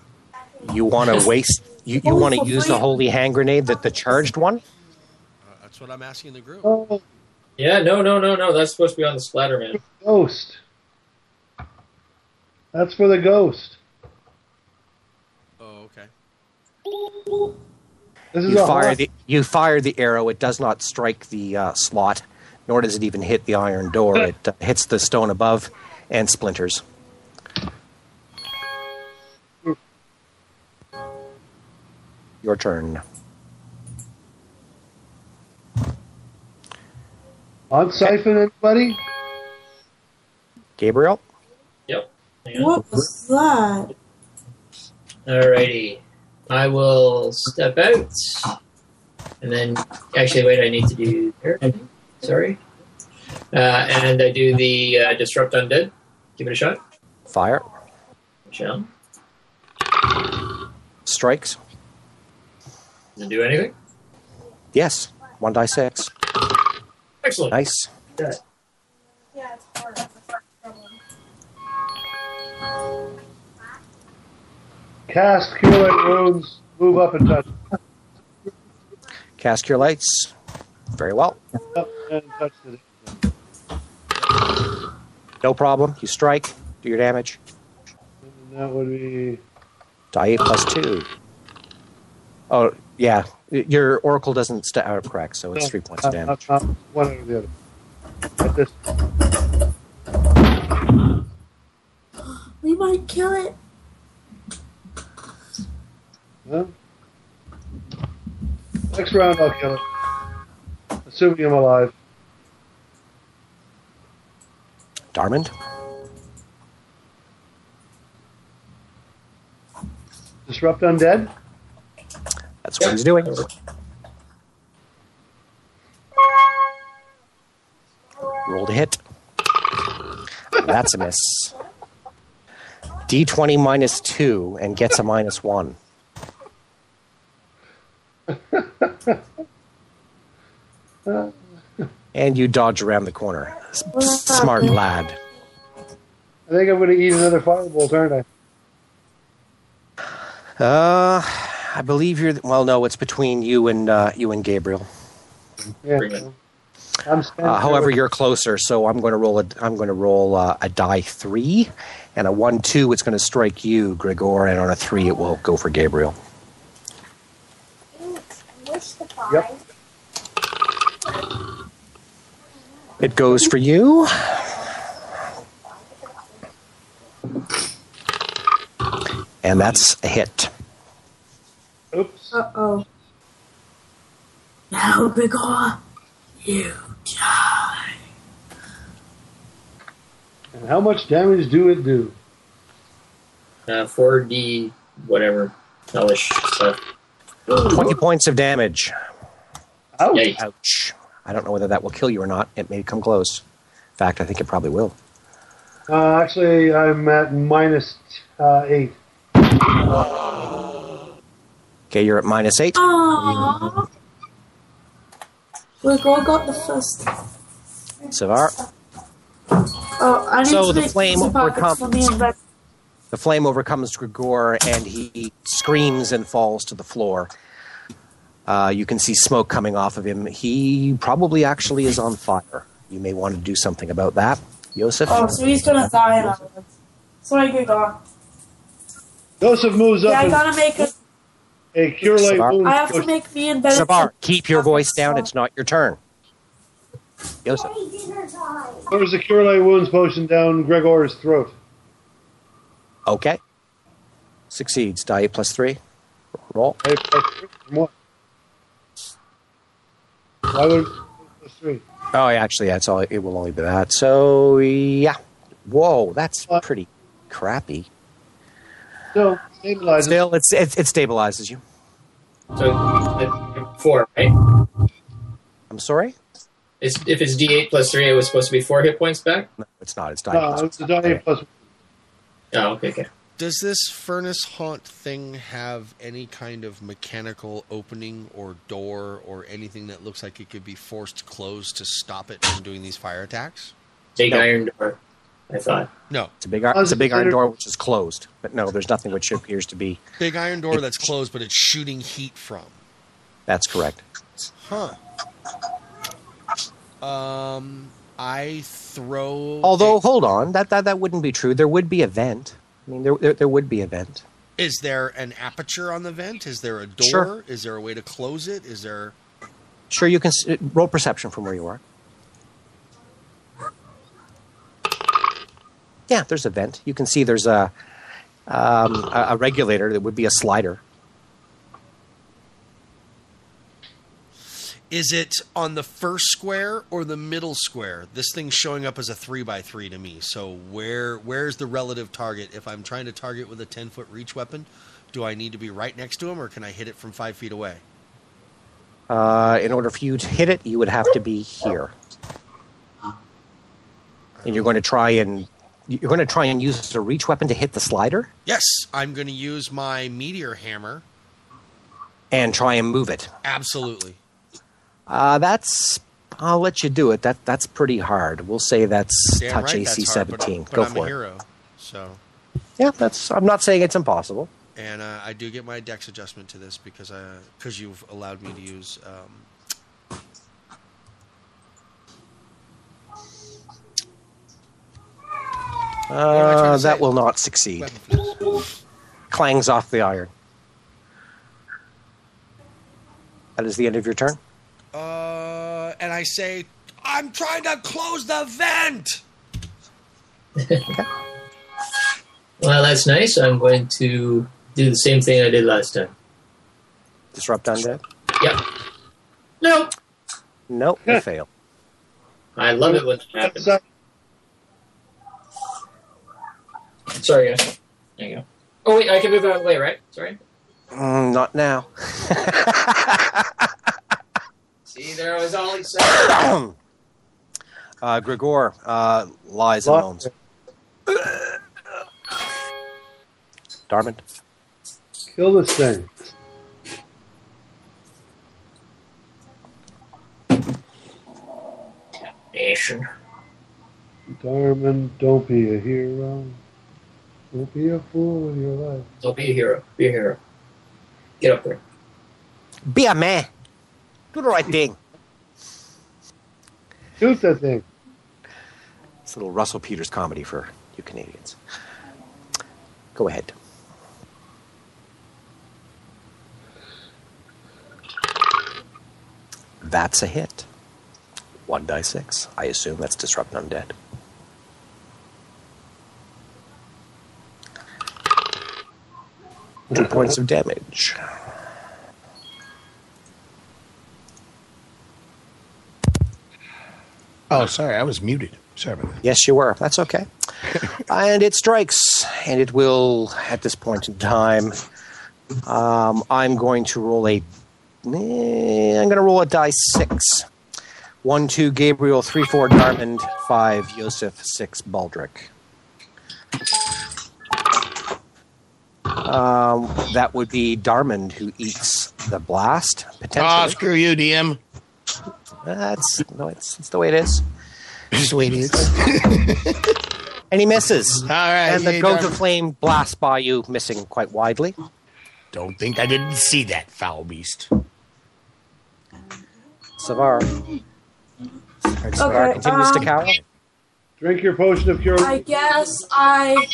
You want to waste, you want to use the holy hand grenade, the charged one? That's what I'm asking the group. Oh, Yeah, no. That's supposed to be on the splatter, man. ghost. That's for the ghost. Oh, okay. This is You fire the arrow. It does not strike the slot, nor does it even hit the iron door. It hits the stone above and splinters. Your turn. On siphon, anybody? Gabriel? Yep. Hang on. What was that? Alrighty. I will step out. And then, actually, wait, I need to do Carrion. Sorry. And I do the Disrupt Undead. Give it a shot. Fire. Shall. Strikes. Does it do anything? Yes. 1d6. Excellent. Nice. Yeah. Cast Cure Light Runes, move up and touch. Cast Cure Lights. Very well. Up and touch the No problem. You strike. Do your damage. and that would be Die 8 plus 2. Oh, yeah. Your Oracle doesn't correct, so it's 3 points of damage. not one or the other. At this, We might kill it. huh? Next round, I'll kill it. Assuming I'm alive. Darmond? Disrupt Undead? That's what he's doing. Roll to hit. That's a miss. D20 minus 2 and gets a minus 1. And you dodge around the corner. Smart lad. I think I'm going to eat another firebolt, aren't I? I believe you're. Well, no, it's between you and Gabriel. Yeah. I'm standing However, there. you're closer, so I'm going to roll a die 3, and a 1-2. It's going to strike you, Gregor, and on a 3, it will go for Gabriel. Yep. It goes for you. And that's a hit. Oops. Uh-oh. Now, Bigor, you die. And how much damage do it do? 4D, whatever, hellish stuff. 20 points of damage. Ouch. Yikes. Ouch. I don't know whether that will kill you or not. It may come close. In fact, I think it probably will. Actually, I'm at minus 8. Okay, you're at minus 8. Aww. Gregor got the first. Savar. Oh, I need So to the make flame some pockets for me and Ben. The flame overcomes Gregor, and he screams and falls to the floor. You can see smoke coming off of him. He probably actually is on fire. You may want to do something about that. Yosef? Oh, so he's gonna die in other words. Sorry, Gregor. Joseph moves up. Yeah, I gotta make a cure light Savar. wound. I have to make me and Ben. Savar, keep your voice down. It's not your turn. Yosef. There's a cure light wounds potion down Gregor's throat. Okay. Succeeds. Die 8 plus 3. Roll. Hey, from what? Why would it plus 3? Oh, yeah, actually, that's all. It will only be that. So, yeah. Whoa, that's pretty crappy. No, stabilizes. Still, it stabilizes you. So 4, right? I'm sorry? If it's D8 plus 3, it was supposed to be 4 hit points back? No, it's not. It's die No, plus it's a die plus. Oh, okay. Does this furnace haunt thing have any kind of mechanical opening or door or anything that looks like it could be forced closed to stop it from doing these fire attacks? Big No. iron door, I thought. No. It's a big iron door which is closed. But no, there's nothing which appears to be. Big iron door that's closed, but it's shooting heat from. That's correct. Huh. I throw... Although, hold on. That wouldn't be true. There would be a vent. I mean, there would be a vent. Is there an aperture on the vent? Is there a door? Sure. Is there a way to close it? Is there... Sure, you can roll perception from where you are. Yeah, there's a vent. You can see there's a regulator that would be a slider. Is it on the first square or the middle square? This thing's showing up as a 3x3 to me. So where's the relative target? If I'm trying to target with a 10-foot reach weapon, do I need to be right next to him, or can I hit it from 5 feet away? In order for you to hit it, you would have to be here. And you're going to try and use a reach weapon to hit the slider? Yes, I'm going to use my meteor hammer. And try and move it. Absolutely. I'll let you do it. That's pretty hard. We'll say that's Damn touch right, AC that's hard, 17. but Go I'm for a it. hero, so... Yeah, I'm not saying it's impossible. And I do get my dex adjustment to this because you've allowed me to use... That will not succeed. weapon fuse. Clangs off the iron. That is the end of your turn. And I say, I'm trying to close the vent! Well, that's nice. I'm going to do the same thing I did last time. Disrupt undead? Yep. No. Nope, you fail. I love it when it happens. Sorry, guys. There you go. Oh, wait, I can move out of the way, right? Sorry. Not now. See, there was all excited. Gregor lies and moans. Darmond? Kill this thing. Nation. Darman, don't be a hero. Don't be a fool with your life. Don't be a hero. Be a hero. Get up there. Be a man. Do the right thing. Shoot that thing. It's a little Russell Peters comedy for you Canadians. Go ahead. That's a hit. 1d6. I assume that's disrupt undead. Two points of damage. Oh, sorry, I was muted. Sorry about that. Yes, you were. That's okay. And it strikes, and it will, at this point in time, I'm going to roll a die 6. 1, 2, Gabriel, 3, 4, Darmond, 5, Yosef, 6, Baldric. That would be Darmond who eats the blast, potentially. Oh, screw you, DM. That's it's the way it is. Just the way it is. And he misses. All right. And the hey, goat Darby. of flame blasts by you, missing quite widely. Don't think I didn't see that, foul beast. Savar. Savar continues to cower. Drink your potion of cure. I guess I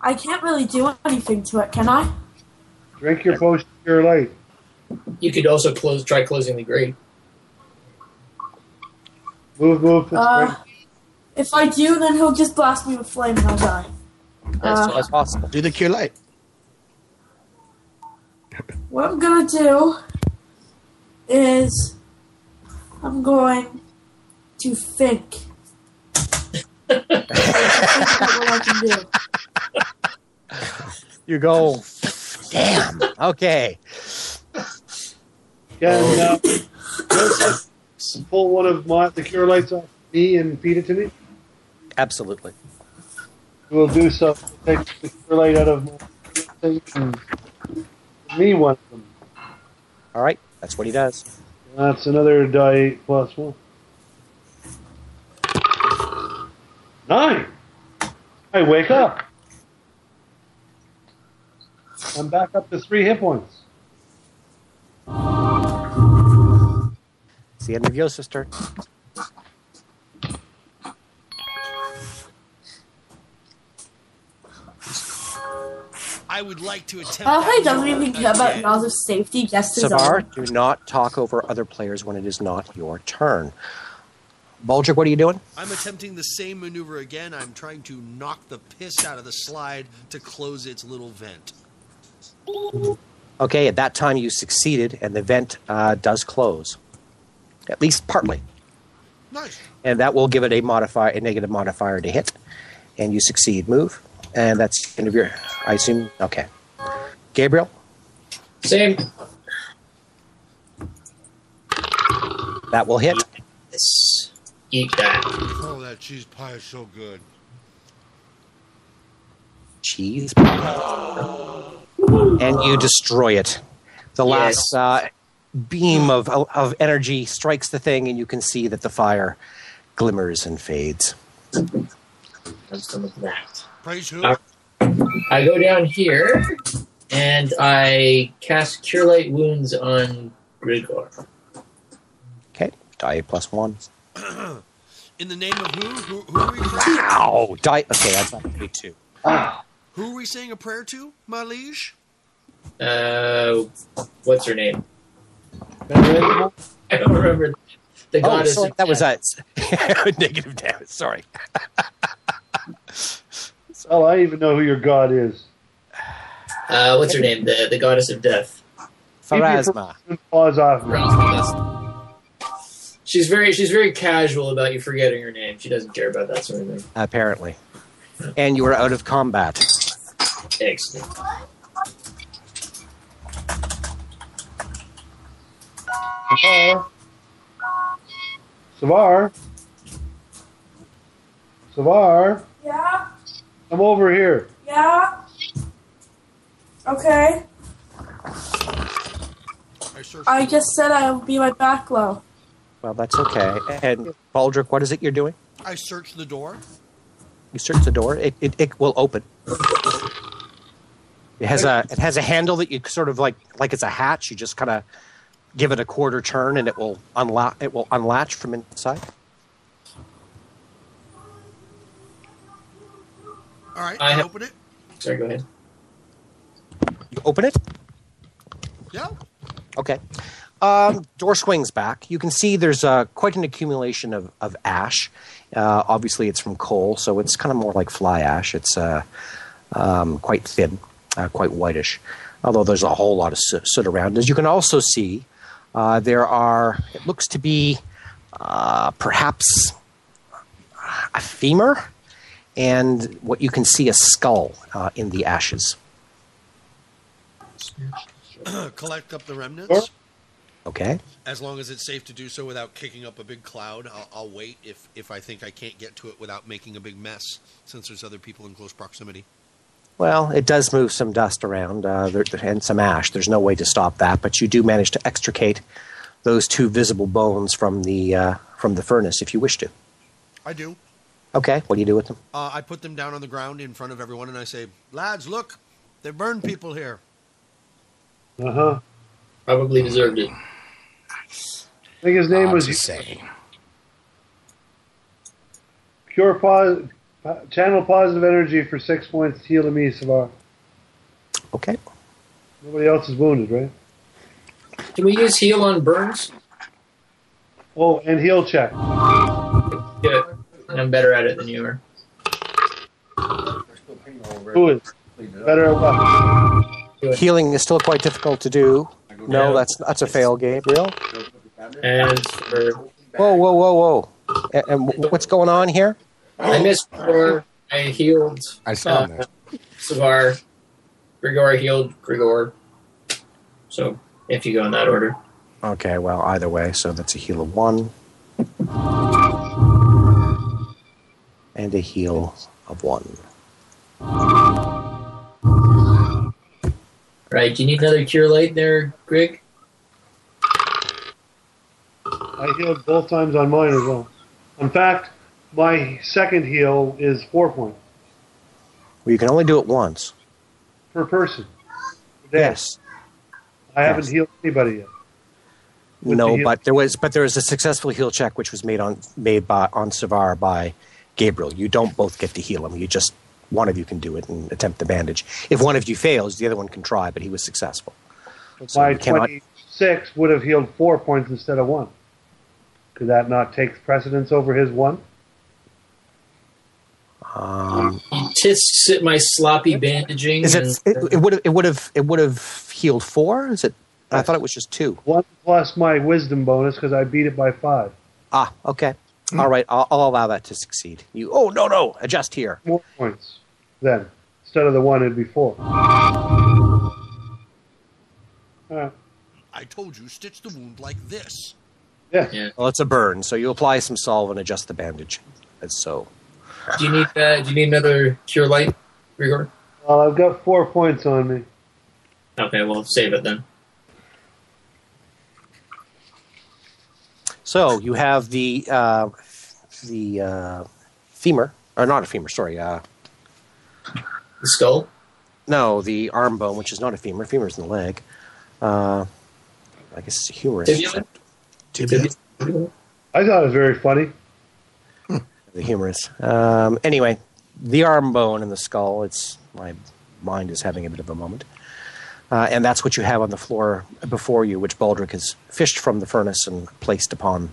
can't really do anything to it, can I? Drink your potion of cure light. You could also try closing the grate. Move. If I do, then he'll just blast me with flame and I'll die. That's Possible. Do the cure light. What I'm gonna do is I'm going to think. Think about what I can do. You go, damn. Okay. Can Joseph pull one of the cure lights off me and feed it to me? Absolutely. We'll do so. Take the cure light out of my thing and give me one of them. All right. That's what he does. That's another die 8 plus 1. 9! I wake up. I'm back up to 3 hit points. It's the end of Yosef's turn. I would like to attempt. He doesn't even care about laws of safety, just his own. Savar, do not talk over other players when it is not your turn. Baldric, what are you doing? I'm attempting the same maneuver again. I'm trying to knock the piss out of the slide to close its little vent. Okay, at that time you succeeded, and the vent does close. At least partly. Nice. And that will give it a negative modifier to hit. And you succeed. Move. And that's the end of your... I assume... Okay. Gabriel? Same. That will hit. Yes. Eat that. Oh, that cheese pie is so good. Cheese. And you destroy it. The last beam of energy strikes the thing, and you can see that the fire glimmers and fades. That's some of that. Praise who? I go down here, and I cast Cure Light Wounds on Grigor. Okay. Die +1. In the name of who? Who are we praying? Ow! Die. Okay, that's not going to be 2. Who are we saying a prayer to, my liege? What's her name? I don't remember. The goddess. Sorry, of that was death. negative damage. Sorry. Oh, I even know who your god is. What's her name? The goddess of death. Pharasma. Paws off me. She's very casual about you forgetting her name. She doesn't care about that sort of thing. Apparently. And you are out of combat. Excellent. Savar, Yeah? come over here. Yeah? Okay. I just said I will be right back, low. Well, that's okay. And Baldric, what is it you're doing? I search the door. You search the door. It will open. It has a handle that you sort of like it's a hatch. You just kind of give it a quarter turn, and it will unlatch from inside. All right, I open it. Sorry, go ahead. You open it. Yeah. Okay. Door swings back. You can see there's quite an accumulation of ash. Obviously, it's from coal, so it's kind of more like fly ash. It's quite thin, quite whitish, although there's a whole lot of soot around. As you can also see, it looks to be perhaps a femur, and what you can see a skull in the ashes. Collect up the remnants. Okay. As long as it's safe to do so without kicking up a big cloud, I'll wait if I think I can't get to it without making a big mess, since there's other people in close proximity. Well, it does move some dust around and some ash. There's no way to stop that, but you do manage to extricate those 2 visible bones from the furnace if you wish to. I do. Okay, what do you do with them? I put them down on the ground in front of everyone, and I say, "Lads, look, they burned people here." Uh-huh. Probably deserved it. I think his name was channel positive energy for 6 points. Heal me, Savar. Okay. Nobody else is wounded, right? Can we use heal on burns? Oh, and heal check. Yeah, I'm better at it than you are. Who is better at what? Healing is still quite difficult to do. No, that's a fail, Gabriel. And for Whoa. And what's going on here? I missed before. I healed. I saw that. Savar. Grigor healed Grigor. So, if you go in that order. Okay, well, either way, so that's a heal of 1. And a heal of 1. Right, do you need another cure light there, Grig? I healed both times on mine as well. In fact, my second heal is 4 points. Well, you can only do it once. Per person. Yes. I haven't healed anybody yet. No, but there was a successful heal check which was made on Savar by Gabriel. You don't both get to heal him. You just one of you can do it and attempt the bandage. If one of you fails, the other one can try, but he was successful. So my 26 would have healed 4 points instead of 1. Could that not take precedence over his 1? Tisks at my sloppy bandaging. Is it would have healed 4? Is it? I thought it was just 2. 1 plus my wisdom bonus because I beat it by 5. Ah, okay. All right, I'll allow that to succeed. You. Oh no! Adjust here. 4 points then instead of the 1, it'd be 4. I told you, stitch the wound like this. Yes. Yeah. Well, it's a burn, so you apply some salve and adjust the bandage. That's so. Do you need another cure light, Grigor? Well, I've got 4 points on me. Okay, well, save it then. So you have the femur, or not a femur. Sorry, The skull? no, the arm bone, which is not a femur. Femur's in the leg. I guess it's a humerus. Tibia? I thought it was very funny. The humerus. Anyway, the arm bone and the skull. My mind is having a bit of a moment. And that's what you have on the floor before you, which Baldric has fished from the furnace and placed upon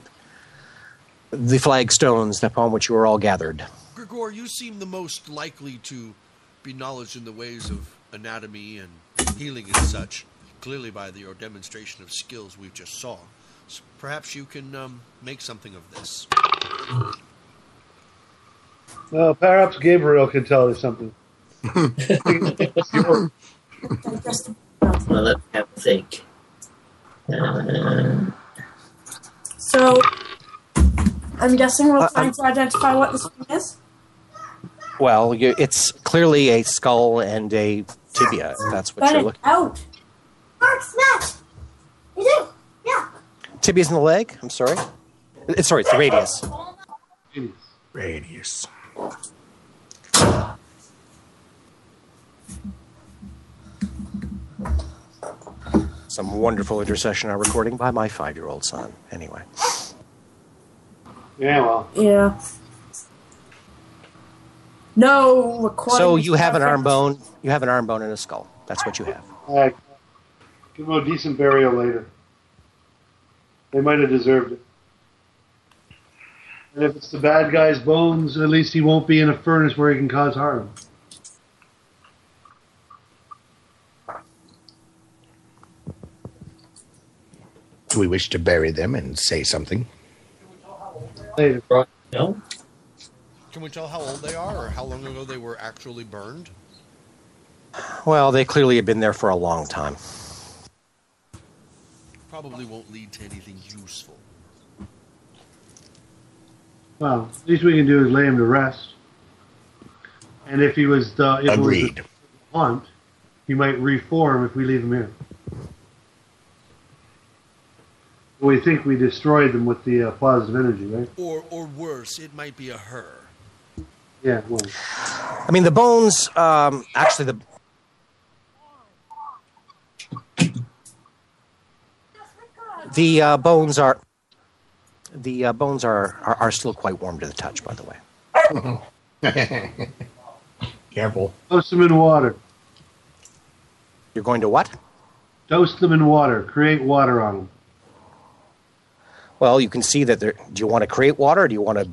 the flagstones upon which you are all gathered. Grigor, you seem the most likely to be knowledge in the ways of anatomy and healing and such, clearly by your demonstration of skills we've just saw. So perhaps you can make something of this. Well, perhaps Gabriel can tell us something. Well, let's have a think. So, I'm guessing we're trying to identify what this thing is? Well, it's clearly a skull and a tibia, if that's what you're looking for. Out! Mark, smash! You do? Yeah. Tibia's in the leg? I'm sorry? It's the radius. Radius. Some wonderful intercessional recording by my 5-year-old son. Anyway. Yeah, well. Yeah. No recording. So you have an arm bone. You have an arm bone and a skull. That's what you have. All right. Give him a decent burial later. They might have deserved it. And if it's the bad guy's bones, at least he won't be in a furnace where he can cause harm. Do we wish to bury them and say something? Later. No? Can we tell how old they are or how long ago they were actually burned? Well, they clearly have been there for a long time. Probably won't lead to anything useful. Well, at least we can do is lay him to rest. And if he was Agreed. hunt, he might reform if we leave him here. We think we destroyed them with the positive energy, right? Or worse, it might be a her. Yeah, well. I mean, the bones, actually, the bones are still quite warm to the touch, by the way. Careful. Dose them in water. You're going to what? Dose them in water. Create water on them. Well, you can see that do you want to create water, or do you want to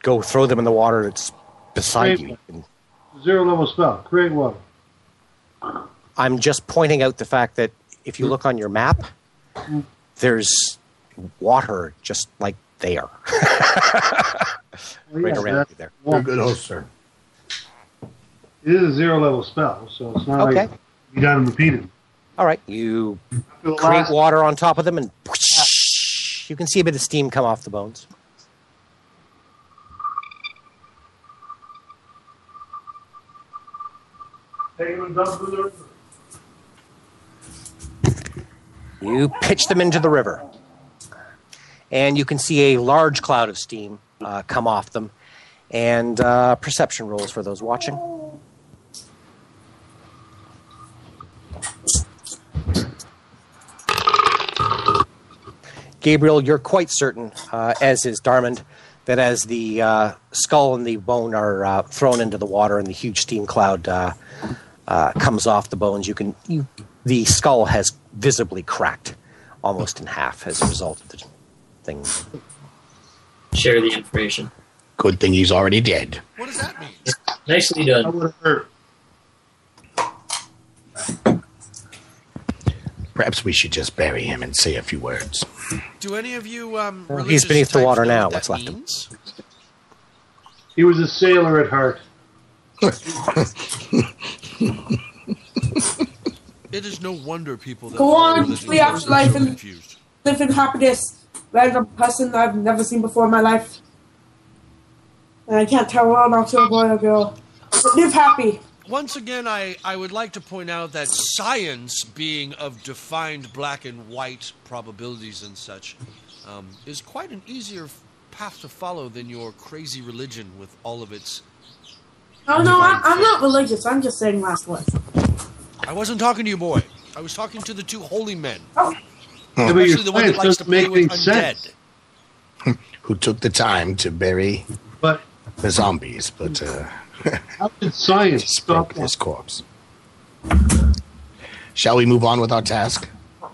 go throw them in the water that's beside you? Zero level spell. Create water. I'm just pointing out the fact that if you look on your map, there's water just like there. Right around you there. You're a good host, sir. It is a zero level spell, so it's not Okay. like be done and repeated. All right, you create water on top of them, and whoosh, you can see a bit of steam come off the bones. You pitch them into the river, and you can see a large cloud of steam come off them, and perception rolls for those watching. Gabriel, you're quite certain, as is Darmond, that as the skull and the bone are thrown into the water and the huge steam cloud comes off the bones, the skull has visibly cracked almost in half as a result of the thing. Share the information. Good thing he's already dead. What does that mean? Nicely That done. would have hurt. Perhaps we should just bury him and say a few words. Do any of you He's beneath the religious water types know now. what What's that left of him? means? He was a sailor at heart. It is no wonder people that Go follow on, religion free are afterlife so and- confused. Live in happiness. Random person I've never seen before in my life. And I can't tell whether or not you're a boy or girl. But live happy. Once again, I would like to point out that science, being of defined black and white probabilities and such, is quite an easier path to follow than your crazy religion with all of its... Oh no, I'm not religious. I'm just saying last words. I wasn't talking to you, boy. I was talking to the two holy men. Oh, Yeah, but your Especially the one that science likes to doesn't play make with any undead. sense. Who took the time to bury But the zombies, but how did science just stop broke that? his corpse. Shall we move on with our task? As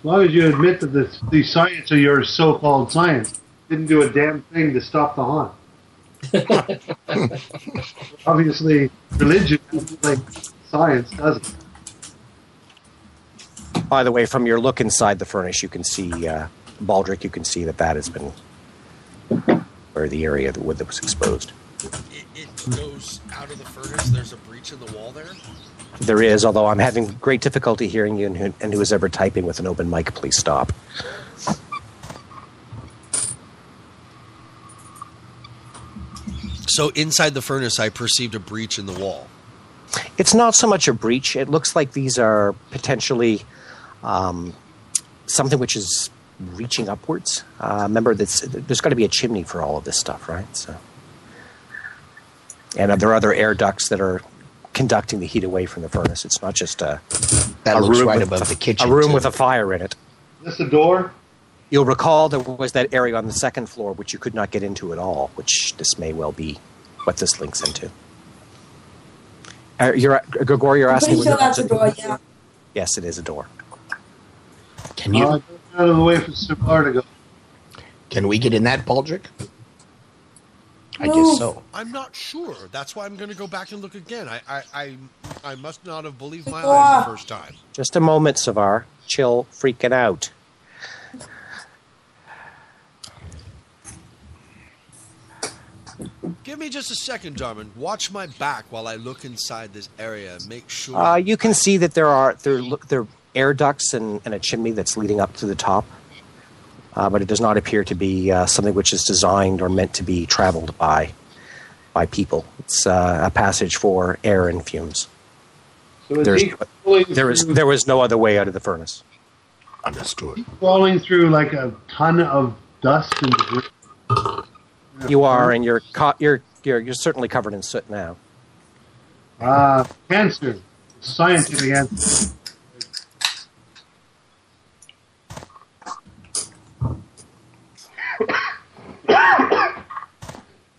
long as you admit that the science of your so-called science didn't do a damn thing to stop the haunt. Obviously, religion, like science, doesn't. By the way, from your look inside the furnace, you can see, Baldric, you can see that has been where the area of the wood that was exposed. It goes out of the furnace. There's a breach in the wall there. There is, although I'm having great difficulty hearing you, and who is ever typing with an open mic, please stop. So inside the furnace, I perceived a breach in the wall. It's not so much a breach. It looks like these are potentially something which is reaching upwards. Remember, there's got to be a chimney for all of this stuff, right? So, and there are other air ducts that are conducting the heat away from the furnace. It's not just That a looks room right with above the kitchen. a room too. with a fire in it. Is this a door? You'll recall there was that area on the second floor which you could not get into at all, which this may well be what this links into. Gregor, you're I'm asking... pretty sure that's a door, yeah. Yes, it is a door. Can you? Get out of the way for Simar to go. Can we get in that, Baldric? I No. guess so. I'm not sure. That's why I'm going to go back and look again. I must not have believed my Ah. eyes the first time. Just a moment, Savar. Chill, freaking out. Give me just a second, Darman. Watch my back while I look inside this area. Make sure. You can see that there are air ducts and a chimney that's leading up to the top, but it does not appear to be something which is designed or meant to be traveled by people. It's a passage for air and fumes. So is There's- he pulling There through- was no other way out of the furnace. Understood. Falling through like a ton of dust and debris. You are, and you're certainly covered in soot now. Cancer. Scientific answer.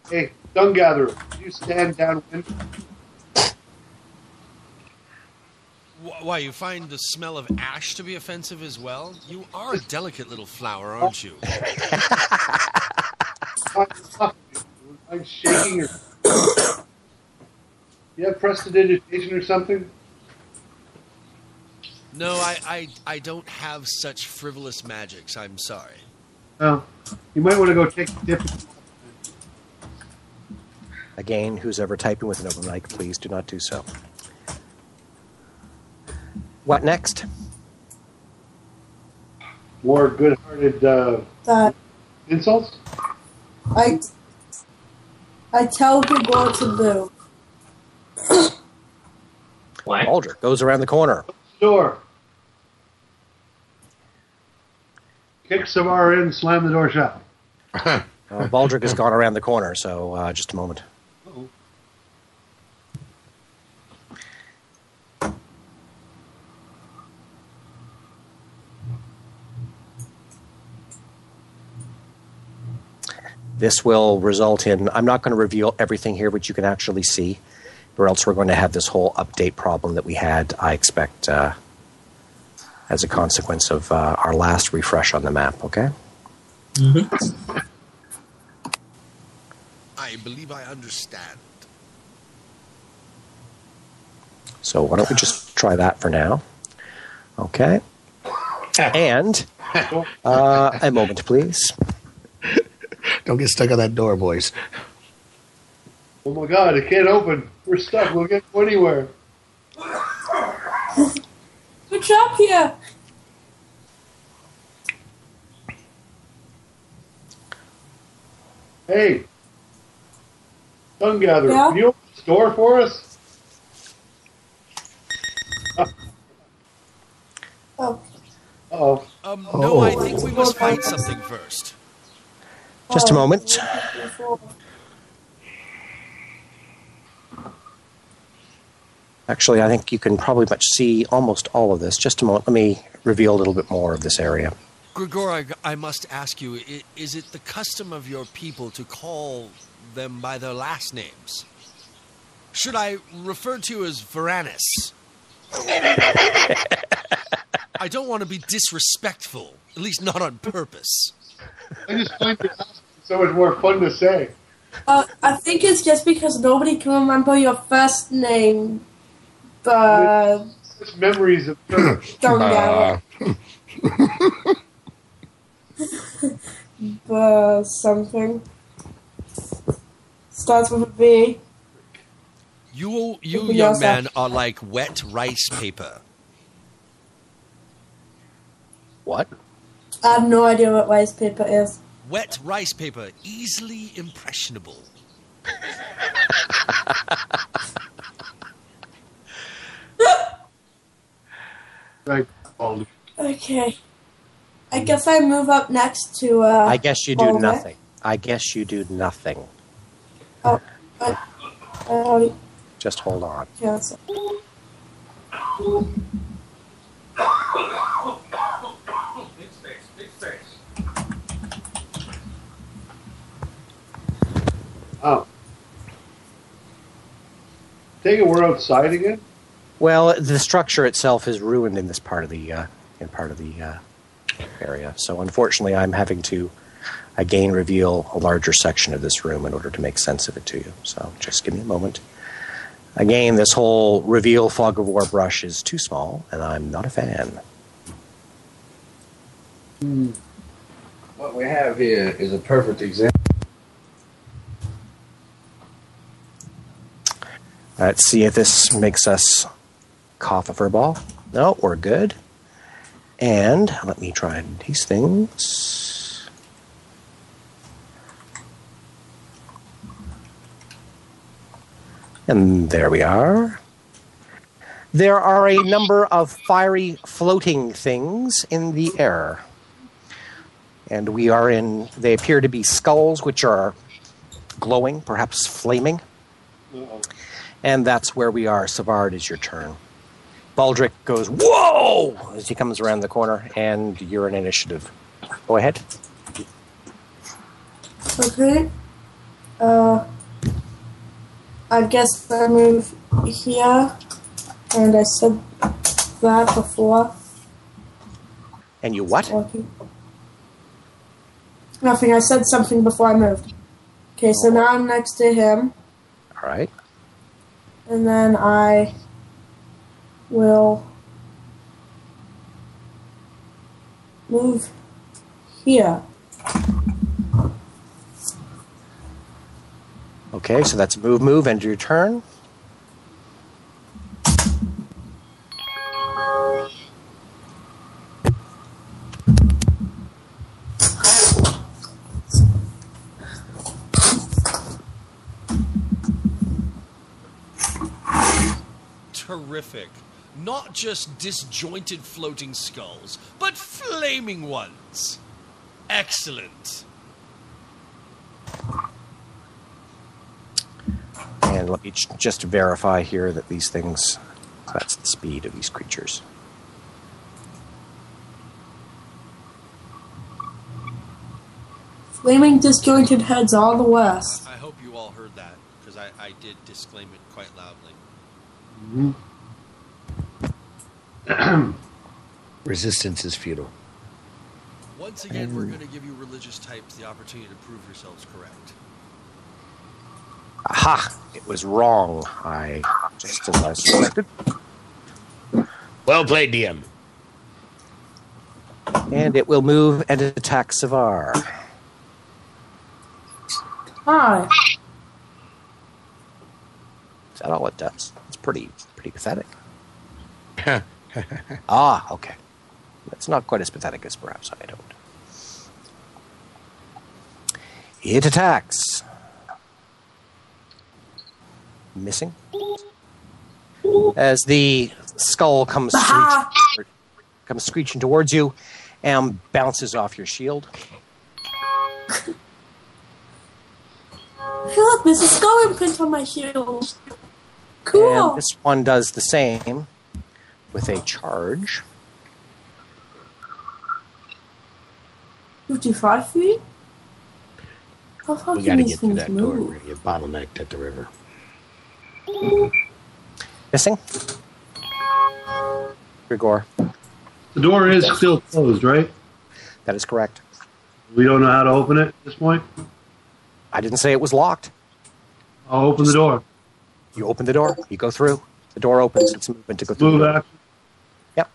Hey, dung gatherer, you stand downwind. Why, you find the smell of ash to be offensive as well? You are a delicate little flower, aren't you? I'm shaking. You have prestidigitation or something? No, I don't have such frivolous magics. I'm sorry. Well, you might want to go take a dip. Again, who's ever typing with an open mic, please do not do so. What next? More good-hearted insults? I tell people what to do. What? Baldric goes around the corner. Door. Kick Samara in, slam the door shut. Baldric has gone around the corner, so just a moment. Uh-oh. This will result in, I'm not going to reveal everything here, which you can actually see, or else we're going to have this whole update problem that we had, I expect, as a consequence of our last refresh on the map, okay? Mm-hmm. I believe I understand. So why don't we just try that for now? Okay. And a moment, please. Don't get stuck on that door, boys. Oh my god, it can't open. We're stuck. We'll get anywhere. Good job here. Hey, Dung Gatherer, Yeah? can you open this door for us? Oh. Uh-oh. No, I think we must find something first. Just a moment. Actually, I think you can probably much see almost all of this. Just a moment. Let me reveal a little bit more of this area. Grigor, I must ask you, is it the custom of your people to call them by their last names? Should I refer to you as Varanus? I don't want to be disrespectful, at least not on purpose. I just find it so much more fun to say. I think it's just because nobody can remember your first name. But Such memories of don't get it. Something starts with a B. You Anything young else? man, are like wet rice paper. What? I have no idea what rice paper is. Wet rice paper, easily impressionable. Right. Oh, Okay. I guess I move up next to. I guess you do Baldric. nothing. I guess you do nothing. Oh, Just hold on. yes. oh. Take it we're outside again? Well, the structure itself is ruined in this part of the area. So unfortunately, I'm having to again reveal a larger section of this room in order to make sense of it to you. So just give me a moment. Again, this whole reveal fog of war brush is too small, and I'm not a fan. What we have here is a perfect example. Let's see if this makes us cough a fur ball. No, we're good. And let me try these things. And there we are. There are a number of fiery floating things in the air. And they appear to be skulls which are glowing, perhaps flaming. And that's where we are. Savard, is your turn. Baldric goes, whoa, as he comes around the corner, and you're in initiative. Go ahead. Okay. I guess I move here, and I said that before. And you what? Okay. Nothing, I said something before I moved. Okay, so now I'm next to him. All right. And then I will move here. Okay, so that's move, end your turn. Terrific. Not just disjointed floating skulls, but flaming ones. Excellent. And let me just verify here that these things, that's the speed of these creatures. Flaming disjointed heads all the west. I hope you all heard that, because I did disclaim it quite loudly. Resistance is futile. Once again, we're going to give you religious types the opportunity to prove yourselves correct. Aha! It was wrong. Just as I suspected. Well played, DM. And it will move and attack Savar. Hi. Is that all it does? It's pretty pathetic. Okay. It's not quite as pathetic as perhaps I don't. It attacks. Missing. As the skull comes screeching towards you and bounces off your shield. Look, there's a skull imprint on my shield. Cool. And this one does the same with a charge. 55 feet? How far We can gotta these get through things that door. move? We're gonna get bottlenecked at the river. Missing. Grigor. The door is still closed, right? That is correct. We don't know how to open it at this point? I didn't say it was locked. I'll open the door. You open the door. You go through. The door opens. It's movement to go through. Move action. Yep.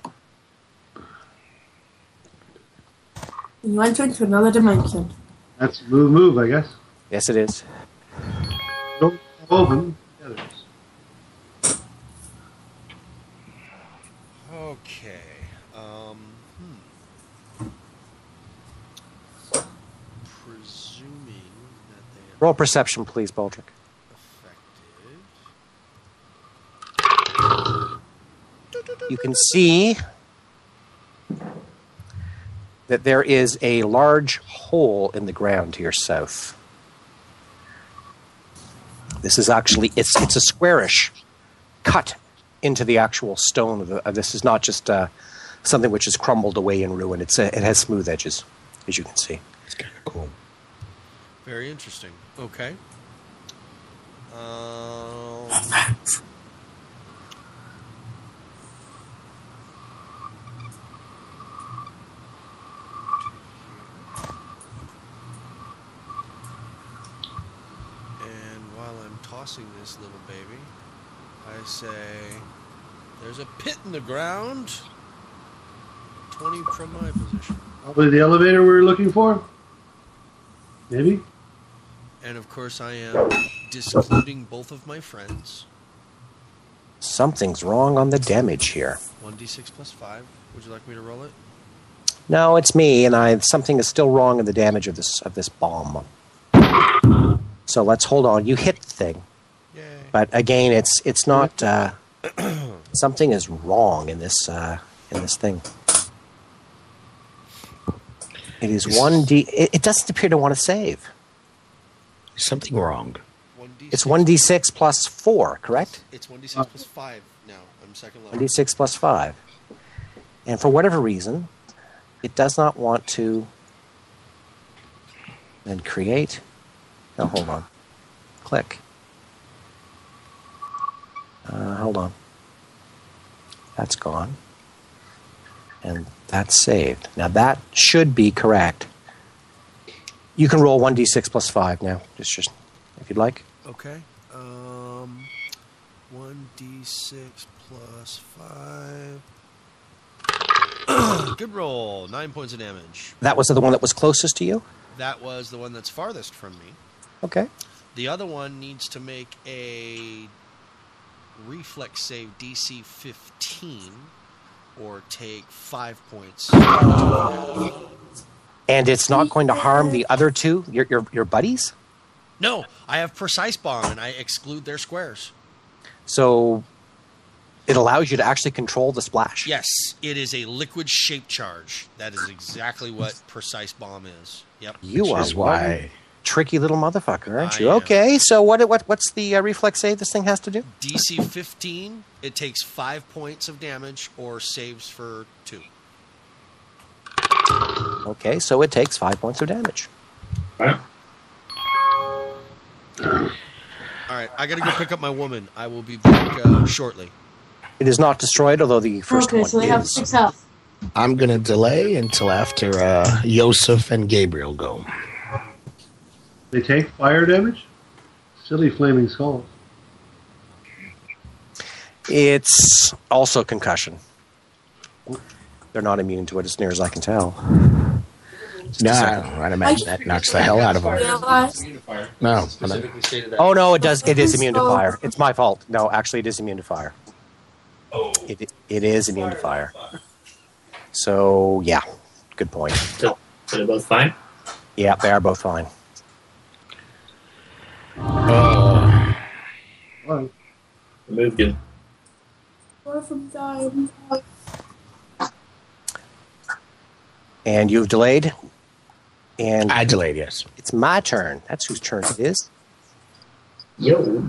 You enter into another dimension. That's move, I guess. Yes, it is. Don't open. Yeah, there it is. Okay. Presuming that they are Roll perception, please, Baldric. effective. You can see that there is a large hole in the ground to your south. This is actually, it's a squarish cut into the actual stone. This is not just something which has crumbled away in ruin. It has smooth edges, as you can see. It's kind of cool. Very interesting. Okay. And while I'm tossing this little baby, I say, there's a pit in the ground, 20 from my position. Probably the elevator we were looking for? Maybe? And of course I am discluding both of my friends. Something's wrong on the damage here. 1d6 plus 5. Would you like me to roll it? No, it's me, and something is still wrong in the damage of this bomb. So let's hold on. You hit the thing, Yay. but again, it's not Something is wrong in this thing. It is 1D. It doesn't appear to want to save. Something wrong. 1d6. It's 1d6 plus 4, correct? It's 1d6 plus 5 now. I'm second level. 1d6 plus 5. And for whatever reason, it does not want to then create. No, hold on. Click. Hold on. That's gone. And that's saved. Now that should be correct. You can roll 1d6 plus 5 now, just if you'd like. Okay. 1d6 plus 5. Good roll. 9 points of damage. That was the one that was closest to you? That was the one that's farthest from me. Okay. The other one needs to make a reflex save DC 15 or take 5 points. And it's not going to harm the other two, your buddies? No, I have precise bomb and I exclude their squares. So it allows you to actually control the splash? Yes, it is a liquid shape charge. That is exactly what precise bomb is. Yep. You are why tricky little motherfucker, aren't you? I am. Okay, so what's the reflex save this thing has to do? DC 15, it takes 5 points of damage or saves for 2. Okay, so it takes 5 points of damage. All right, I gotta go pick up my woman. I will be back shortly. It is not destroyed, although the first one so they have 6 health. I'm going to delay until after Yosef and Gabriel go. They take fire damage? Silly flaming skulls. It's also concussion. They're not immune to it, as near as I can tell. No, I'd imagine that knocks the hell out of them. No. Oh, no, it does. It is immune to fire. It's my fault. No, actually, it is immune to fire. It is immune to fire. So, yeah, good point. So they're both fine? Yeah, they are both fine. Moved him. And you've delayed? And I delayed, yes. it's my turn. That's whose turn it is. Yo.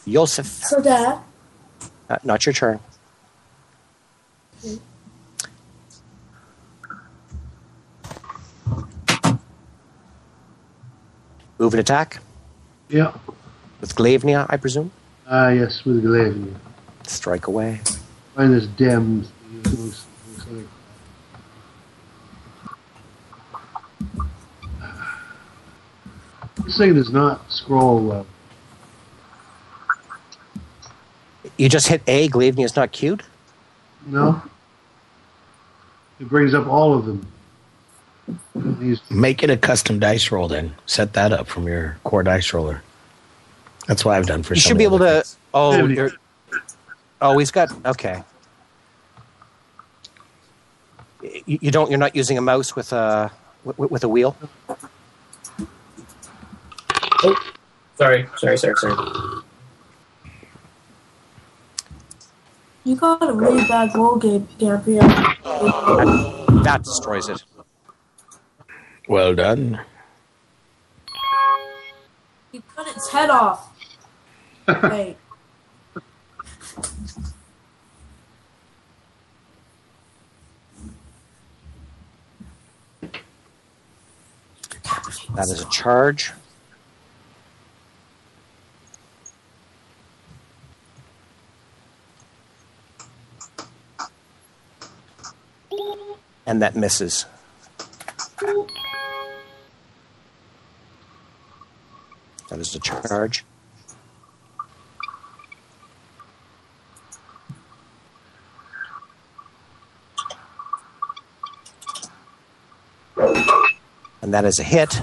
Yosef. So, Dad. Not your turn. Move and attack? Yeah. With Glavnia, I presume? Yes, with Glavnia. Strike away. Find this damn thing. It looks like... This thing does not scroll well. You just hit A, Glavnia is not queued? No. It brings up all of them. Make it a custom dice roll then. Set that up from your core dice roller. That's what I've done for You some should be of able the to... Oh, you're... Oh, he's got... Okay. You don't... You're not using a mouse with a wheel? Oh, sorry. You got a really bad roll game, Gabriel. That destroys it. Well done. You cut its head off. Wait. That is a charge. And that misses. That is a charge. And that is a hit.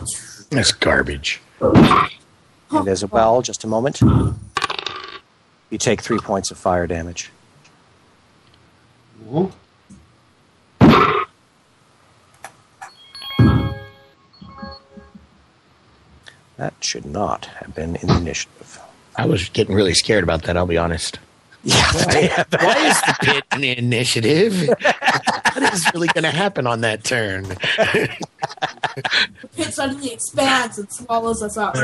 That's garbage. And as well, just a moment. You take 3 points of fire damage. Mhm. That should not have been in the initiative. I was getting really scared about that, I'll be honest. Yeah. Why is the pit in the initiative? What is really going to happen on that turn? The pit suddenly expands and swallows us up.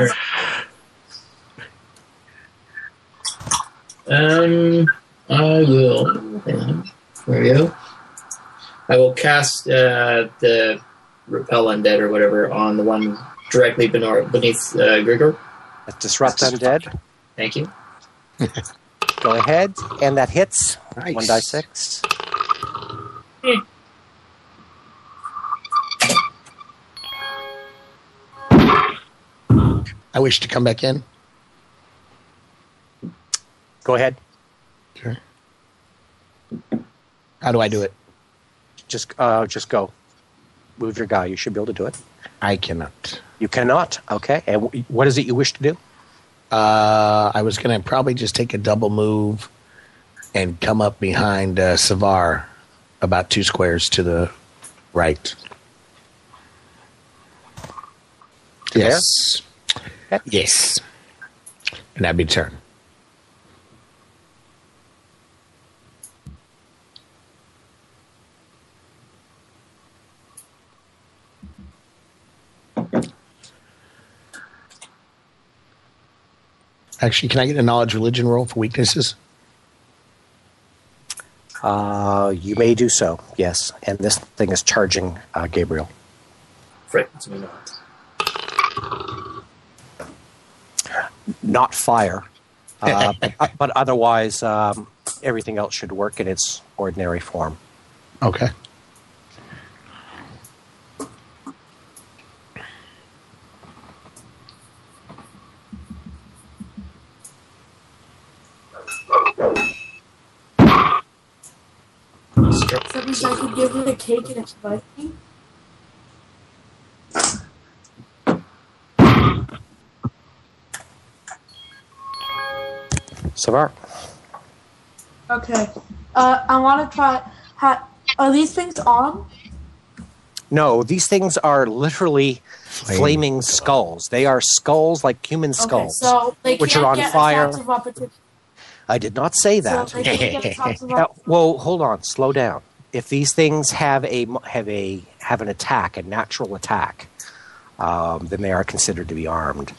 I will. Hang on. There we go. I will cast the repel undead or whatever on the one directly beneath Grigor. Disrupt undead. Thank you. Go ahead, and that hits. Nice. 1d6. I wish to come back in. Go ahead. Sure. How do I do it? Just go. Move your guy. You should be able to do it. I cannot. You cannot. Okay. And what is it you wish to do? I was going to probably just take a double move and come up behind Savar about 2 squares to the right. Yes. Okay. Yes. And that'd be turn. Actually, can I get a knowledge religion roll for weaknesses? You may do so, yes. And this thing is charging Gabriel. Frightens me not. Not fire. But otherwise, everything else should work in its ordinary form. Okay. That means I could give it a cake and it's spicy. Savar. Okay. I want to try. Are these things on? No, these things are literally flaming skulls. They are skulls like human skulls, Okay, so they which can't are on get fire. attacks of opportunity. I did not say that. So they can't get attacks of opportunity. Well, hold on, slow down. If these things have an attack, a natural attack, then they are considered to be armed.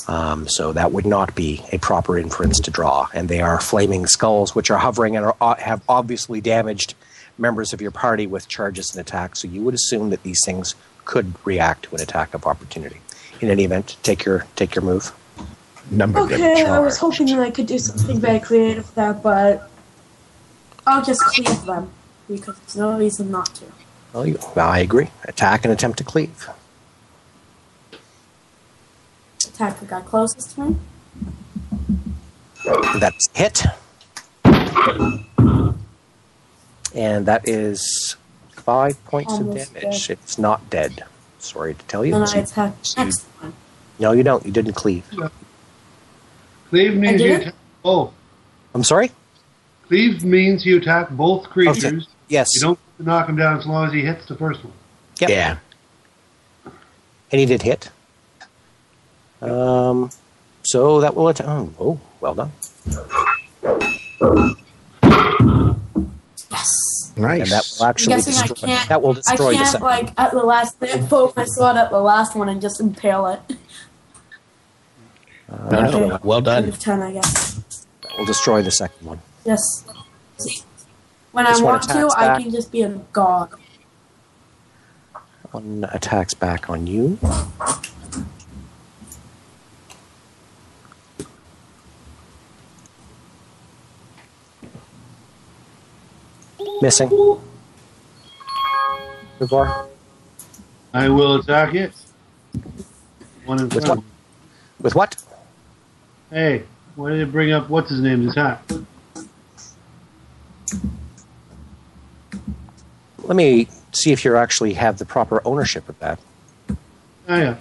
So that would not be a proper inference to draw. And they are flaming skulls, which are hovering and have obviously damaged members of your party with charges and attacks. So you would assume that these things could react to an attack of opportunity. In any event, take your move. Okay, I was hoping that I could do something very creative with that, but I'll just cleave them because there's no reason not to. Well, I agree. Attack and attempt to cleave. Attack the guy closest to me. That's hit. And that is 5 points Almost of damage. dead. It's not dead. Sorry to tell you. And I attack next one. No, you don't. You didn't cleave. Cleave means did you it? attack both. I'm sorry? Cleave means you attack both creatures. Yes. You don't have to knock him down as long as he hits the first one. Yep. Yeah. And he did hit. So that will attack. Oh, well done. Yes. Nice. And that will I'm actually guessing I destroy. can't. That will destroy I the can't second. like at the last minute poke my sword at the last one and just impale it. No, well done. Out of 10, I guess. That will destroy the second one. Yes. See, when This I one want to, attacks I back. can just be a god. One attacks back on you. Missing. Before. I will attack it. One in With front. what? With what? Hey, why did it bring up what's his name's attack? Let me see if you actually have the proper ownership of that. Oh yeah.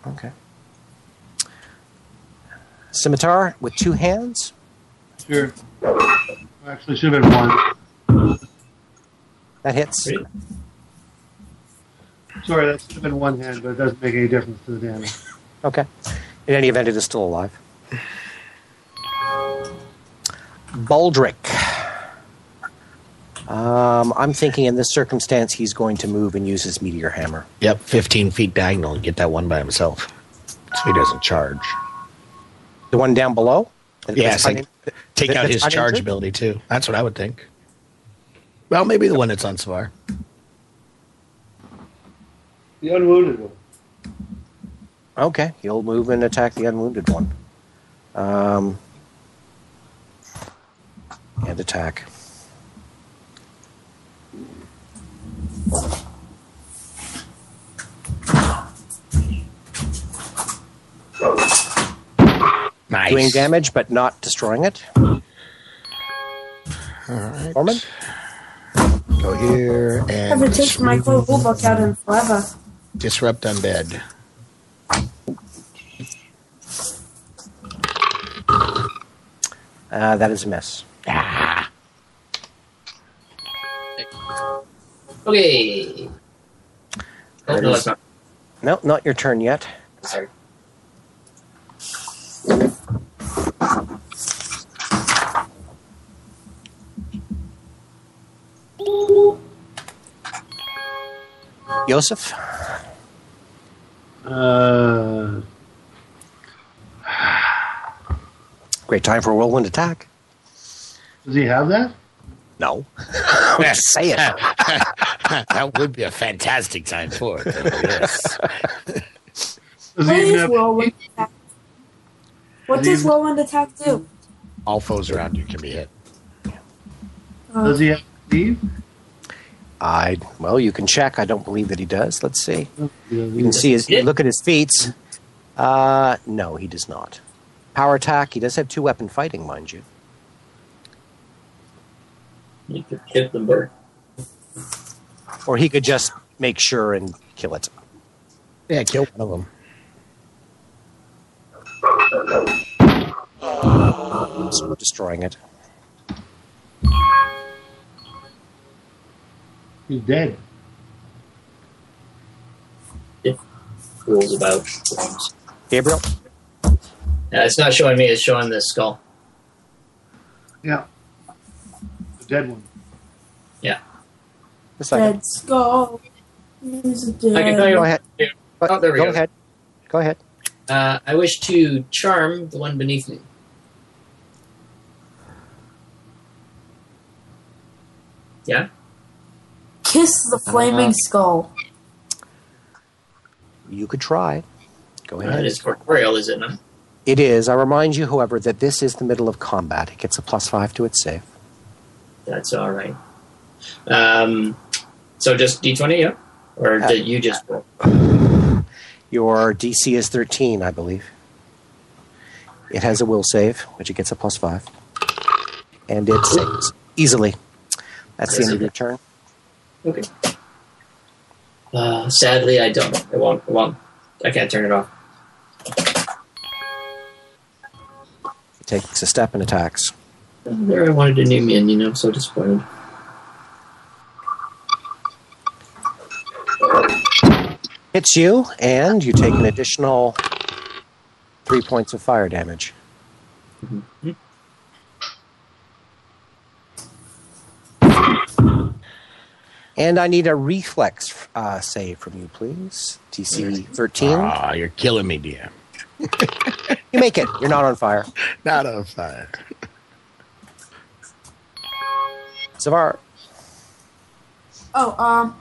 Okay. Scimitar with 2 hands. Sure. Actually, should have been 1. That hits. Really? Sorry, that should have been 1 hand, but it doesn't make any difference to the damage. Okay. In any event, it is still alive. Baldric. I'm thinking in this circumstance he's going to move and use his meteor hammer. Yep, 15 feet diagonal and get that one by himself. So he doesn't charge. The one down below? Yes, take out his charge ability too. That's what I would think. Well, maybe the one that's on Savar. The unwounded one. Okay, he'll move and attack the unwounded one. And attack. Nice. Doing damage, but not destroying it. All right. Norman? Go here I and haven't taken my cold rule book out in forever. disrupt undead. That is a miss. Ah. Okay. Oh, no, that's not. No, not your turn yet. Sorry. Yosef? Great time for a whirlwind attack. Does he have that? No. Say it. That would be a fantastic time for it. Yes. Does What he even is have whirlwind attack? What Does he does even- whirlwind attack do? All foes around you can be hit. Does he have Steve? Well, you can check. I don't believe that he does. Let's see. You You can see his. Look at his feats. No, he does not. Power attack. He does have 2-weapon fighting, mind you. You could hit the bird. Or he could just make sure and kill it. Yeah, kill one of them. So destroying it. He's dead. It rolls about. Gabriel? It's not showing me, it's showing the skull. Yeah. The dead one. Yeah. A second. Dead skull. He's dead. I can tell you. Go ahead. Oh, there we Go go. ahead. Go ahead. I wish to charm the one beneath me. Yeah? Kiss the flaming skull. You could try. Go ahead. It is corporeal, is it not? It is. I remind you, however, that this is the middle of combat. It gets a +5 to its save. That's all right. So just D20, yeah? Or did you just roll? Your DC is 13, I believe. It has a will save, which it gets a +5. And it saves easily. That's the end of your turn. Okay. Sadly, I don't. It won't. I can't turn it off. It takes a step and attacks. There, I wanted a new minion. I'm so disappointed. Hits you, and you take an additional 3 points of fire damage. Mm-hmm. And I need a reflex save from you, please. DC 13. Ah, you're killing me, dear. You make it. You're not on fire. Not on fire. Savar. Oh,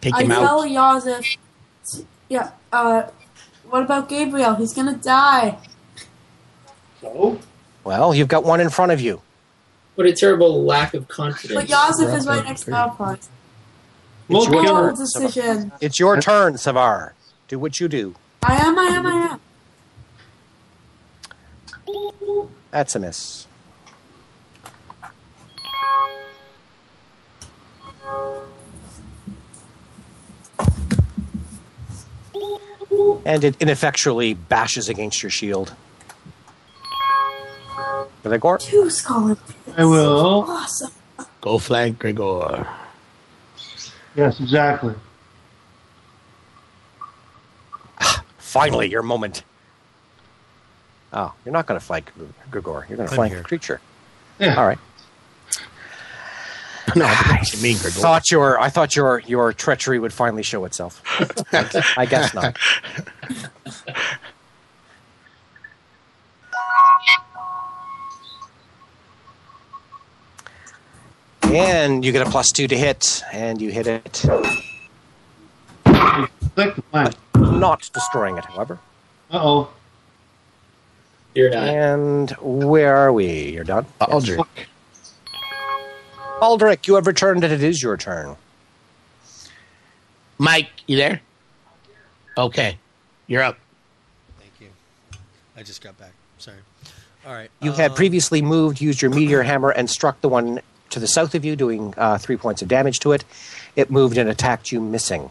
Take I him tell out. Yazif. Yeah, what about Gabriel? He's gonna die. So? Well, you've got one in front of you. What a terrible lack of confidence. But Yazif is right next to Alphonse. We'll It's your kill Moral her. turn, decision. It's your turn, Savar. Do what you do. I am. That's a miss. And it ineffectually bashes against your shield. Gregor? 2 Skull. I will. Awesome. Go flank, Gregor. Yes, exactly. Finally, your moment. Oh, you're not going to flank Gregor. You're going to flank the creature. Yeah. All right. No, I mean, Gregor. I thought your treachery would finally show itself. I guess not. And you get a +2 to hit, and you hit it. Click the flank. Not destroying it, however. Uh-oh. You're not. And where are we? You're done? Aldrich. Aldrich, you have returned, and it is your turn. Mike, you there? Okay. You're up. Thank you. I just got back. Sorry. All right. You had previously moved, used your meteor hammer, and struck the one to the south of you, doing 3 points of damage to it. It moved and attacked you, missing.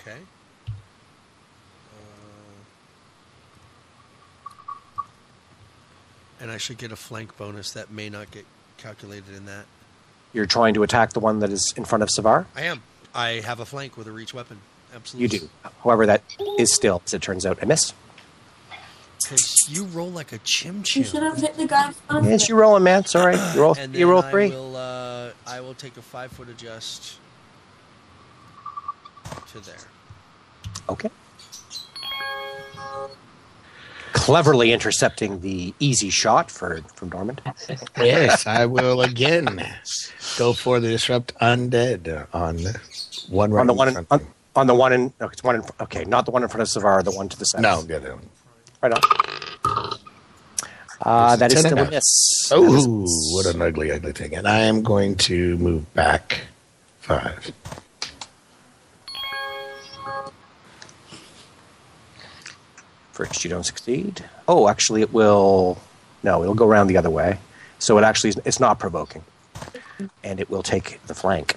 Okay. And I should get a flank bonus that may not get calculated in that. You're trying to attack the one that is in front of Savar? I am. I have a flank with a reach weapon. Absolutely. You do. However, that is still, as it turns out, a miss. Because you roll like a chim You chim. should have hit the guy in front of Yes, you. you rolling, man. It's all right. And You roll then 3. I will take a 5-foot adjust to there. Okay. Cleverly intercepting the easy shot from Dormant. Yes, I will again go for the disrupt undead on one right On the one in front. on the one in it's one in, okay, not the one in front of Savar, the one to the south. No, the other one. Right on. That is still a miss. Oh, what an ugly, ugly thing. And I am going to move back 5. First, you don't succeed. Oh, actually, it will. No, it'll go around the other way. So it's not provoking, and it will take the flank.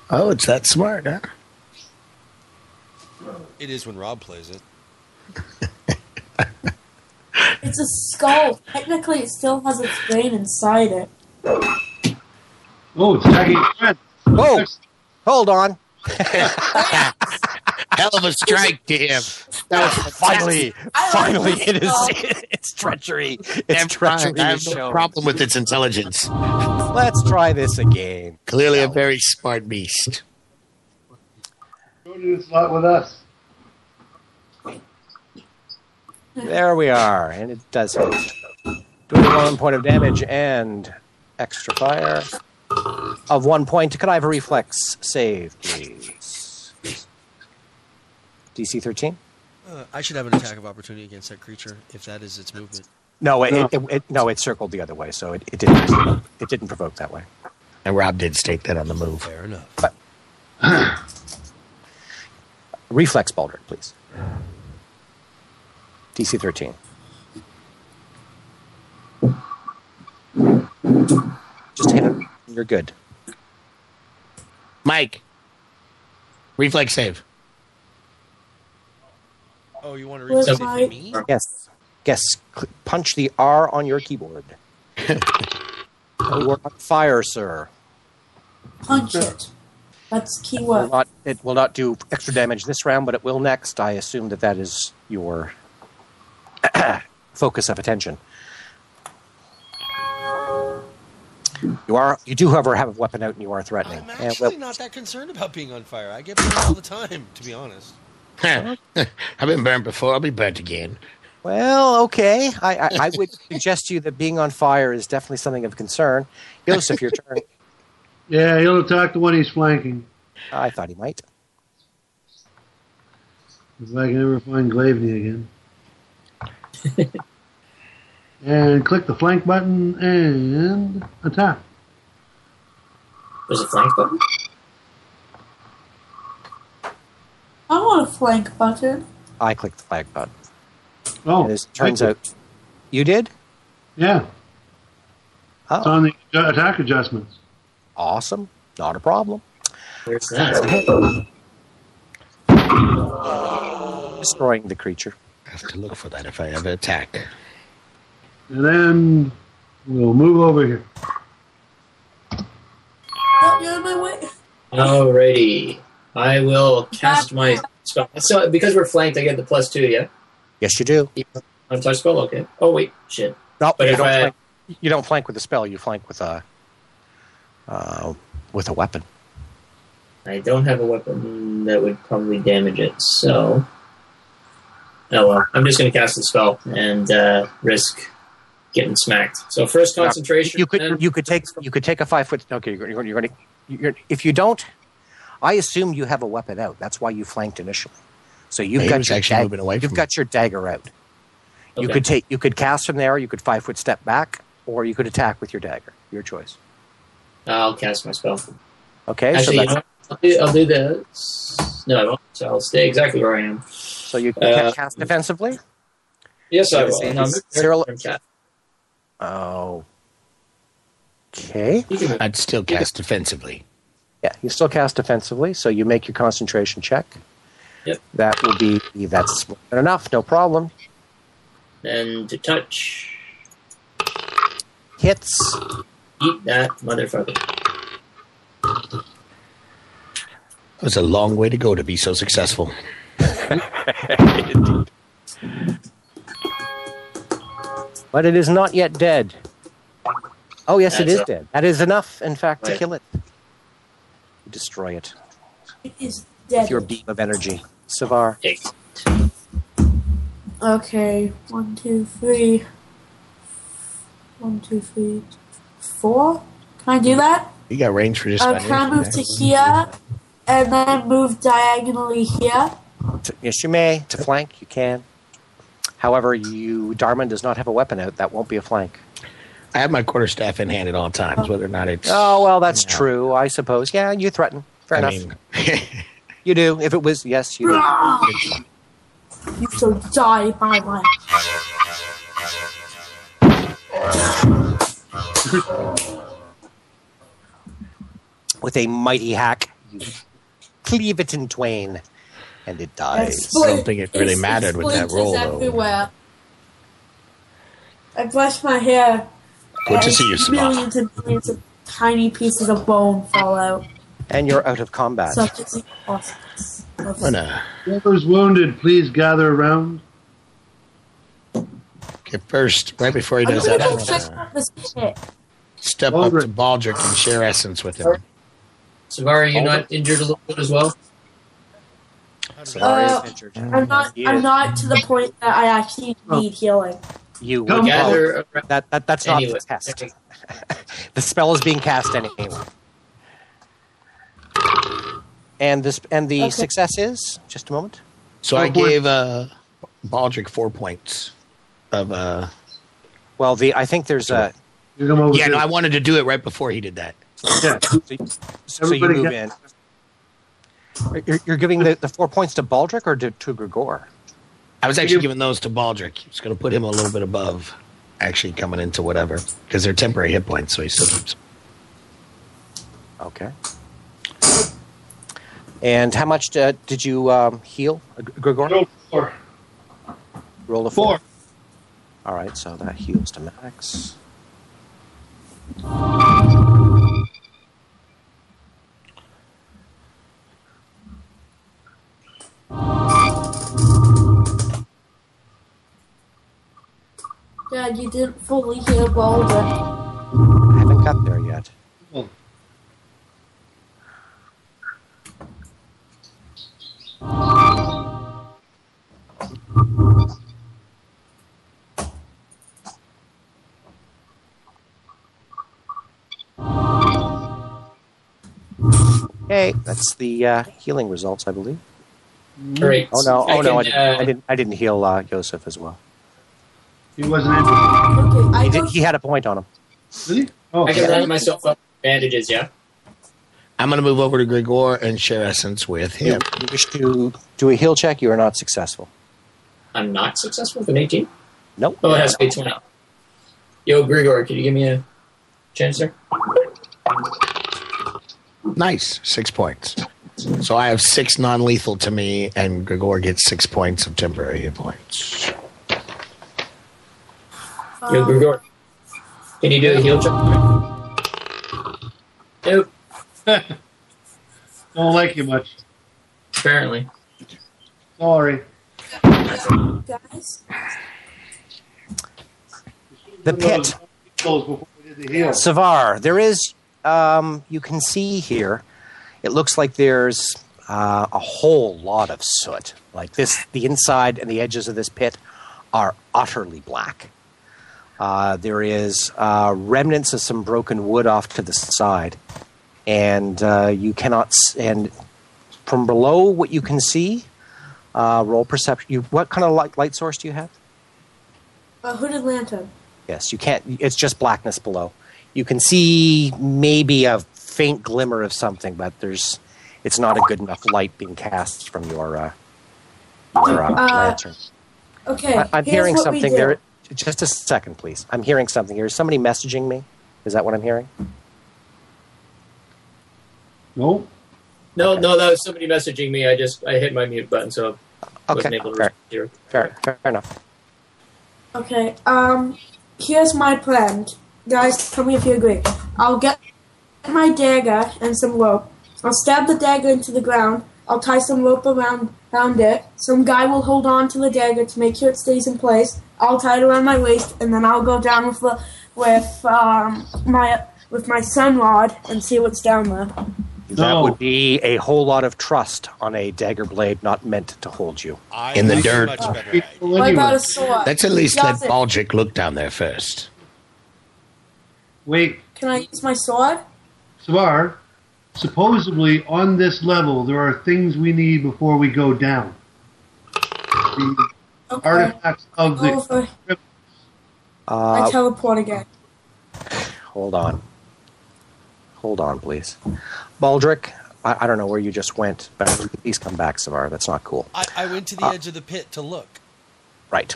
Oh, it's that smart, huh? It is when Rob plays it. It's a skull. Technically, it still has its brain inside it. Oh, it's attacking its friend. Oh, hold on. Hell of a strike to him. Finally, it is. It's treachery. It's treachery. I have no problem with its intelligence. Let's try this again. Clearly a very smart beast. Go do this lot with us. There we are, and it does hit. Doing 1 point of damage and extra fire of 1 point. Could I have a reflex save, please? DC 13? I should have an attack of opportunity against that creature if that is its movement. No, it circled the other way, so it didn't provoke that way. And Rob did state that on the move. Fair enough. But reflex Baldric, please. DC 13. Just hit it. You're good. Mike, reflex save. Oh, you want to Where's read something my- for me? Yes. Punch the R on your keyboard. You're on fire, sir. Punch it. That's keyword. It will not do extra damage this round, but it will next. I assume that is your focus of attention. You do, however, have a weapon out, and you are threatening. I'm actually not that concerned about being on fire. I get burned all the time, to be honest. I've been burnt before. I'll be burnt again. Well, okay. I would suggest to you that being on fire is definitely something of concern. Joseph, your turn. Yeah, he'll attack the one he's flanking. I thought he might. If I can ever find Glavny again. And click the flank button and attack. There's a flank button. I want a flank button. I clicked the flag button. Oh, As it turns out, you did? yeah, it's Oh, on the attack adjustments. awesome. Not a problem. Where's that? destroying the creature. I have to look for that if I ever attack. And then we'll move over here. Oh, you're in my way. Alrighty. I will cast my spell. So, because we're flanked, I get the +2, yeah? Yes, you do. Untouched spell? Okay. Oh, wait. Shit. No, But you if don't, I- flank, you don't flank with a spell. You flank with a weapon. I don't have a weapon that would probably damage it, so... Oh well. I'm just going to cast the spell and risk getting smacked. So first concentration... You could take a 5 foot... Okay, you're going to... If you don't... I assume you have a weapon out. That's why you flanked initially. So you've got your moving away. You've got your dagger out. Okay. You could cast from there. You could 5 foot step back, or you could attack with your dagger. Your choice. I'll cast my spell. Okay. Actually, so you know what? I'll do this. No, I won't. So I'll stay exactly where I am. So you can cast defensively. Yes, I will. Yes, And I'm Cyril- cat. Oh. Okay. I'd still cast defensively. Yeah, you still cast defensively, so you make your concentration check. Yep. That's more than enough, no problem. And to touch. Hits. Eat that motherfucker. It was a long way to go to be so successful. Indeed. But it is not yet dead. Oh, yes, it That's is dead. That is enough, in fact, to Right. kill it. You destroy it It is dead. with your beam of energy. Savar. Okay, 1, 2, 3. 1, 2, 3, 4. Can I do that? You got range for just Can I move to here and then move diagonally here? Yes, you may. To flank, you can. However, Darman does not have a weapon out. That won't be a flank. I have my quarterstaff in hand at all times, whether or not it's... Oh, well, that's true, I suppose. Yeah, you threaten. Fair enough. mean, You do. If it was, yes, you do. You shall die by my... With a mighty hack, you cleave it in twain, and it dies. I don't think it really mattered with that roll, though. Everywhere. I brush my hair. Good to see you, Savar. Millions and millions of tiny pieces of bone fall out. And you're out of combat. Such is the process. Whoever's wounded, please gather around. Okay, first, right before he I'm does gonna that, go I'm check gonna out this pit. step up to Baldric and share essence with him. Savar, are you not injured a little bit as well? Savar is injured. I'm not to the point that I actually need healing. You Come would Gather around. that's Anyway. not the test. The spell is being cast anyway. And the success is just a moment. So I gave Baldric 4 points of... Well, I think there's a... You come over Yeah, here. no, I wanted to do it right before he did that. Yeah. So you Everybody move get- in. You're giving the 4 points to Baldric or to Grigor? I was actually giving those to Baldric. He was going to put him a little bit above actually coming into whatever, because they're temporary hit points, so he still keeps... Okay. And how much did you heal, Grigor? Roll 4. Roll a 4. All right, so that heals to max. Dad, you didn't fully heal Baldric. I haven't got there yet. Oh. Okay, that's the healing results, I believe. Great. Oh no! I I didn't heal Joseph as well. He wasn't injured. Okay, He had a point on him. Did he? Oh, can round myself up with bandages, yeah? I'm going to move over to Grigor and share essence with him. You wish to do a heal check? You are not successful. I'm not successful with an 18? Nope. Oh, it has to be 20. Yo, Grigor, can you give me a chance there? Nice. 6 points. So I have 6 non-lethal to me, and Gregor gets 6 points of temporary hit points. Yo, Gregor, can you do a heal check? Nope. Don't like you much. Apparently. Sorry. Guys? The pit. Savar, there is, you can see here, it looks like there's a whole lot of soot. Like this, the inside and the edges of this pit are utterly black. There is remnants of some broken wood off to the side. And you cannot, and from below what you can see, roll perception. What kind of light source do you have? A hooded lantern. Yes, you can't, it's just blackness below. You can see maybe a faint glimmer of something, but it's not a good enough light being cast from your lantern. Okay, I'm here's hearing what something we do. there. Just a second, please. I'm hearing something here. Is somebody messaging me? Is that what I'm hearing? No. No, that was somebody messaging me. I hit my mute button, so I wasn't able to hear. Fair enough. Okay, here's my plan. Guys, tell me if you agree. I'll get my dagger and some rope. I'll stab the dagger into the ground. I'll tie some rope around it. Some guy will hold on to the dagger to make sure it stays in place. I'll tie it around my waist, and then I'll go down with my sun rod and see what's down there. That would be a whole lot of trust on a dagger blade not meant to hold you. In the dirt. What about a sword? Let's at least let Does it- Baldric look down there first. Wait, Can I use my sword? Savar, supposedly on this level there are things we need before we go down. The Okay. artifacts of the... Over. I teleport again. Hold on, please. Baldric, I don't know where you just went, but please come back, Savar. That's not cool. I went to the edge of the pit to look. Right.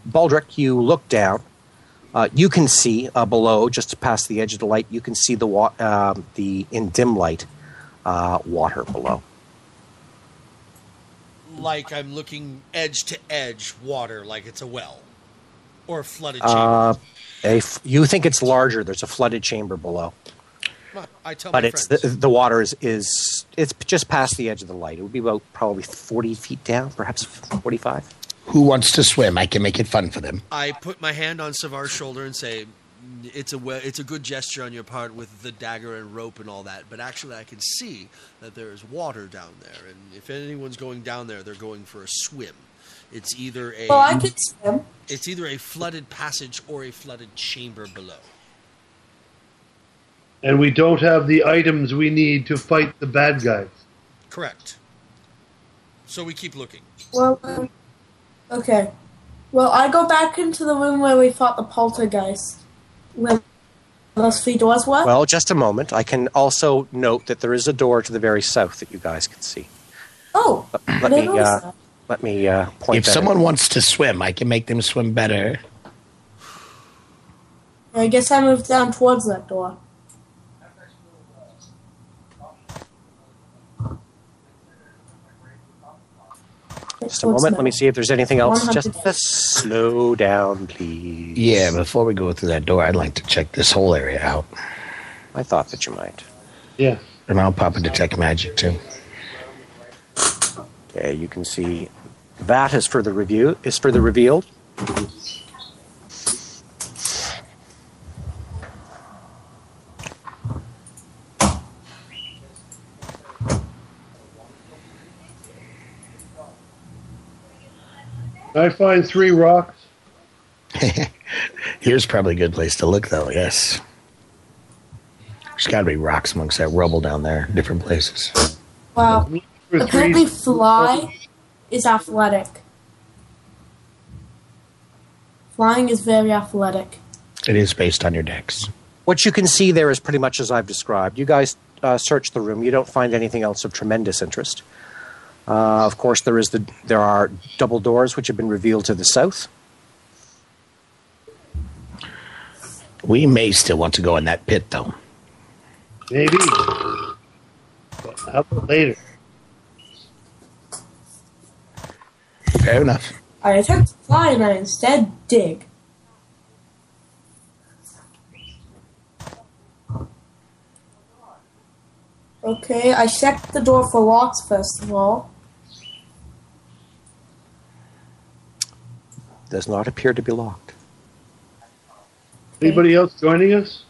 Baldric, you look down. You can see below, just past the edge of the light, you can see in dim light, water below. Like I'm looking edge to edge water, like it's a well. Or a flooded chamber. You think it's larger. There's a flooded chamber below. I tell But my it's friends. the water is it's just past the edge of the light. It would be about probably 40 feet down, perhaps 45. Who wants to swim? I can make it fun for them. I put my hand on Savar's shoulder and say, it's a good gesture on your part with the dagger and rope and all that, but actually I can see that there is water down there, and if anyone's going down there, they're going for a swim. It's either I can swim. It's either a flooded passage or a flooded chamber below. And we don't have the items we need to fight the bad guys. Correct. So we keep looking. Well, okay. Well, I go back into the room where we fought the poltergeist. Where those 3 doors were? Well, just a moment. I can also note that there is a door to the very south that you guys can see. Oh, Let me point If that someone out. wants to swim, I can make them swim better. I guess I moved down towards that door. Just a moment. Let me see if there's anything else. Just slow down, please. Yeah, before we go through that door, I'd like to check this whole area out. I thought that you might. Yeah. And I'll pop a detect magic, too. Okay, you can see that is further revealed. I find 3 rocks. Here's probably a good place to look, though, yes. There's got to be rocks amongst that rubble down there, different places. Wow. For Apparently, 3 fly is athletic. Flying is very athletic. It is based on your dex. What you can see there is pretty much as I've described. You guys search the room. You don't find anything else of tremendous interest. Of course, there are double doors which have been revealed to the south. We may still want to go in that pit, though. Maybe. How about later? Fair enough. I attempt to fly and I instead dig. Okay, I checked the door for locks first of all. Does not appear to be locked. Anybody else joining us?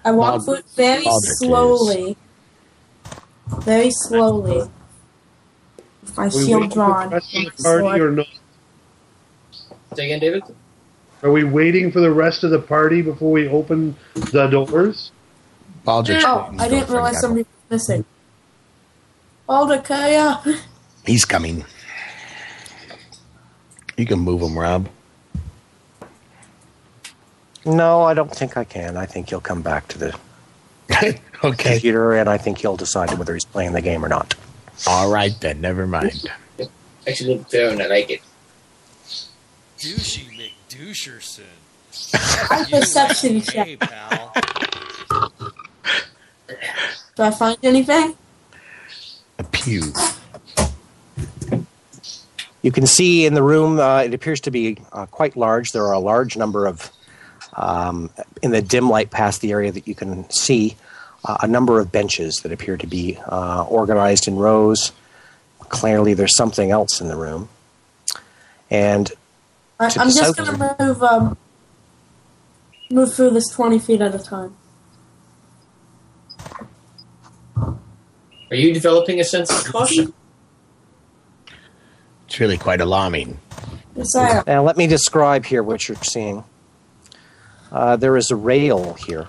I walk through it very slowly. Very slowly. With my shield drawn. For the rest of the party or not? Say again, David? Are we waiting for the rest of the party before we open the doors? Baldrick's Oh, waiting. I didn't Don't realize forget. somebody was missing. Baldrick, Carrion. He's coming. You can move him, Rob. No, I don't think I can. I think he'll come back to the Okay. computer, and I think he'll decide whether he's playing the game or not. All right, then. Never mind. Actually, look down. I like it. Douchey McDoucherson. I'm perception Hey, check. pal. Do I find anything? A pew. You can see in the room, it appears to be quite large. There are a large number of, in the dim light past the area that you can see, a number of benches that appear to be organized in rows. Clearly, there's something else in the room. And I'm to the just south- gonna move through this 20 feet at a time. Are you developing a sense of caution? It's really quite alarming. Yes, I am. Now, let me describe here what you're seeing. There is a rail here.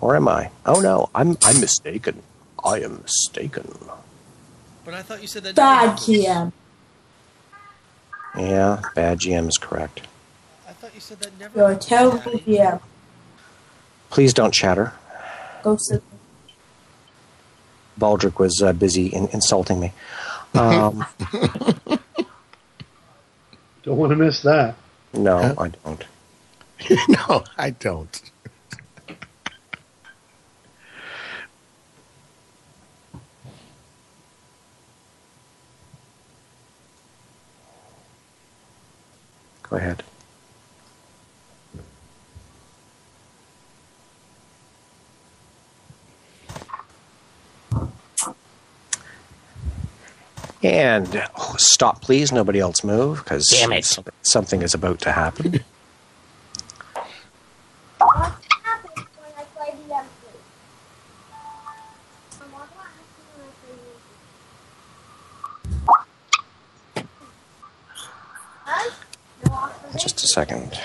Or am I? Oh no, I'm mistaken. I am mistaken. But I thought you said that. Bad GM. Yeah, bad GM is correct. I thought you said that never. You're a terrible GM. Please don't chatter. Go sit. Baldrick was busy insulting me. Don't want to miss that. No, I don't. No, I don't. Go ahead. And stop, please. Nobody else move, because Damn it. something is about to happen. What happens when I play the M3? What happens when I play the Just a second.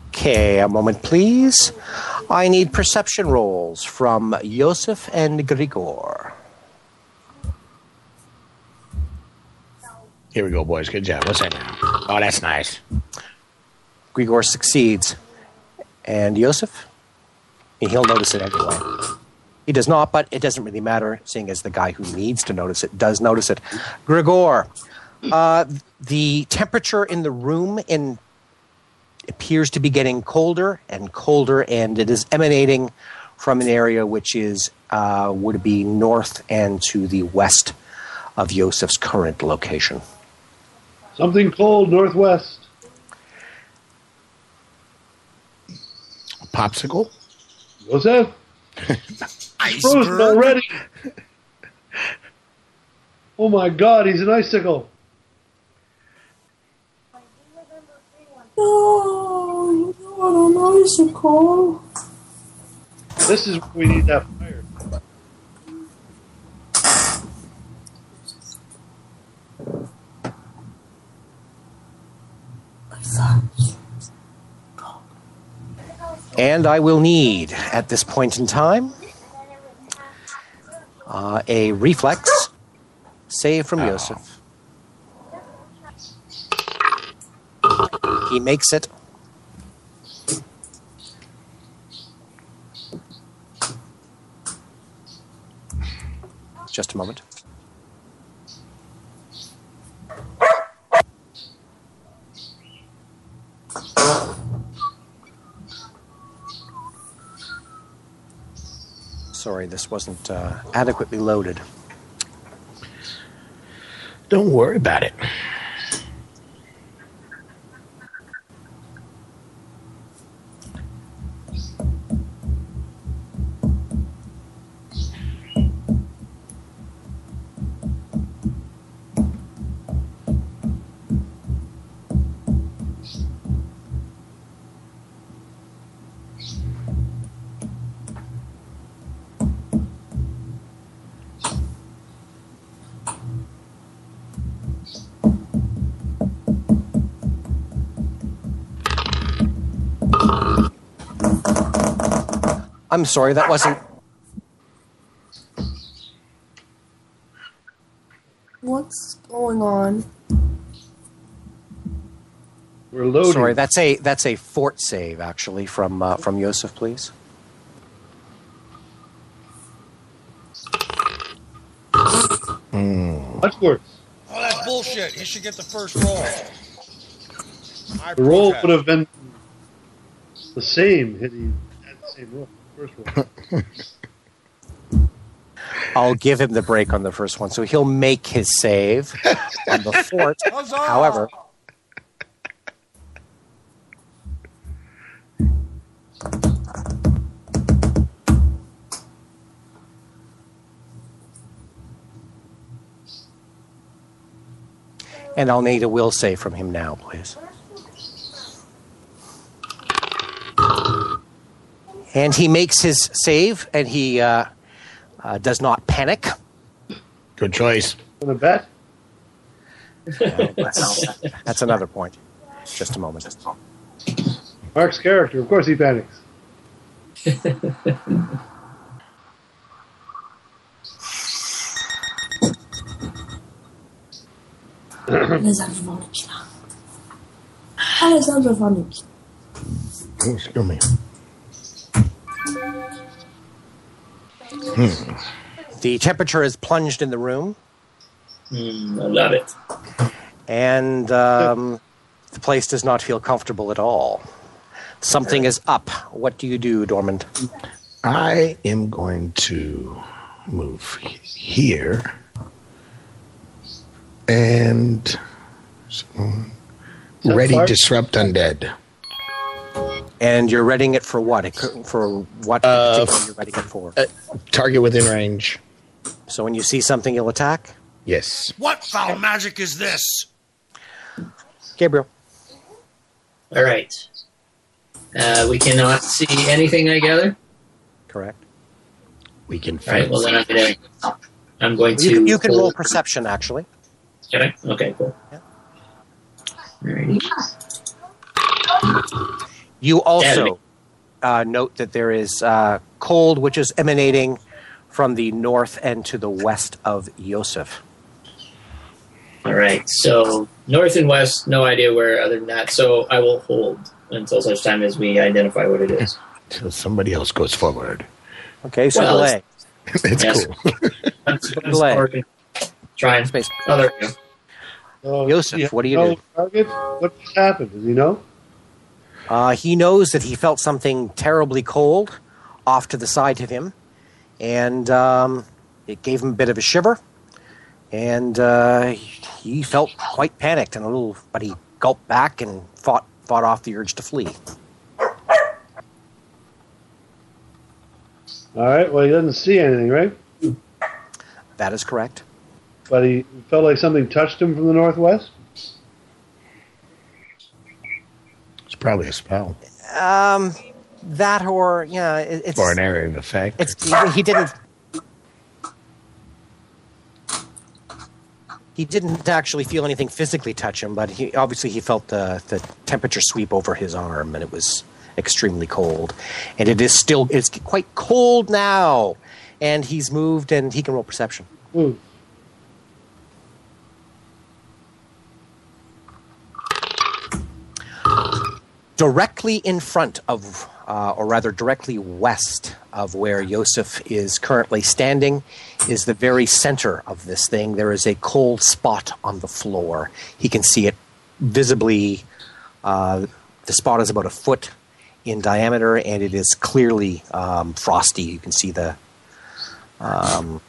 Okay, a moment, please. I need perception rolls from Yosef and Grigor. Here we go, boys. Good job. What's that now? Oh, that's nice. Grigor succeeds. And Yosef? He'll notice it anyway. He does not, but it doesn't really matter, seeing as the guy who needs to notice it does notice it. Grigor, the temperature in the room appears to be getting colder and colder, and it is emanating from an area which is would be north and to the west of Yosef's current location. Something cold northwest. Popsicle? Joseph? Frozen already. Oh my God, he's an icicle. No, you don't want an icicle. This is where we need that fire. And I will need, at this point in time, a reflex save from Yosef. He makes it. Just a moment. Sorry, this wasn't adequately loaded. Don't worry about it. I'm sorry, that wasn't... What's going on? We're loading. Sorry, that's a fort save, actually, from Yosef, please. Much worse. Oh, that's bullshit. He should get the first roll. The roll would have been the same had he had the same roll. First roll. I'll give him the break on the first one, so he'll make his save on the fort. Huzzah! However, and I'll need a will save from him now, please. And he makes his save, and he does not panic. Good choice. Want to bet? That's another point. Just a moment. Mark's character, of course he panics. Alles advantage now. Alles advantage. Oh, excuse me. The temperature is plunged in the room, I love it. and the place does not feel comfortable at all. Something is up. What do you do, Dormant? I am going to move here and ready disrupt undead. And you're readying it for what? For what in particular you're readying it for? Target within range. So when you see something, you'll attack? Yes. What foul magic is this? Gabriel. All right. We cannot see anything, I gather. Correct. We can All right. Well, then I'm going to. You can roll perception, actually. Can I? Okay, cool. Yeah. Alrighty. You also note that there is cold, which is emanating from the north and to the west of Yosef. All right. So north and west, no idea where other than that. So I will hold until such time as we identify what it is. Until somebody else goes forward. Okay, so Well, delay. It's Yes. cool. Delay. Trying. Space. Oh, there we go. Yosef, what do you do? Target? What just happened? Does he know? He knows that he felt something terribly cold off to the side of him, and it gave him a bit of a shiver, and he felt quite panicked and a little, but he gulped back and fought off the urge to flee. All right. Well, he doesn't see anything, right? That is correct. But he felt like something touched him from the northwest. It's probably a spell. That or it's Or an area of effect. he didn't. He didn't actually feel anything physically touch him, but he felt the temperature sweep over his arm, and it was extremely cold. And it's quite cold now, and he's moved, and he can roll perception. Ooh. Directly in front of, or rather directly west of where Yosef is currently standing, is the very center of this thing. There is a cold spot on the floor. He can see it visibly. The spot is about a foot in diameter, and it is clearly frosty. You can see the, I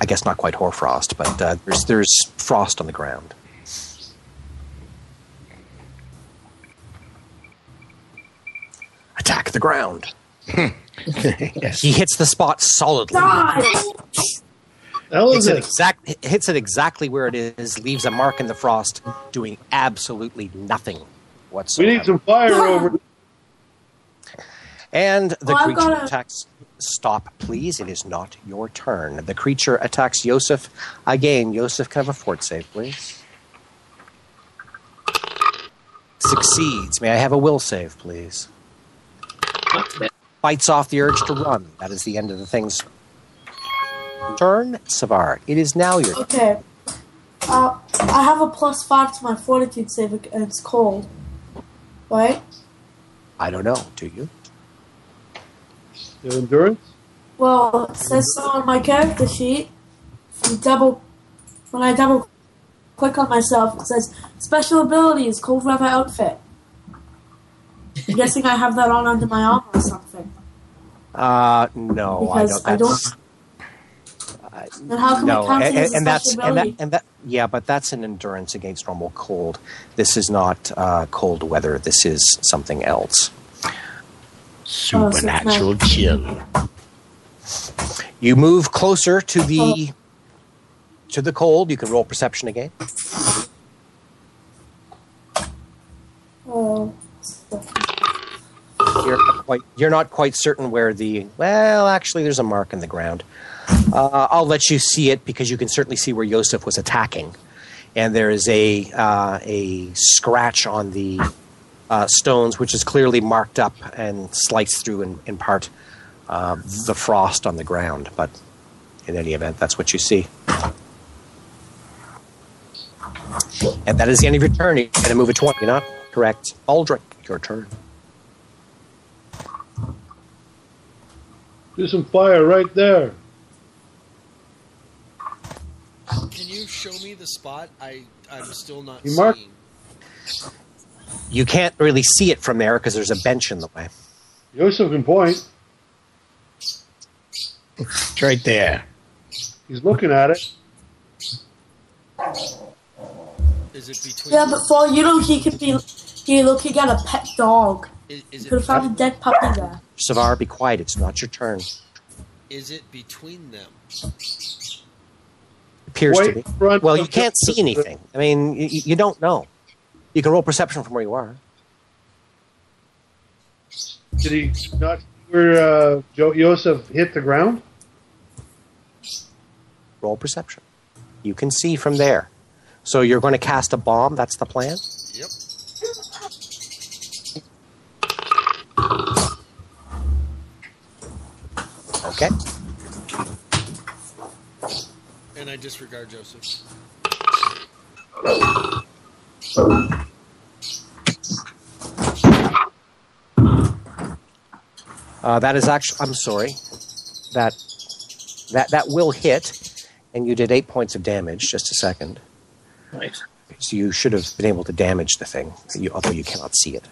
guess not quite hoarfrost, but there's frost on the ground. Attack the ground. Yes. He hits the spot solidly. Hits it exactly where it is, leaves a mark in the frost, doing absolutely nothing whatsoever. We need some fire over. And the creature attacks. Stop, please. It is not your turn. The creature attacks Yosef. Again, Yosef, can I have a fort save, please? Succeeds. May I have a will save, please? Fights off the urge to run. That is the end of the thing's turn. Savar, it is now your turn. Okay. I have a +5 to my fortitude save, and it's cold. Right? I don't know. Do you? Your endurance? Well, it says so on my character sheet. When I double click on myself, it says special abilities, cold weather outfit. I'm guessing I have that on under my arm or something. No, because I don't. Then how can we count it as a special ability? Yeah, but that's an endurance against normal cold. This is not cold weather. This is something else. Supernatural chill. You move closer to the cold. You can roll perception again. You're not quite certain where actually there's a mark in the ground. I'll let you see it because you can certainly see where Yosef was attacking. And there is a scratch on the stones, which is clearly marked up and sliced through in part the frost on the ground. But in any event, that's what you see. And that is the end of your turn. You're going to move a 20, not correct. Aldrich, your turn. Do some fire right there. Can you show me the spot? I'm still not Mark? seeing. You can't really see it from there because there's a bench in the way. Yosef can point. It's right there. He's looking at it. Is it between? Yeah, but for you know, he could be looking at a pet dog. Is You it could have found a dead puppy there. Savar, be quiet. It's not your turn. Is it between them? Appears to be. Front Well, of you can't see anything. I mean, you don't know. You can roll perception from where you are. Did he not see where Yosef hit the ground? Roll perception. You can see from there. So you're going to cast a bomb. That's the plan? Yep. Okay. And I disregard Joseph. That is actually... I'm sorry. That will hit, and you did 8 points of damage. Just a second. Nice. So you should have been able to damage the thing, although you cannot see it.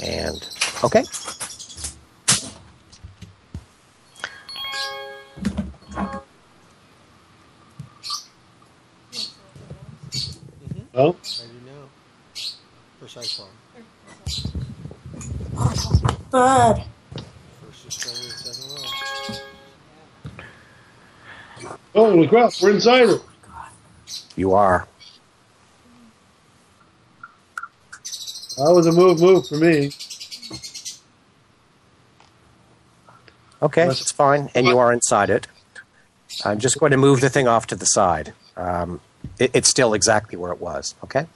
And... Okay. Oh, I do know. Precise one. Bird. First discovery, second roll. holy crap! We're inside it. You are. That was a move for me. Okay, it's fine. And you are inside it. I'm just going to move the thing off to the side. It's still exactly where it was, okay?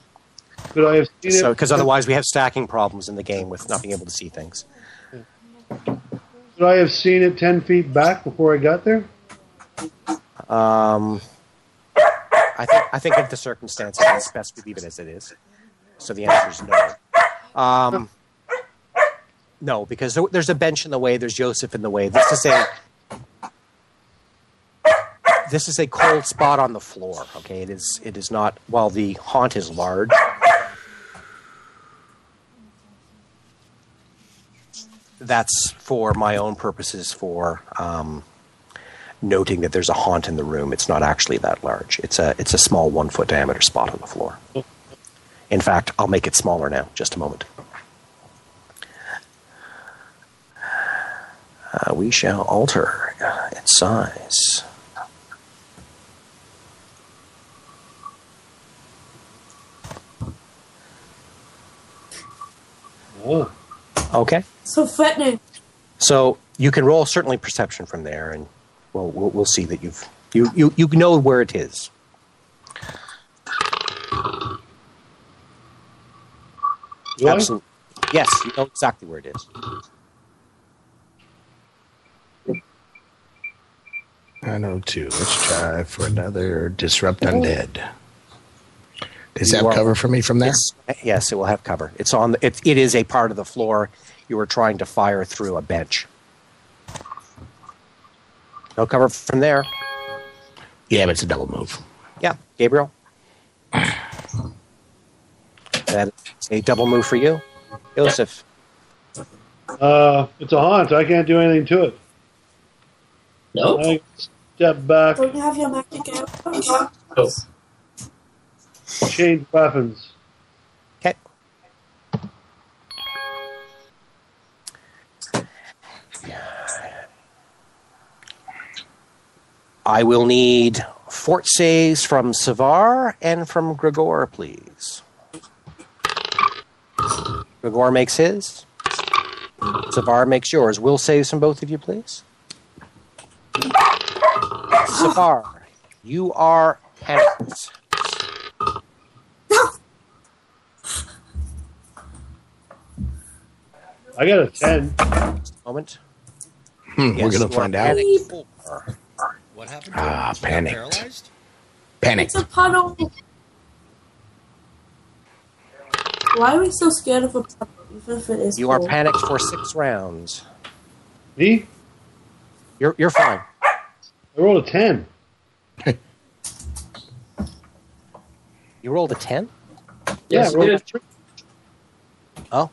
Could I have seen it? Because otherwise we have stacking problems in the game with not being able to see things. Could I have seen it 10 feet back before I got there? I think in the circumstances, it's best we leave it as it is. So the answer is no. No, because there's a bench in the way. There's Joseph in the way. This is a cold spot on the floor. Okay, it is not. While the haunt is large, that's for my own purposes for noting that there's a haunt in the room. It's not actually that large. It's a small 1 foot diameter spot on the floor. In fact, I'll make it smaller now. Just a moment. We shall alter its size. Oh. Okay. So threatening. So you can roll certainly perception from there, and we'll see that you know where it is. Absolutely. Yes, you know exactly where it is. 902. Let's try for another disrupt undead. Does that have cover for me from there? Yes, it will have cover. It's on. It is a part of the floor. You were trying to fire through a bench. No cover from there. Yeah, but it's a double move. Yeah, Gabriel. That's a double move for you, Joseph. It's a haunt. I can't do anything to it. No. I step back. Don't you have your magic out? Oh. Change weapons. Okay. I will need fort saves from Savar and from Gregor, please. Gregor makes his. Savar makes yours. Will saves from both of you, please. Savar, you are panicked. I got a 10. Moment. We're going to find out. What happened? Panicked. Paralyzed? Panicked. It's a puddle. Why are we so scared of a puddle? Even if it is You are cold? panicked for 6 rounds. Me? You're fine. I rolled a 10. You rolled a 10? Yes, I rolled you a did. 3. Oh.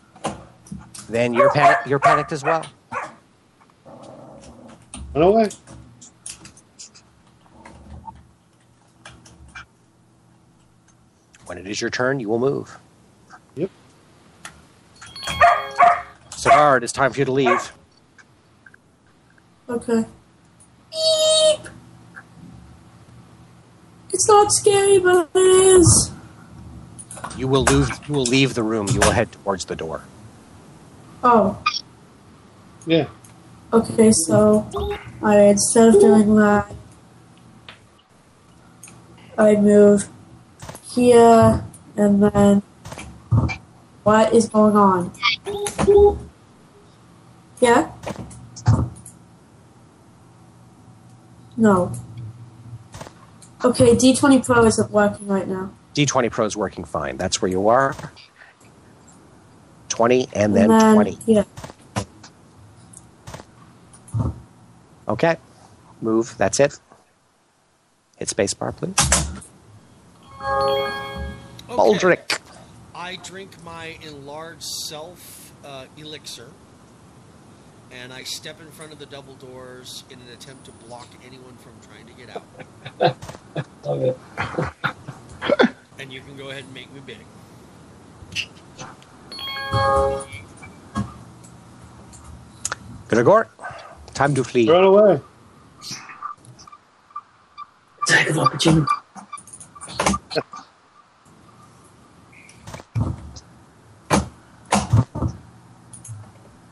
Then you're panicked as well. Run away. When it is your turn, you will move. Yep. Savar, it is time for you to leave. Okay. Beep. It's not scary, but it is. You will leave the room. You will head towards the door. Oh. Yeah. Okay, so instead of doing that, I move here, and then what is going on? Yeah? No. Okay, D20 Pro isn't working right now. D20 Pro is working fine. That's where you are. 20 and then 20. Yeah. Okay. Move. That's it. Hit spacebar, please. Okay. Baldric. I drink my enlarged self elixir, and I step in front of the double doors in an attempt to block anyone from trying to get out. Love it. And you can go ahead and make me big. Gregor, time to flee. Run away. Attack of opportunity.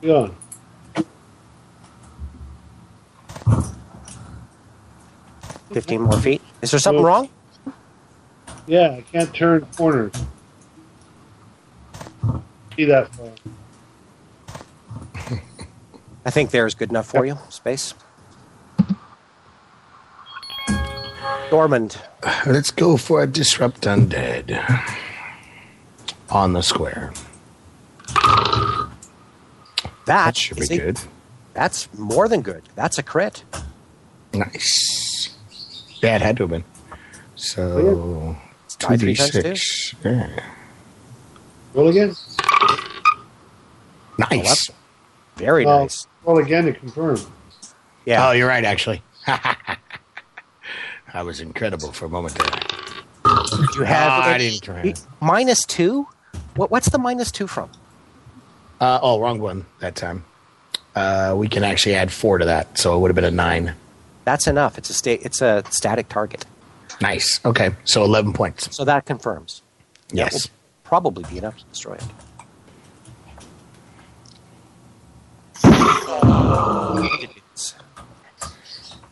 Be on. $15 more feet. Is there something wrong? Yeah, I can't turn corners. See that far. I think there is good enough for you. Space. Dormand. Let's go for a disrupt undead. on the square. That should be good. That's more than good. That's a crit. Nice. Yeah, it had to have been. So, 2d6. Yeah. Roll again. Nice. Very nice. Roll again to confirm. Yeah. Oh, you're right, actually. I was incredible for a moment there. You have I didn't try. -2? What's the -2 from? Wrong one that time. We can actually add 4 to that, so it would have been a 9. That's enough. It's a static target. Nice. Okay, so 11 points. So that confirms. Yes. That will probably be enough to destroy it.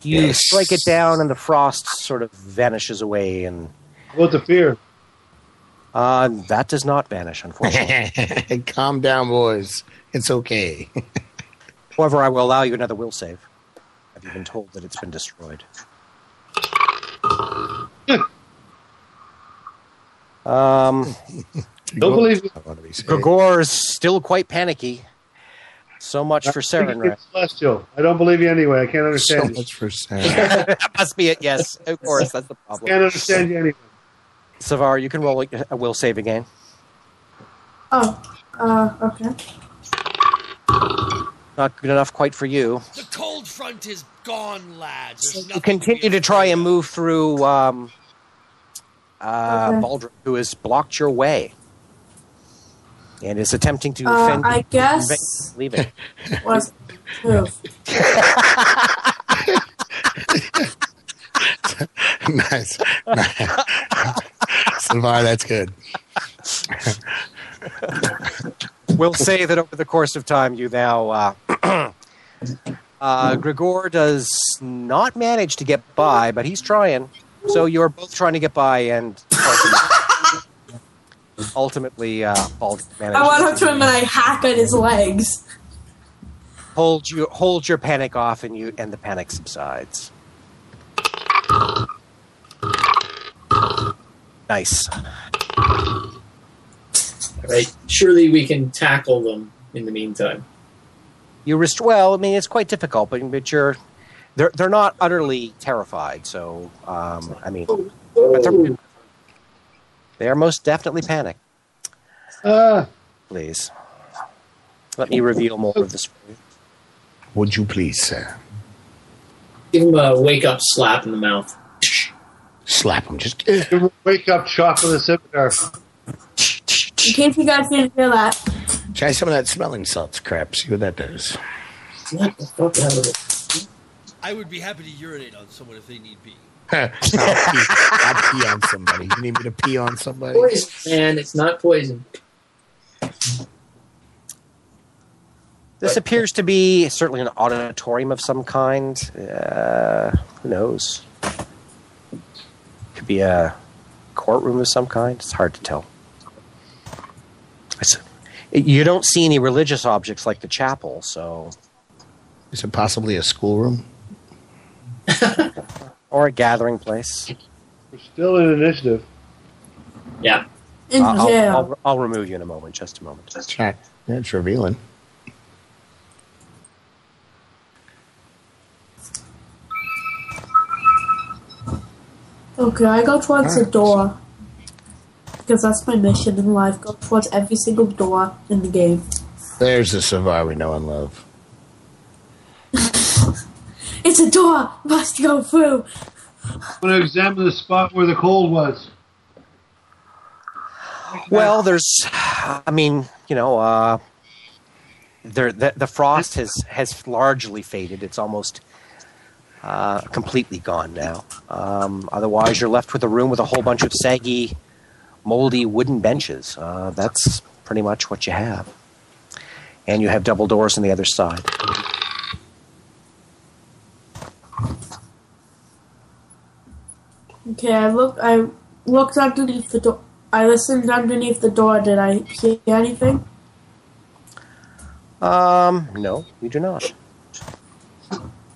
You strike it down, and the frost sort of vanishes away. And what's the fear? That does not vanish, unfortunately. Calm down, boys. It's okay. However, I will allow you another will save. Have you been told that it's been destroyed? Don't believe it. Gregor's still quite panicky. So much for Saren. It's celestial. I don't believe you anyway. I can't understand So you. much for Saren. That must be it, yes. Of course, that's the problem. Can't understand you anyway. Savar, you can roll a will save again. Oh, okay. Not good enough quite for you. The cold front is gone, lads. There's You continue to try and move through Baldric, who has blocked your way and is attempting to defend. I guess leaving. Was true. Nice. Savar, that's good. We'll say that over the course of time, you now. Gregor does not manage to get by, but he's trying. So you're both trying to get by, and ultimately, Baldric manages. I went up to him and I hack at his legs. Hold your panic off, and the panic subsides. Nice. All right. Surely we can tackle them in the meantime. Well, I mean, it's quite difficult, but they're not utterly terrified. So, I mean, but they are most definitely panicked. Please, let me reveal more of the story. Would you please, sir? Give him a wake-up slap in the mouth. Slap him. Just Give him a wake-up shot with a scimitar. In case you guys didn't hear that. try some of that smelling salts crap. See what that does. What the fuck out of it? I would be happy to urinate on someone if they need be. I'll pee on somebody. You need me to pee on somebody? Poison, man. It's not poison. This appears to be certainly an auditorium of some kind. Who knows? Could be a courtroom of some kind. It's hard to tell. You don't see any religious objects like the chapel, so... Is it possibly a schoolroom? Or a gathering place. We're still in initiative. Yeah. In jail. I'll remove you in a moment. Just a moment. That's right. Yeah, it's revealing. Okay, I go towards the door. Because that's my mission in life. Go towards every single door in the game. There's the survivor we know and love. It's a door! Must go through! I'm going to examine the spot where the cold was. Well, there's... I mean, you know... the frost has largely faded. It's almost... completely gone now. Otherwise, you're left with a room with a whole bunch of saggy, moldy wooden benches. That's pretty much what you have. And you have double doors on the other side. Okay, I looked underneath the door. I listened underneath the door. Did I hear anything? No, you do not.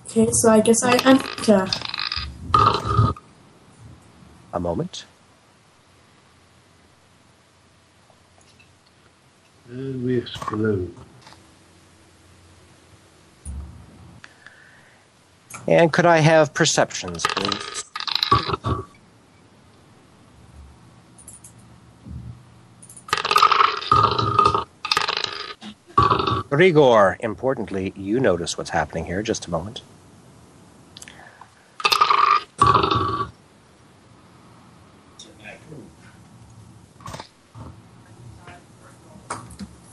Okay, so I guess I enter. A moment. And we explode. And could I have perceptions, please? Grigor, importantly, you notice what's happening here. Just a moment.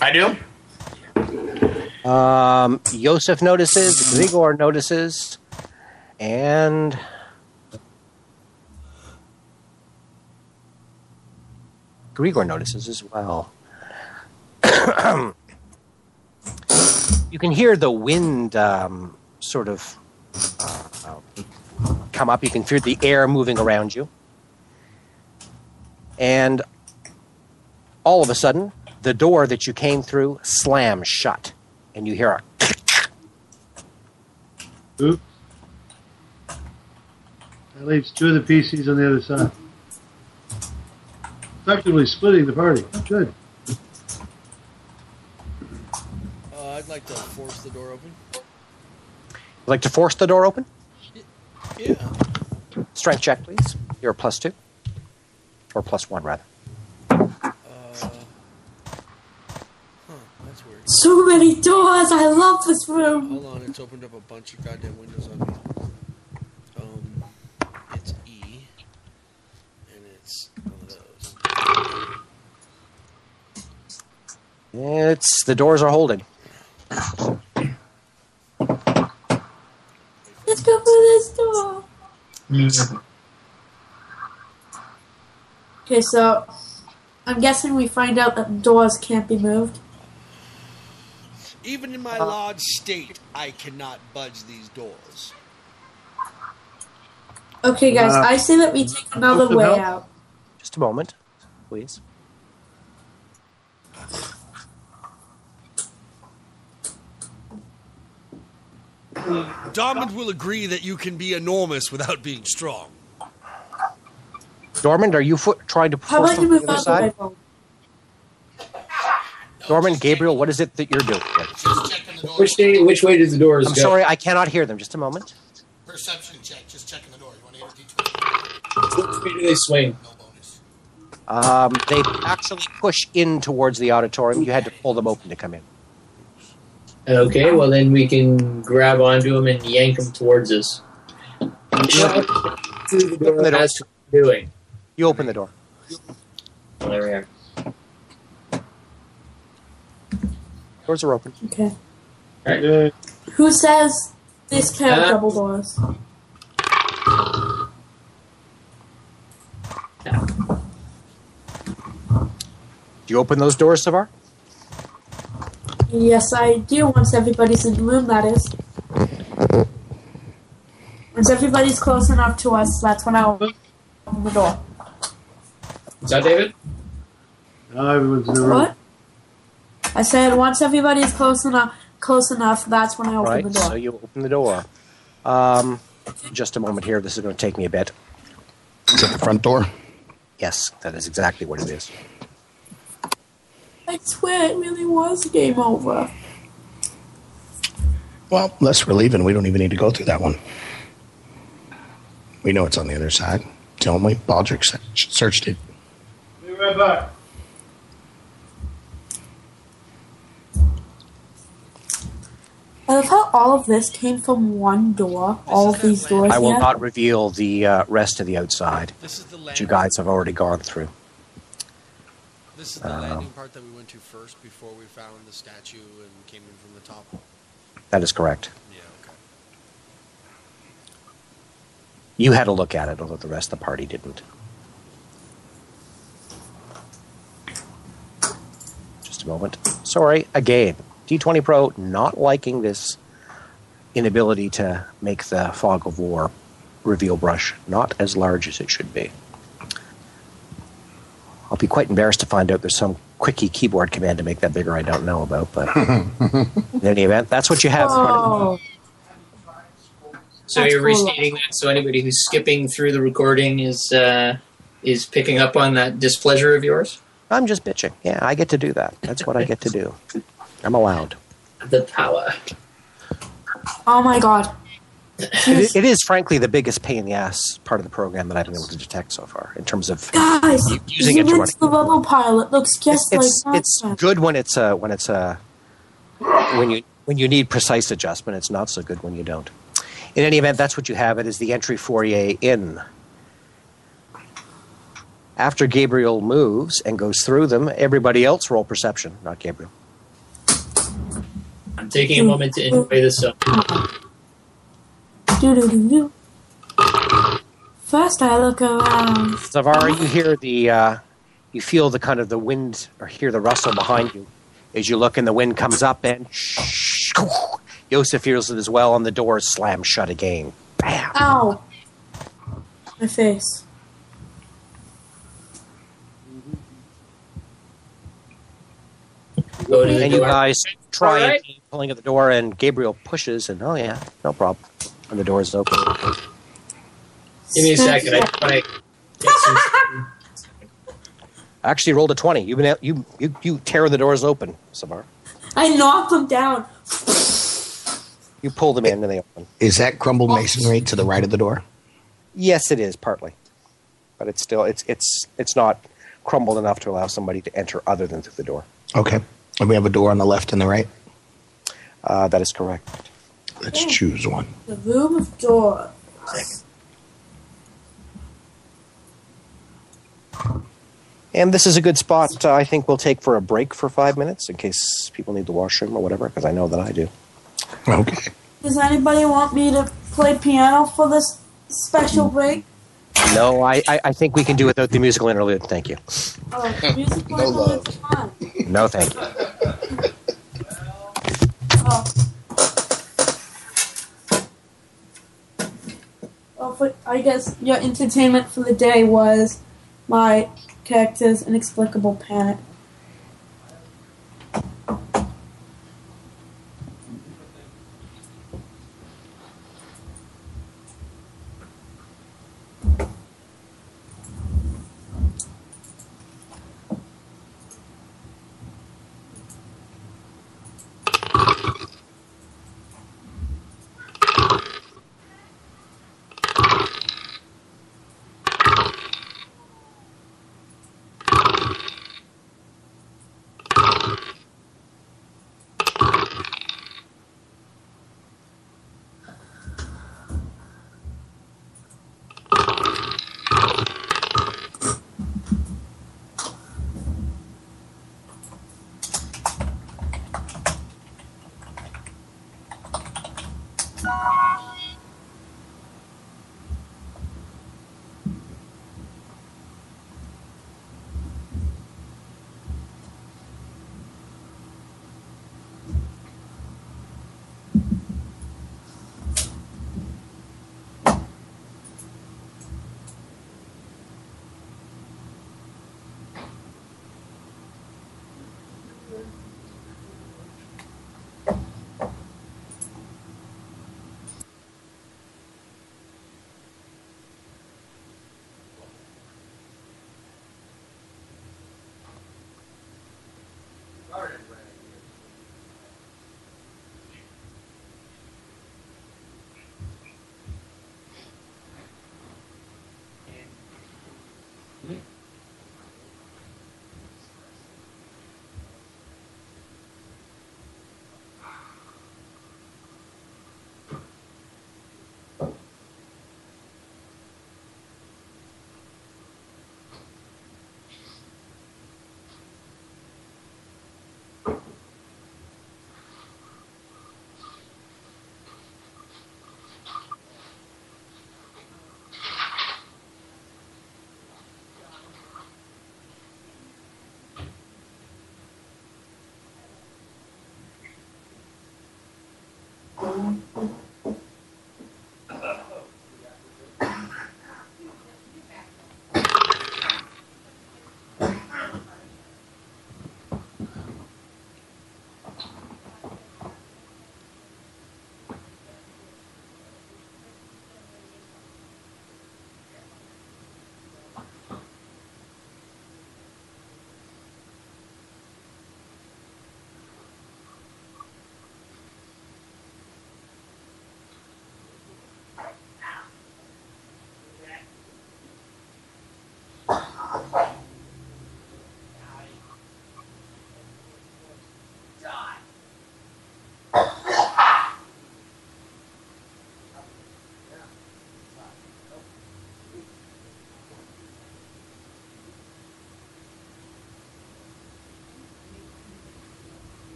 I do. Yosef notices, Grigor notices, and Grigor notices as well. You can hear the wind sort of come up. You can feel the air moving around you. And all of a sudden, the door that you came through slams shut. And you hear a... Oops. That leaves two of the PCs on the other side. Effectively splitting the party. Good. I'd like to force the door open. You'd like to force the door open? Yeah. Strength check, please. You're a +2. Or +1, rather. That's weird. So many doors. I love this room. Hold on, it's opened up a bunch of goddamn windows on me. It's E, and it's one of those. The doors are holding. Let's go for this door. Okay, so I'm guessing we find out that doors can't be moved. Even in my large state, I cannot budge these doors. Okay, guys, I say that we take another way out. Just a moment, please. Dormant will agree that you can be enormous without being strong. Dormant, are you trying to How force about them you to move the other out the way, side? Paul? Dormant, Gabriel, what is it that you're doing? Just checking the door. Which way does the doors I'm go? sorry, I cannot hear them. Just a moment. Perception check. Just checking the door. You want to hit a D20? Which way do they swing? No bonus. They actually push in towards the auditorium. You had to pull them open to come in. Okay, well then we can grab onto them and yank them towards us. The door that's what we're doing. You open the door. Oh, there we are. Doors are open. Okay. Right. Who says this can't have double doors? Do you open those doors, Savar? Yes, I do. Once everybody's in the room, that is. Once everybody's close enough to us, that's when I open the door. Is that David? Now everyone's in the room. What? I said once everybody's close enough, that's when I open Right, the door. so you open the door. Just a moment here. This is going to take me a bit. Is it the front door? Yes, that is exactly what it is. I swear it really was game over. Well, unless we're leaving, we don't even need to go through that one. We know it's on the other side. Tell me, Baldric searched it. Be right back. I love how all of this came from one door. All of these doors. I will here. not reveal the rest of the outside This is the that you landing. guys have already gone through. This is the landing part that we went to first before we found the statue and came in from the top. That is correct. Yeah, okay. You had a look at it, although the rest of the party didn't. Just a moment. Sorry, again. D20 Pro not liking this inability to make the Fog of War reveal brush not as large as it should be. I'll be quite embarrassed to find out there's some quickie keyboard command to make that bigger I don't know about, but in any event, that's what you have. Oh. So That's you're cool. restating that so anybody who's skipping through the recording is picking up on that displeasure of yours? I'm just bitching. Yeah, I get to do that. That's what I get to do. I'm allowed. The power. Oh my god. It is, frankly, the biggest pain in the ass part of the program that I've been able to detect so far in terms of Guys, using it to run. the rubble pile. It looks just like it's good when when you need precise adjustment. It's not so good when you don't. In any event, that's what you have. It is the entry foyer in. After Gabriel moves and goes through them, everybody else roll perception, not Gabriel. I'm taking a moment to enjoy this song. First, I look around. Zavar, you hear you feel the kind of the wind, or hear the rustle behind you as you look, and the wind comes up, and Yosef feels it as well, and the doors slam shut again. Bam! Ow! My face. Go to the And you door. guys try All right. pulling at the door, and Gabriel pushes, and oh yeah, no problem. And the door is open. Give me a second. I try to get some. I actually rolled a 20. You tear the doors open, Zavar. I knocked them down. You pull them in, and they open. Is that crumbled masonry to the right of the door? Yes, it is partly, but it's still it's not crumbled enough to allow somebody to enter other than through the door. Okay. And we have a door on the left and the right? That is correct. Let's choose one. The room of doors. And this is a good spot, I think we'll take for a break for 5 minutes in case people need the washroom or whatever, because I know that I do. Okay. Does anybody want me to play piano for this special break? No, I think we can do without the musical interlude. Thank you. Oh, musical No love. interlude's fun. No, thank you. Oh. Well, I guess your entertainment for the day was my character's inexplicable panic.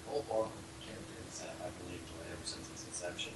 Whole Oracle character is set up, I believe, ever since its inception.